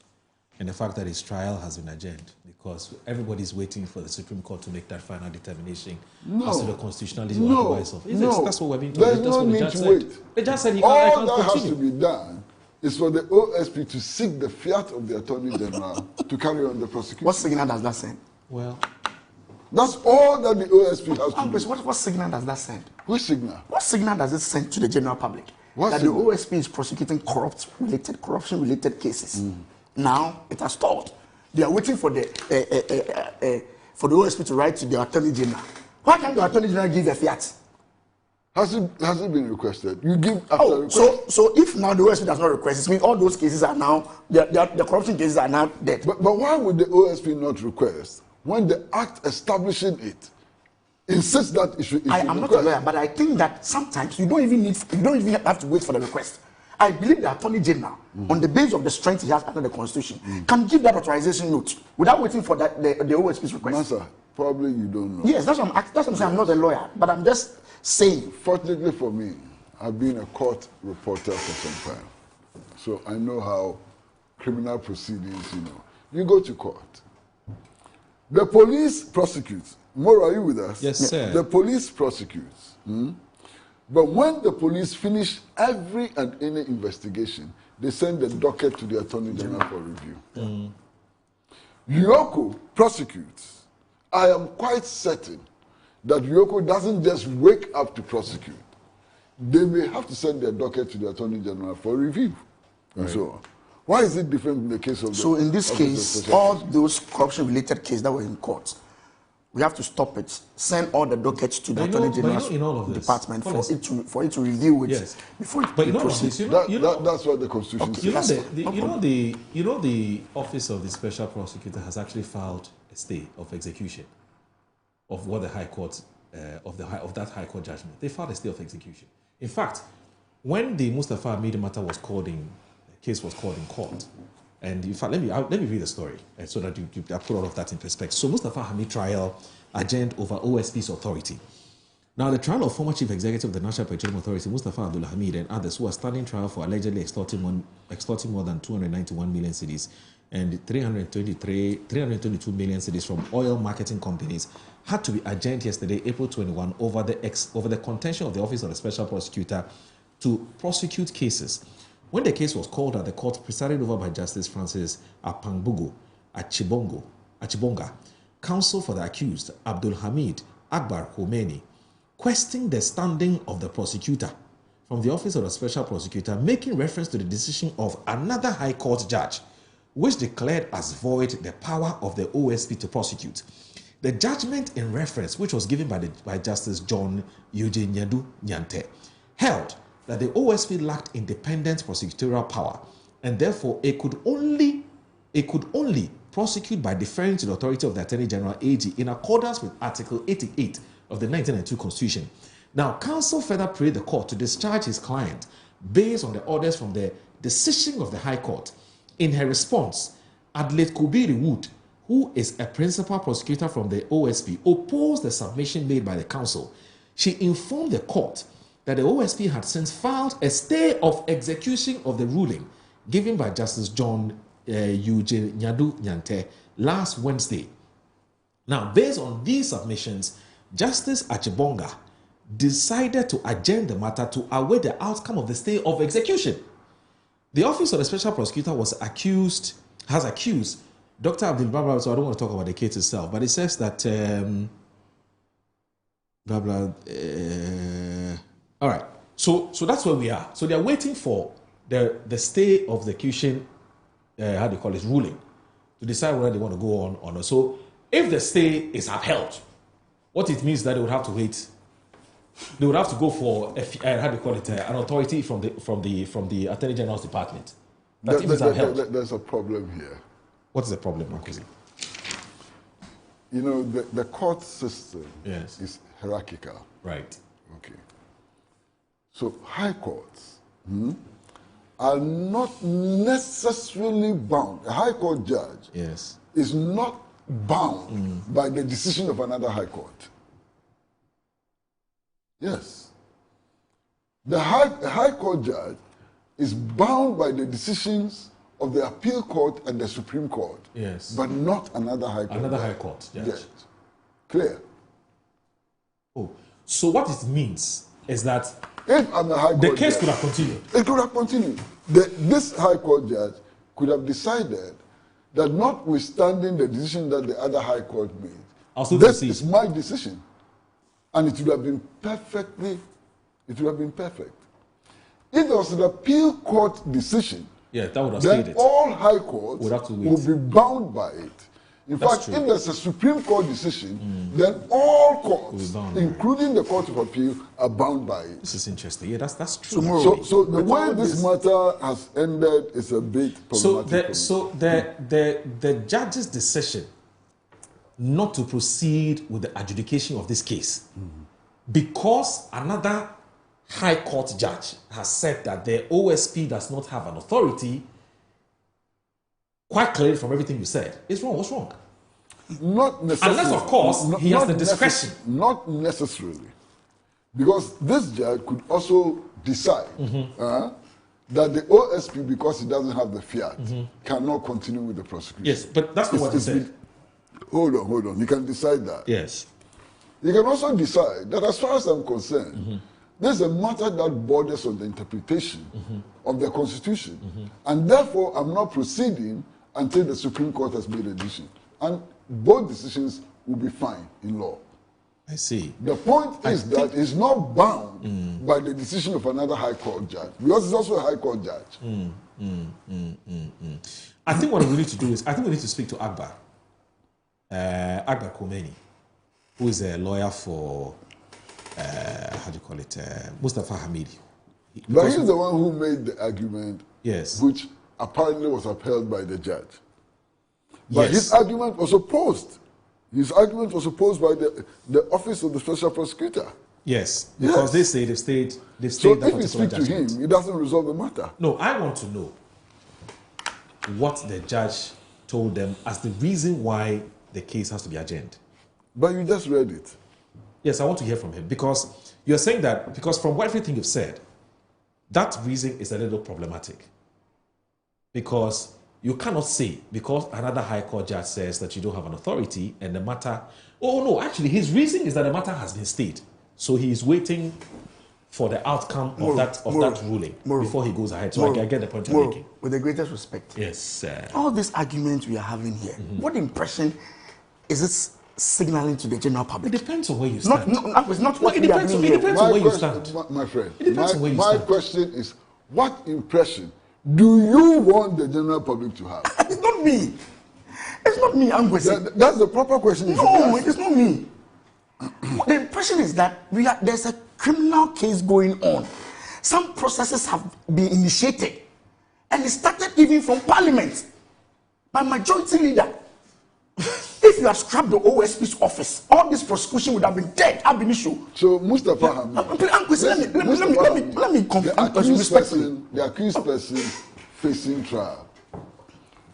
and the fact that his trial has been adjourned because everybody's waiting for the Supreme Court to make that final determination as to the constitutionality or otherwise of. That's what we're being told. There's no need to wait. The judge said he all can't that continue. has to be done is for the OSP to seek the fiat of the Attorney General to carry on the prosecution. What signal does that send? Well, that's all that the OSP has to do. What signal does that send? Which signal? What signal does it send to the general public? That signal? The OSP is prosecuting corruption-related cases. Now it has stalled. They are waiting for the OSP to write to the Attorney General. Why can't the Attorney General give a fiat? Has it been requested? You give after request. So if now the OSP does not request, it means all those cases are now the corruption cases are now dead. But why would the OSP not request when the act establishing it insists that it should? I'm not a lawyer, but I think that sometimes you don't even have to wait for the request. I believe the Attorney General, on the basis of the strength he has under the Constitution, can give that authorization note without waiting for that the OSP's request. Answer. Probably you don't know. Yes, that's what I'm saying. I'm not a lawyer, but I'm just saying. Fortunately for me, I've been a court reporter for some time, so I know how criminal proceedings. You go to court. The police prosecutes. Moro, are you with us? Yes, sir. The police prosecutes. But when the police finish every and any investigation, they send the docket to the Attorney General for review. Yoko prosecutes. I am quite certain that Yoko doesn't just wake up to prosecute. They may have to send their docket to the Attorney General for review, and so on. Why is it different in the case of the... So in this case, all those corruption-related cases that were in court, we have to stop it, send all the dockets to the Attorney General's department for it to review it before it proceeds. That's what the Constitution says. The Office of the Special Prosecutor has actually filed a stay of execution of what the High Court of that High Court judgment. They filed a stay of execution. In fact, when the Mustafa Hamid matter was called in, the case was called in court. And in fact, let me read the story so that I put all of that in perspective. So Mustafa Hamid trial adjourned over OSP's authority. Now, the trial of former Chief Executive of the National Petroleum Authority, Mustafa Abdul Hamid, and others who are standing trial for allegedly extorting more than 291 million cedis and 322 million cedis from oil marketing companies had to be adjourned yesterday, April 21, over the contention of the Office of the Special Prosecutor to prosecute cases. When the case was called at the court presided over by Justice Francis Apangbugo Achibonga, counsel for the accused, Abdul Hamid Akbar Khomeini, questioned the standing of the prosecutor from the Office of the Special Prosecutor, making reference to the decision of another High Court judge, which declared as void the power of the OSP to prosecute. The judgment in reference, which was given by Justice John Eugene Nyadu Nyante, held that the OSP lacked independent prosecutorial power, and therefore it could only prosecute by deferring to the authority of the Attorney General AG in accordance with Article 88 of the 1992 Constitution. Now, counsel further prayed the court to discharge his client based on the orders from the decision of the High Court. In her response, Adelaide Kubiri Wood, who is a principal prosecutor from the OSP, opposed the submission made by the counsel. She informed the court that the OSP had since filed a stay of execution of the ruling given by Justice John Eugene Nyadu Nyante last Wednesday. Now, based on these submissions, Justice Achibonga decided to adjourn the matter to await the outcome of the stay of execution. The Office of the Special Prosecutor has accused Dr. Abdul Baba, so I don't want to talk about the case itself, but it says that, all right, so that's where we are. So they're waiting for the stay of the execution, ruling, to decide whether they want to go on or not. So if the stay is upheld, what it means that they would have to wait. They would have to go for an authority from the Attorney General's department. There's a problem here. What is the problem, Marquis? You know, the court system is hierarchical. Right. Okay. So high courts are not necessarily bound. A high court judge is not bound by the decision of another high court. Yes. The high court judge is bound by the decisions of the appeal court and the Supreme Court. Yes. But not another high court. Another high court judge. Yes. Clear. Oh, so what it means is that if I'm a high court the case judge, could have continued. It could have continued. This high court judge could have decided that notwithstanding the decision that the other high court made, this is my decision. And it would have been perfect. If there was an appeal court decision, that would have then stayed it. all high courts would have to wait. Will be bound by it. In fact, if there's a Supreme Court decision, then all courts, including the Court of Appeal, are bound by it. This is interesting. Yeah, that's true. So the way this matter has ended is a bit problematic. So the judge's decision not to proceed with the adjudication of this case because another high court judge has said that the OSP does not have an authority, quite clearly from everything you said, is wrong. What's wrong? Not necessarily. Unless, of course, he has the discretion. Not necessarily. Because this judge could also decide that the OSP, because he doesn't have the fiat, cannot continue with the prosecution. Yes, but that's not what he said. Hold on. You can decide that. Yes. You can also decide that, as far as I'm concerned, there's a matter that borders on the interpretation of the Constitution. And therefore, I'm not proceeding until the Supreme Court has made a decision. And both decisions will be fine in law. I see. The point is that it's not bound by the decision of another high court judge, because it's also a high court judge. I think what we need to do is, we need to speak to Akbar. Akbar Khomeini, who is a lawyer for, Mustafa Hamidi. But he's the one who made the argument, which apparently was upheld by the judge. But his argument was opposed. His argument was opposed by the Office of the Special Prosecutor. Yes, because they say they've stayed so that if you speak judgment. to him, it doesn't resolve the matter. No, I want to know what the judge told them as the reason why the case has to be adjourned. But you just read it. Yes, I want to hear from him, because you're saying that, because from everything you've said, that reason is a little problematic. Because you cannot say, because another high court judge says that you don't have an authority and the matter, actually his reason is that the matter has been stayed. So he is waiting for the outcome of that ruling before he goes ahead. So I get the point you're making. With the greatest respect. Yes. All these arguments we are having here, what impression is this signaling to the general public? It depends on where you stand. It's not what it depends on where you stand. My friend, it depends on where you my stand. question is, what impression do you want the general public to have? It's not me. It's not me, Angwesi. That's the proper question. No, it is not me. The impression is that there's a criminal case going on. Some processes have been initiated, and it started even from Parliament by Majority Leader. If you had scrapped the OSP's office, all this prosecution would have been dead ab initio. So Mustafa Hamid, let me confirm. The accused person facing trial,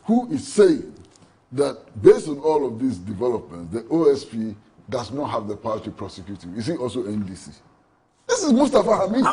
who is saying that based on all of these developments, the OSP does not have the power to prosecute him. Is he also NDC? This is Mustafa Hamid.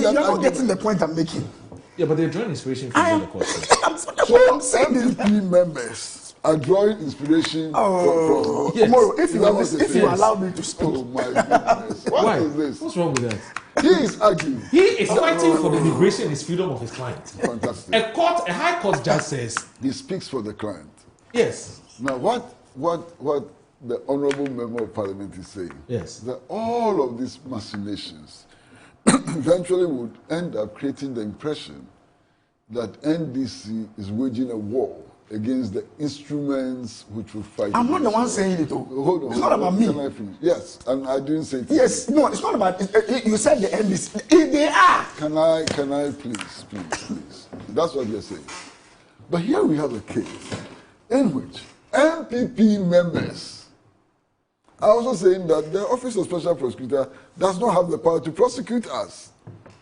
You're not getting the point I'm making. Yeah, but they're drawing inspiration from the court. So NDP members are drawing inspiration from yes. Tomorrow, if you yes. allow me to speak. Oh my goodness. What is this? What's wrong with that? He is arguing. He is fighting for the liberation and freedom of his client. Fantastic. A high court judge says he speaks for the client. Yes. Now what the honourable member of parliament is saying, yes, that all of these machinations eventually would end up creating the impression that NDC is waging a war against the instruments which will fight. I'm not the one saying it. Hold on. It's not about me. Can I finish? Yes, and I didn't say it. Yes, no, it's not about. You said the NDC. They are. Can I please? That's what you're saying. But here we have a case in which MPP members are also saying that the Office of Special Prosecutor does not have the power to prosecute us.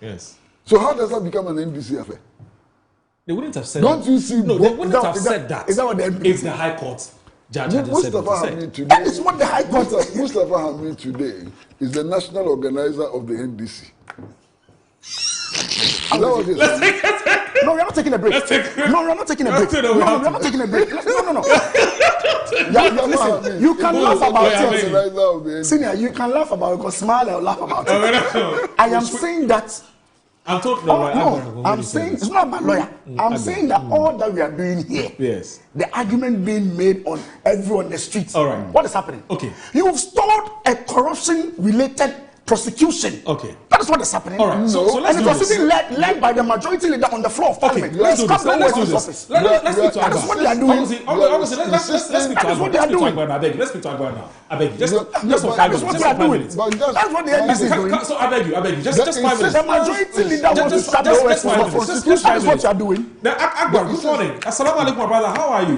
Yes. So how does that become an NDC affair? They wouldn't have said Don't that. you see? No, they wouldn't have said that. Is that what the NPP if the High Court judge had said what he said? That is what the High Court said. Mustafa Hamid today is the national organizer of the NDC. No, we're not taking a break. No, we're not taking a break. No, we're not taking a break. No. Listen, you can laugh about it. Senior, you can laugh about it, because smile or laugh about it. I am saying that. I'm talking no, I'm saying it's not about lawyer. I'm saying that all that we are doing here, yes, the argument being made on everyone on the streets. All right. What is happening? Okay. You've stalled a corruption-related prosecution. Okay. That is what is happening. All right. So let's and it was even led by the majority leader on the floor of parliament. Okay. Let's do this. Let's speak to That is what they are doing. Honestly, let's speak to Agba. Let's speak to Agba now. I beg you. Just for 5 minutes. That's what they are doing. That's what the NDC is doing. So I beg you. Just 5 minutes. The majority leader wants to start the OSP for prosecution. That is what you are doing. Agba, good morning. Assalamu alaikum, brother. How are you?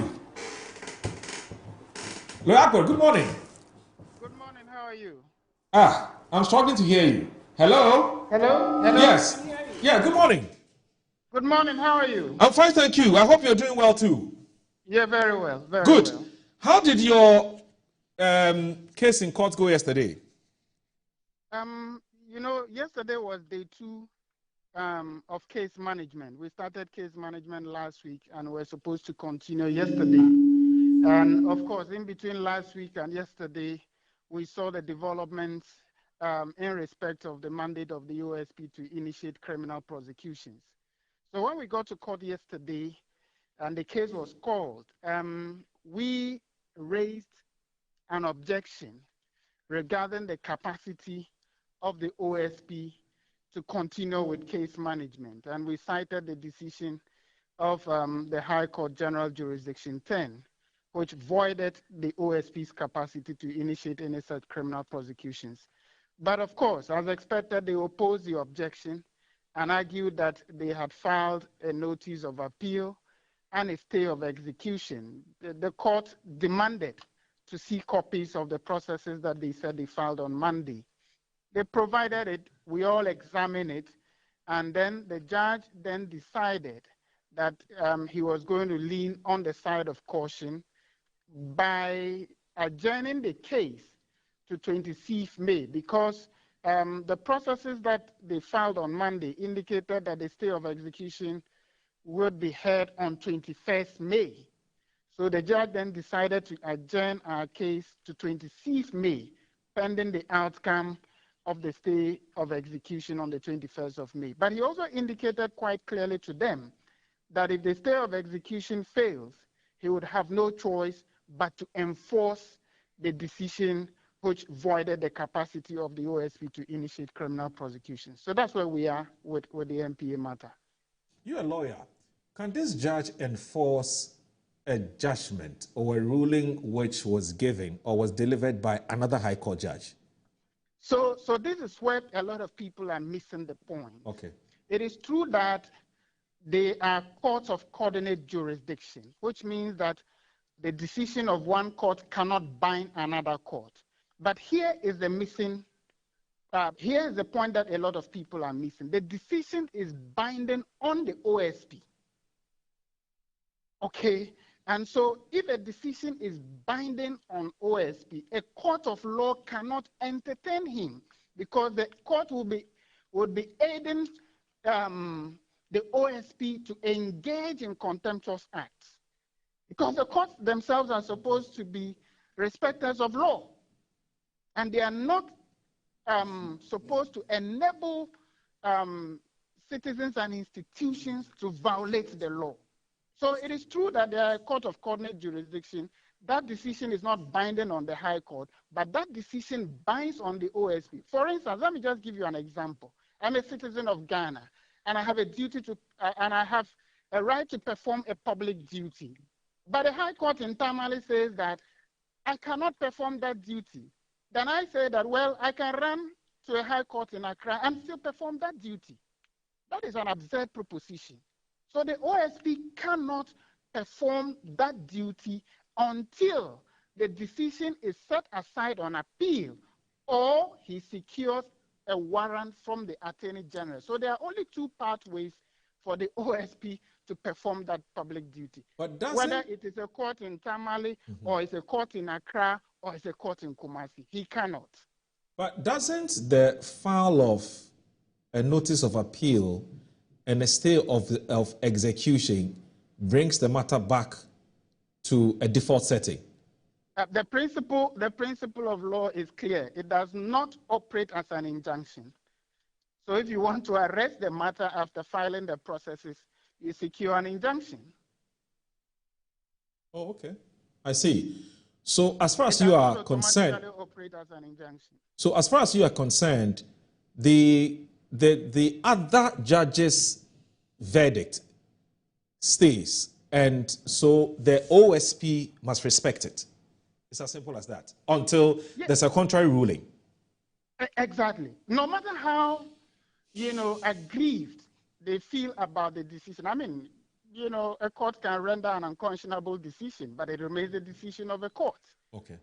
Agba, good morning. Good morning. How are you? I'm struggling to hear you. Hello? Hello? Yes. Yeah, good morning. Good morning. How are you? I'm fine, thank you. I hope you're doing well too. Yeah, very well. Very good. Well. How did your case in court go yesterday? Yesterday was day 2 of case management. We started case management last week and we're supposed to continue yesterday. And of course, in between last week and yesterday, we saw the developments in respect of the mandate of the OSP to initiate criminal prosecutions. So when we got to court yesterday and the case was called, we raised an objection regarding the capacity of the OSP to continue with case management. And we cited the decision of the High Court General Jurisdiction 10, which voided the OSP's capacity to initiate any such criminal prosecutions. But of course, as expected, they opposed the objection and argued that they had filed a notice of appeal and a stay of execution. The court demanded to see copies of the processes that they said they filed on Monday. They provided it, we all examined it, and then the judge then decided that he was going to lean on the side of caution by adjourning the case to 26th May because the processes that they filed on Monday indicated that the stay of execution would be heard on 21st May. So the judge then decided to adjourn our case to 26th May, pending the outcome of the stay of execution on the 21st of May. But he also indicated quite clearly to them that if the stay of execution fails, he would have no choice but to enforce the decision which voided the capacity of the OSP to initiate criminal prosecution. So that's where we are with the MPA matter. You're a lawyer. Can this judge enforce a judgment or a ruling which was given or was delivered by another High Court judge? So this is where a lot of people are missing the point. Okay. It is true that they are courts of coordinate jurisdiction, which means that the decision of one court cannot bind another court. But here is the missing, here is the point that a lot of people are missing. The decision is binding on the OSP. Okay, and so if a decision is binding on OSP, a court of law cannot entertain him because the court would be aiding the OSP to engage in contemptuous acts. Because the courts themselves are supposed to be respecters of law. And they are not supposed to enable citizens and institutions to violate the law. So it is true that they are a court of coordinate jurisdiction. That decision is not binding on the High Court, but that decision binds on the OSP. For instance, let me just give you an example. I'm a citizen of Ghana, and I have a duty to, and I have a right to perform a public duty. But the High Court in Tamale says that I cannot perform that duty. Then I say that, well, I can run to a High Court in Accra and still perform that duty. That is an absurd proposition. So the OSP cannot perform that duty until the decision is set aside on appeal or he secures a warrant from the Attorney General. So there are only two pathways for the OSP to perform that public duty. But whether it is a court in Tamale or it's a court in Accra or it's a court in Kumasi, he cannot. But doesn't the file of a notice of appeal and a stay of execution brings the matter back to a default setting? The principle of law is clear. It does not operate as an injunction. So if you want to arrest the matter after filing the processes, you secure an injunction. Oh, okay. I see. So as far as you are concerned, operate as an injunction. So as far as you are concerned, the other judge's verdict stays, and so the OSP must respect it. It's as simple as that, until there's a contrary ruling. Exactly. No matter how, aggrieved they feel about the decision. I mean, a court can render an unconscionable decision, but it remains the decision of a court. Okay.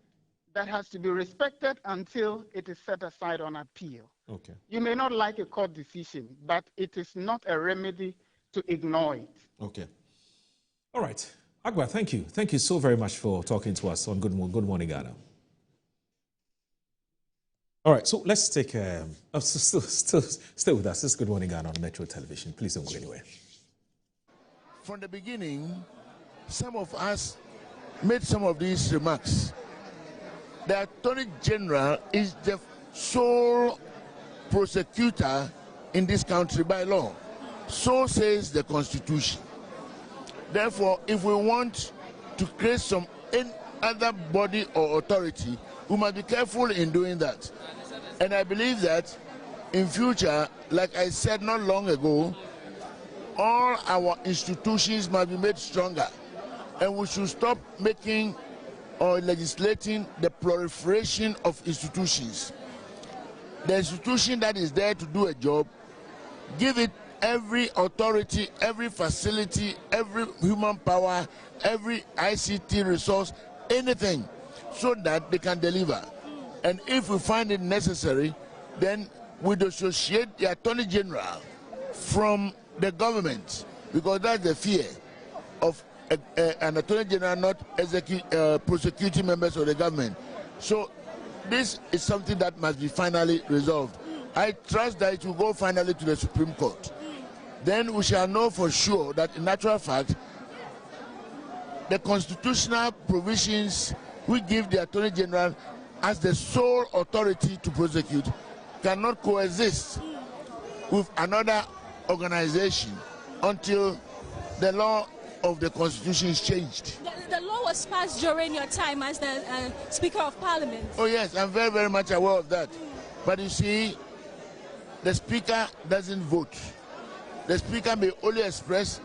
That has to be respected until it is set aside on appeal. Okay. You may not like a court decision, but it is not a remedy to ignore it. Okay. All right. Agba, thank you. Thank you so very much for talking to us on Good Morning Ghana. All right, so let's take, still with us. This is Good Morning Ghana on Metro Television. Please don't go anywhere. From the beginning, some of us made some of these remarks. The Attorney General is the sole prosecutor in this country by law. So says the Constitution. Therefore, if we want to create some other body or authority, we must be careful in doing that. And I believe that in future, like I said not long ago, all our institutions must be made stronger. And we should stop making or legislating the proliferation of institutions. The institution that is there to do a job, give it every authority, every facility, every human power, every ICT resource, anything, so that they can deliver. And if we find it necessary, then we dissociate the Attorney General from the government, because that's the fear of an Attorney General not prosecuting members of the government. So this is something that must be finally resolved. I trust that it will go finally to the Supreme Court. Then we shall know for sure that in actual fact, the constitutional provisions we give the Attorney General as the sole authority to prosecute cannot coexist with another organization until the law of the Constitution is changed. The law was passed during your time as the Speaker of Parliament. Oh yes, I'm very, very much aware of that. But you see, the Speaker doesn't vote. The Speaker may only express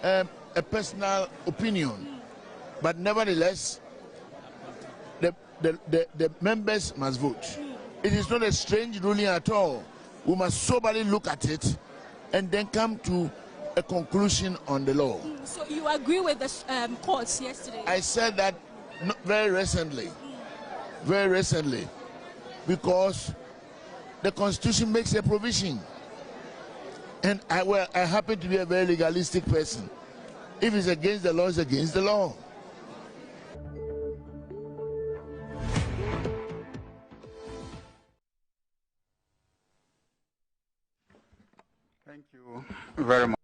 a personal opinion, but nevertheless, the members must vote. It is not a strange ruling at all. We must soberly look at it and then come to a conclusion on the law. So you agree with the courts yesterday? I said that very recently, because the Constitution makes a provision. And I happen to be a very legalistic person. If it's against the law, it's against the law. Thank you very much.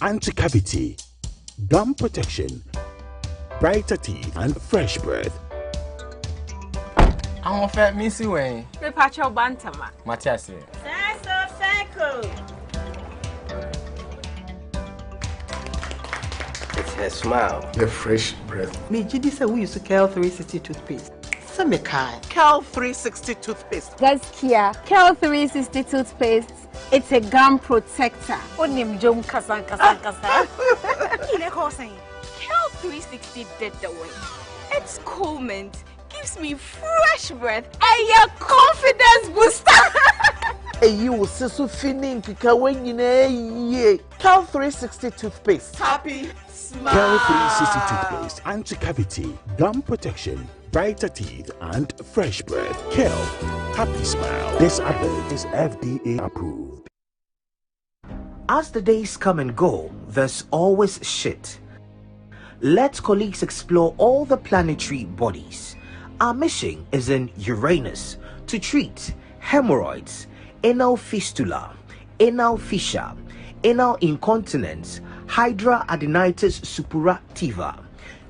anti-cavity, gum protection, brighter teeth, and fresh breath. I want fat missy way. The Pacho Bantama. Matias. It's her smile. The fresh breath. Me, Judy said we used to Cal 360 toothpaste. Cal 360 toothpaste. That's Kia. Cal 360 toothpaste. It's a gum protector. Onim Jom Kasan. Cal 360 did the way. It's cool mint. Gives me fresh breath and your confidence booster. Hey, you will see so feeling ye. Cal 360 toothpaste. Happy smile. Cal 360 toothpaste, anti-cavity, gum protection, brighter teeth, and fresh breath. Cal, happy smile. This advert is FDA approved. As the days come and go, there's always shit. Let colleagues explore all the planetary bodies. Our mission is in Uranus to treat hemorrhoids, anal fistula, anal fissure, anal incontinence, hydradenitis suppurativa,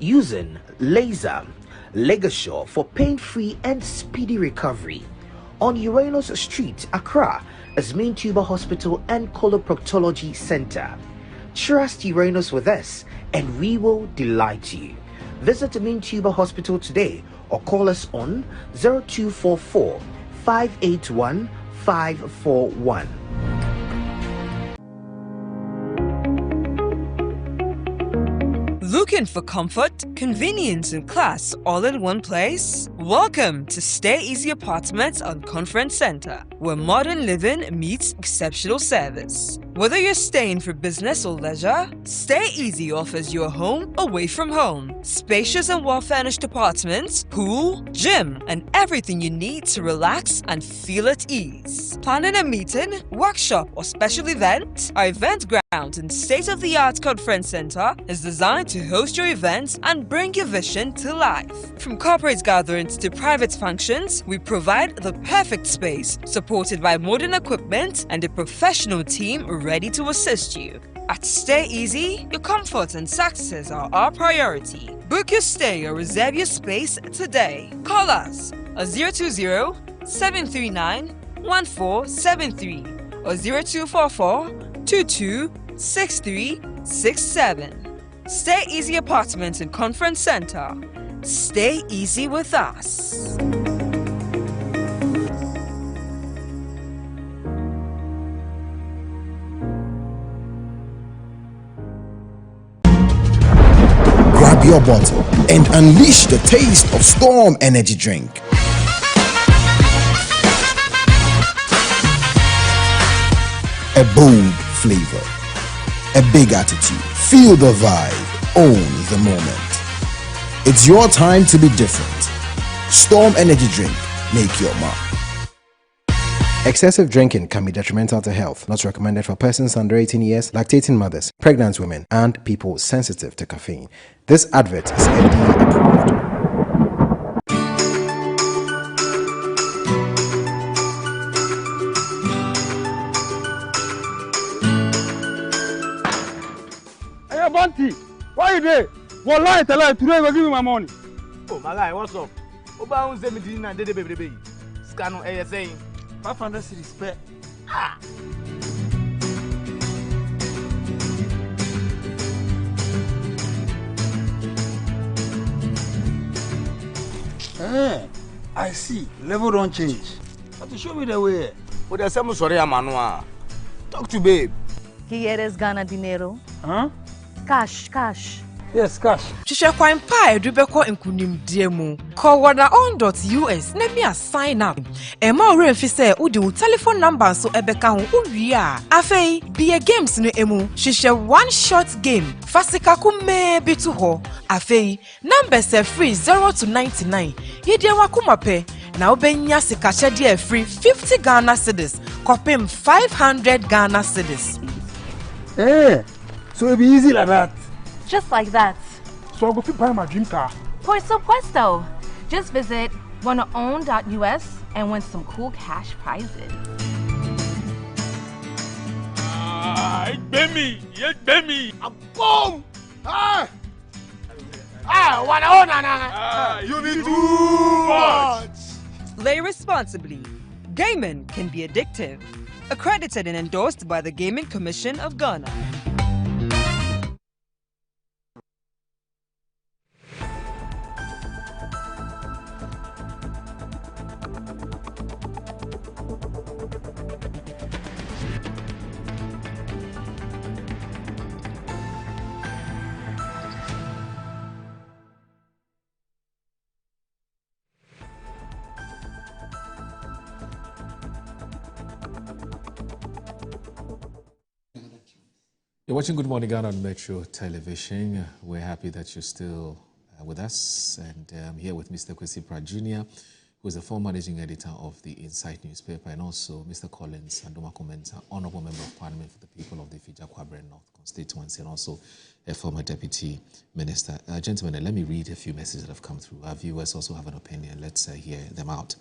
using laser ligature for pain-free and speedy recovery. On Uranus Street, Accra, is Main Tuber Hospital and Coloproctology Center. Trust Uranus with us, and we will delight you. Visit Main Tuber Hospital today or call us on 0244 581 541. Looking for comfort, convenience, and class all in one place? Welcome to Stay Easy Apartments on Conference Center, where modern living meets exceptional service. Whether you're staying for business or leisure, Stay Easy offers you a home away from home. Spacious and well-furnished apartments, pool, gym, and everything you need to relax and feel at ease. Planning a meeting, workshop, or special event? Our event ground and state-of-the-art conference center is designed to host your events and bring your vision to life. From corporate gatherings to private functions, we provide the perfect space, supported by modern equipment and a professional team ready to assist you. At Stay Easy, your comfort and success are our priority. Book your stay or reserve your space today. Call us at 020-739-1473 or 0244-226367. Stay Easy Apartments and Conference Center. Stay easy with us. Grab your bottle and unleash the taste of Storm Energy Drink. A bold flavor, a big attitude. Feel the vibe, own the moment. It's your time to be different. Storm Energy Drink, make your mark. Excessive drinking can be detrimental to health. Not recommended for persons under 18 years, lactating mothers, pregnant women, and people sensitive to caffeine. This advert is FDA approved. Hey, Bunty, why you there? Well, lie, tell her today go give me my money. Oh, my guy, what's up? Oba unze me dinner dede baby. Scano ASA. 500 cedis per. Ah. I see. Level don't change. But to show me the way. But there's some sorry Amanua. Talk to babe. ¿Quieres ganar dinero? Huh? Cash. Yes, cash. Shisha kwan pa edubeko nkunimdie mu. Call wada.on.us na me sign up. Ema ore mfi se udi wo telephone number so ebeka ho uwie a. Afei, be games no emu. Shisha one short game. Fasika kume bitu ho. Afei, number se free 0 to 99. Yedie wakuma pe. Na obenya sika chede free 50 Ghana cedis. Kopim 500 Ghana cedis. Hey, so it be easy like that. Just like that. So I'll go buy my dream car. Por supuesto. Just visit wanaown.us and win some cool cash prizes. It's Bemi. A boom. You be too much. Play responsibly. Gaming can be addictive. Accredited and endorsed by the Gaming Commission of Ghana. You're watching Good Morning Ghana on Metro Television. We're happy that you're still with us. And I'm here with Mr. Kwesi Pratt Jr., who is the former managing editor of the Insight newspaper, and also Mr. Collins Andoma-Komenta, Honorable Member of Parliament for the people of the Fija-Kwabre North constituency, and also a former deputy minister. Gentlemen, let me read a few messages that have come through. Our viewers also have an opinion. Let's hear them out.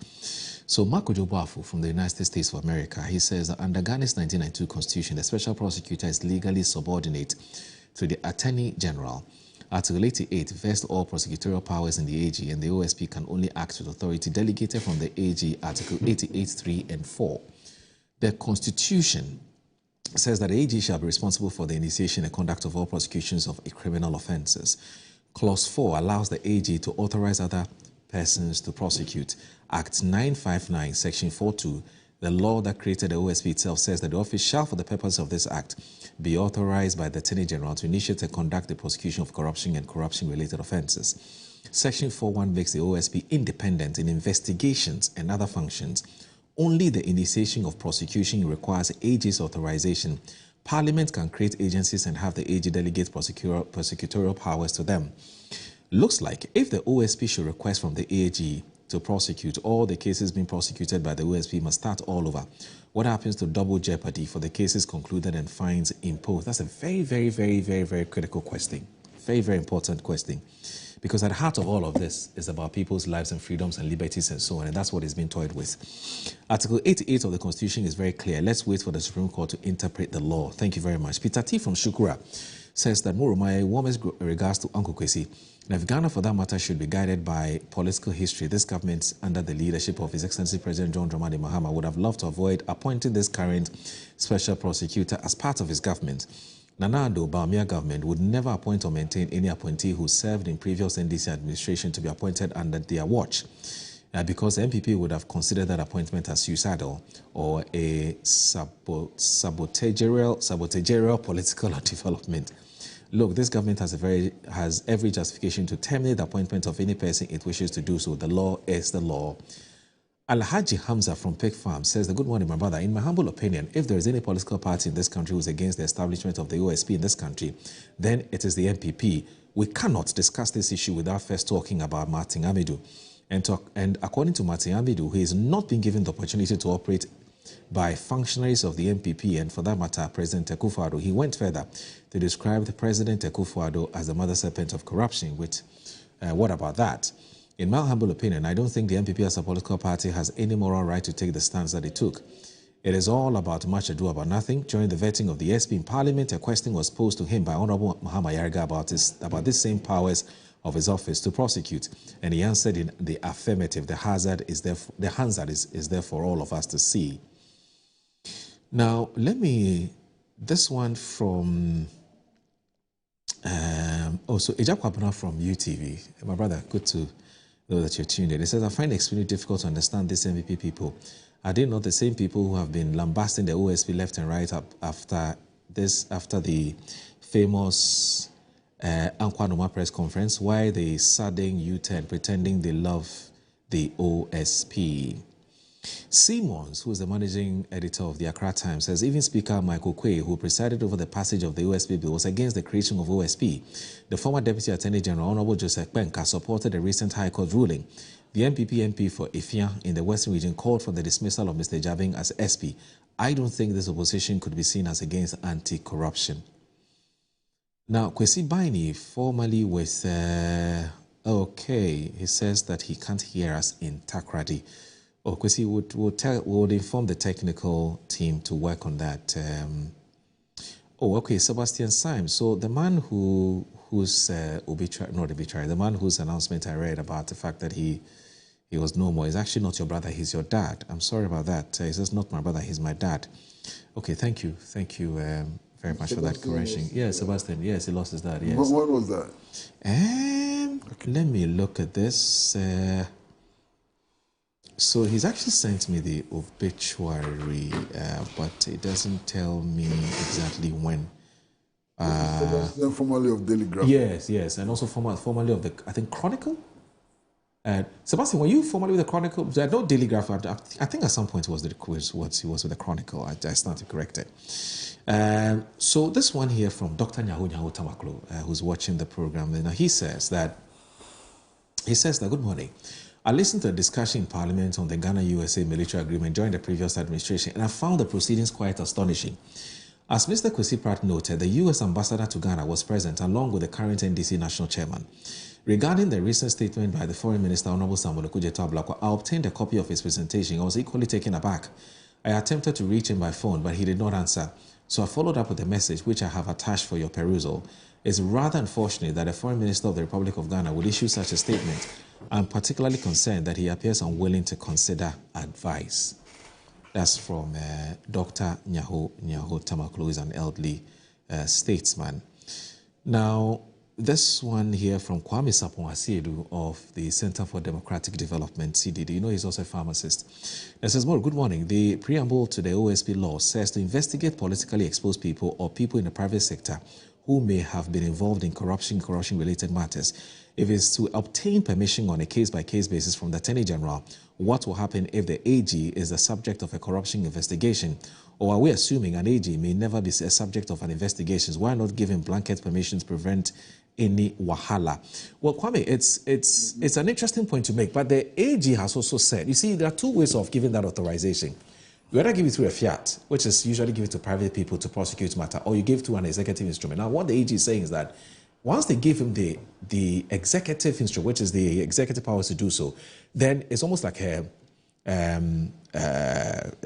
So Marco Jobafu from the United States of America, he says that under Ghana's 1992 constitution, the special prosecutor is legally subordinate to the Attorney General. Article 88 vests all prosecutorial powers in the AG, and the OSP can only act with authority delegated from the AG, Article 88.3 and 4. The Constitution says that the AG shall be responsible for the initiation and conduct of all prosecutions of criminal offences. Clause 4 allows the AG to authorize other persons to prosecute. Act 959, Section 4.2, the law that created the OSP itself, says that the office shall, for the purpose of this act, be authorized by the Attorney General to initiate and conduct the prosecution of corruption and corruption-related offences. Section 4.1 makes the OSP independent in investigations and other functions. Only the initiation of prosecution requires AG's authorization. Parliament can create agencies and have the AG delegate prosecutorial powers to them. Looks like if the OSP should request from the AG to prosecute, all the cases being prosecuted by the OSP must start all over. What happens to double jeopardy for the cases concluded and fines imposed? That's a very, very, very, very, very critical question. Very, very important question. Because at the heart of all of this is about people's lives and freedoms and liberties and so on, and that's what is being toyed with. Article 88 of the Constitution is very clear. Let's wait for the Supreme Court to interpret the law. Thank you very much. Peter T. from Shukura says that, Moro, my warmest regards to Uncle Kwesi. And if Ghana, for that matter, should be guided by political history, this government, under the leadership of His Excellency President John Dramani Mahama, would have loved to avoid appointing this current special prosecutor as part of his government. Nana Addo Bawumia government would never appoint or maintain any appointee who served in previous NDC administration to be appointed under their watch, because the MPP would have considered that appointment as suicidal or a sabotagerial political development. Look, this government has every justification to terminate the appointment of any person it wishes to do so. The law is the law. Alhaji Hamza from Pig Farm says, good morning, my brother. In my humble opinion, if there is any political party in this country who is against the establishment of the OSP in this country, then it is the MPP. We cannot discuss this issue without first talking about Martin Amidu. And according to Martin Amidu, he is not being given the opportunity to operate by functionaries of the MPP, and for that matter, President Akufo-Addo. He went further to describe the President Akufo-Addo as the mother serpent of corruption. What about that? In my humble opinion, I don't think the MPP as a political party has any moral right to take the stance that it took. It is all about much ado about nothing. During the vetting of the SP in Parliament, a question was posed to him by Honorable Mahama Yarga about these same powers of his office to prosecute, and he answered in the affirmative. The hazard is there for all of us to see. Now, this one from also Ejap Kwabena from UTV. My brother, good to know that you're tuned in. He says, I find it extremely difficult to understand these MVP people. Are they not the same people who have been lambasting the OSP left and right after the famous Ankwa Noma press conference? Why the sudden U-turn pretending they love the OSP? Simmons, who is the managing editor of the Accra Times, says even Speaker Michael Quay, who presided over the passage of the OSP bill, was against the creation of OSP. The former Deputy Attorney General, Honorable Joseph Benka, supported the recent High Court ruling. The MPP MP for Ifia in the Western region called for the dismissal of Mr. Jabing as SP. I don't think this opposition could be seen as against anti-corruption. Now, Kwesi Baini, formerly with... he says that he can't hear us in Takrady. Kwesi would inform the technical team to work on that. Oh, okay, Sebastian Symes. So the man whose the man whose announcement I read about the fact that he was no more is actually not your brother, he's your dad. I'm sorry about that. He says, not my brother, he's my dad. Okay, thank you very much for that correction. Yes, Sebastian, yes, he lost his dad, yes. When was that? Let me look at this. So he's actually sent me the obituary, but it doesn't tell me exactly when. Formerly of Daily Graphic. Yes, and also formerly of the, I think, Chronicle. Sebastian, were you formerly with the Chronicle? I know Daily Graphic. I think at some point he was with the Chronicle. I stand to correct it. So this one here from Dr. Nyaho Tamaklo, who's watching the program, and he says that, good morning. I listened to a discussion in Parliament on the Ghana-USA military agreement during the previous administration, and I found the proceedings quite astonishing. As Mr. Kwesi Pratt noted, the U.S. ambassador to Ghana was present along with the current NDC national chairman. Regarding the recent statement by the Foreign Minister, Honorable Samuel Okudzeto Ablakwa, I obtained a copy of his presentation. I was equally taken aback. I attempted to reach him by phone, but he did not answer. So I followed up with a message, which I have attached for your perusal. It's rather unfortunate that a Foreign Minister of the Republic of Ghana would issue such a statement. I'm particularly concerned that he appears unwilling to consider advice. That's from Dr. Nyaho Tamaklo, who is an elderly statesman. Now, this one here from Kwame Sapon Asiedu of the Center for Democratic Development, CDD. You know, he's also a pharmacist. It says, good morning. The preamble to the OSP law says to investigate politically exposed people or people in the private sector who may have been involved in corruption-related matters. If it's to obtain permission on a case-by-case basis from the Attorney General, what will happen if the AG is the subject of a corruption investigation? Or are we assuming an AG may never be a subject of an investigation? Why not give him blanket permission to prevent any wahala? Well, Kwame, it's an interesting point to make, but the AG has also said, you see, there are two ways of giving that authorization. You either give it through a fiat, which is usually given to private people to prosecute matter, or you give to an executive instrument. Now, what the AG is saying is that once they give him the executive instrument, which is the executive powers to do so, then it's almost like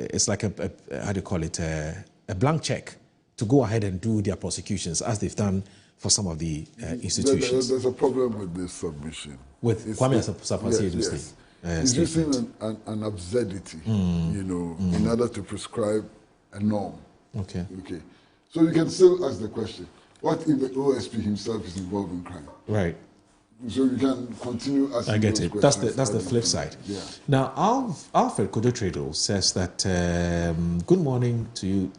it's like a blank check to go ahead and do their prosecutions as they've done for some of the institutions. There's a problem with this submission. With Kwame Sapon yes. It's using an absurdity, in order to prescribe a norm. Okay. So you can still ask the question, what if the OSP himself is involved in crime? Right. So you can continue asking. I get it. That's the flip side. Yeah. Now, Alfred Kodotredo says that good morning to you,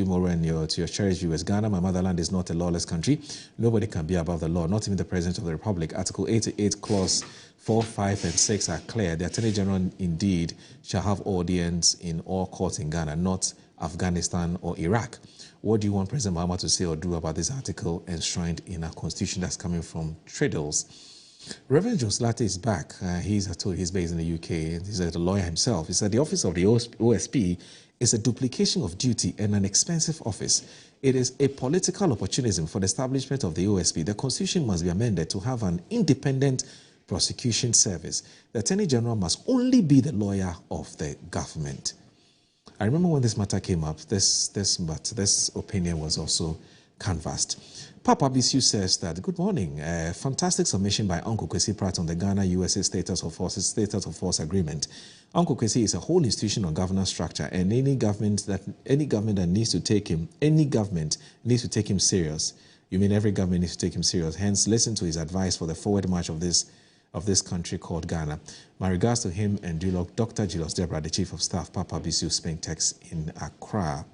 Maura, and to your cherished viewers. Ghana, my motherland, is not a lawless country. Nobody can be above the law, not even the President of the Republic. Article 88, Clause 4, 5, and 6 are clear. The Attorney General, indeed, shall have audience in all courts in Ghana, not Afghanistan or Iraq. What do you want President Mahama to say or do about this article enshrined in our constitution that's coming from Treadles? Reverend Jones Latte is back. He's based in the UK. He's a lawyer himself. He said the office of the OSP is a duplication of duty and an expensive office. It is a political opportunism for the establishment of the OSP. The constitution must be amended to have an independent prosecution service. The Attorney General must only be the lawyer of the government. I remember when this matter came up, this opinion was also canvassed. Papa Bisu says that, good morning, fantastic submission by Uncle Kwesi Pratt on the Ghana-USA Status of Force Agreement. Uncle Kwesi is a whole institution on governance structure, and any government needs to take him serious. You mean every government needs to take him serious. Hence, listen to his advice for the forward march of this country called Ghana. My regards to him and Dr. Julius Debra, the Chief of Staff, Papa Bisu Spintex in Accra.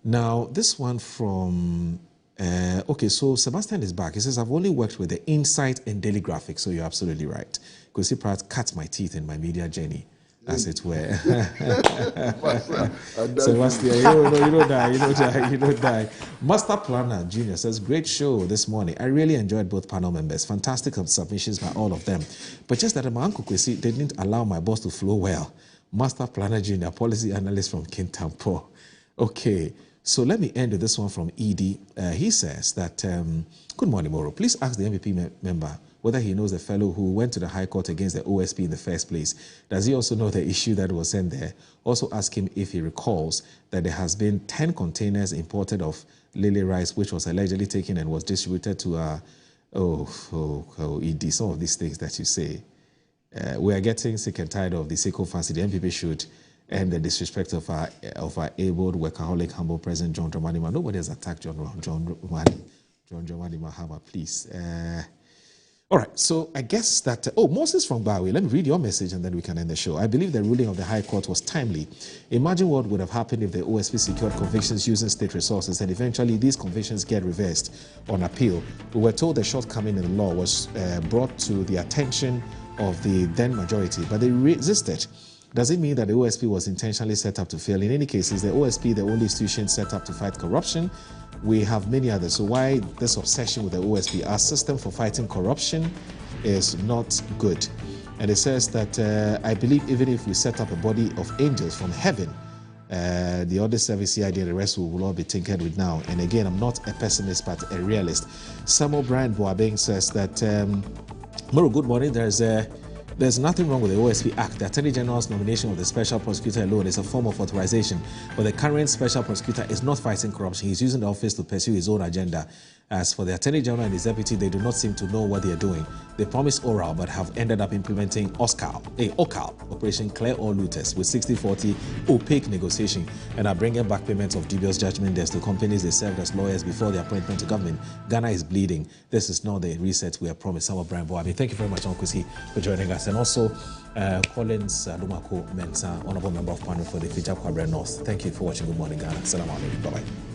Now, this one from, so Sebastian is back. He says, I've only worked with the Insight and Daily Graphic, so you're absolutely right. Kwesi Pratt cut my teeth in my media journey, as it were. Sebastian, you don't die. Master Planner Junior says, great show this morning. I really enjoyed both panel members. Fantastic submissions by all of them. But just that my Uncle Kwesi didn't allow my boss to flow well. Master Planner Junior, policy analyst from Kintampo. Okay. So let me end with this one from Edie. He says that, good morning, Moro. Please ask the MPP member whether he knows the fellow who went to the High Court against the OSP in the first place. Does he also know the issue that was sent there? Also ask him if he recalls that there has been 10 containers imported of lily rice, which was allegedly taken and was distributed to ED. Some of these things that you say. We are getting sick and tired of the sycophancy. The MPP should end the disrespect of our able, workaholic, humble President John Dramani Mahama. Nobody has attacked John Dramani Mahama, please. All right, so I guess that, Moses from Bawe, let me read your message and then we can end the show. I believe the ruling of the High Court was timely. Imagine what would have happened if the OSP secured convictions using state resources and eventually these convictions get reversed on appeal. We were told the shortcoming in the law was brought to the attention of the then majority, but they resisted. Does it mean that the OSP was intentionally set up to fail? In any case, is the OSP the only institution set up to fight corruption? We have many others. So why this obsession with the OSP? Our system for fighting corruption is not good. And it says that I believe even if we set up a body of angels from heaven, the other service CID and the rest will all be tinkered with now. And again, I'm not a pessimist, but a realist. Samuel Brian Boabeng says that, Moro, good morning. There's nothing wrong with the OSP Act. The Attorney General's nomination of the Special Prosecutor alone is a form of authorization, but the current Special Prosecutor is not fighting corruption. He's using the office to pursue his own agenda. As for the Attorney General and his deputy, they do not seem to know what they are doing. They promised oral, but have ended up implementing OCAL, Operation Clear All Looters, with 60-40 opaque negotiation, and are bringing back payments of dubious judgment debts to companies they served as lawyers before their appointment to government. Ghana is bleeding. This is not the reset we have promised. Samuel Brian Boabeng, thank you very much, Uncle C, for joining us. And also, Collins Lumako Mensah, Honorable Member of Parliament for the Fija Kwabre North. Thank you for watching Good Morning Ghana. Assalamu alaikum. Bye-bye.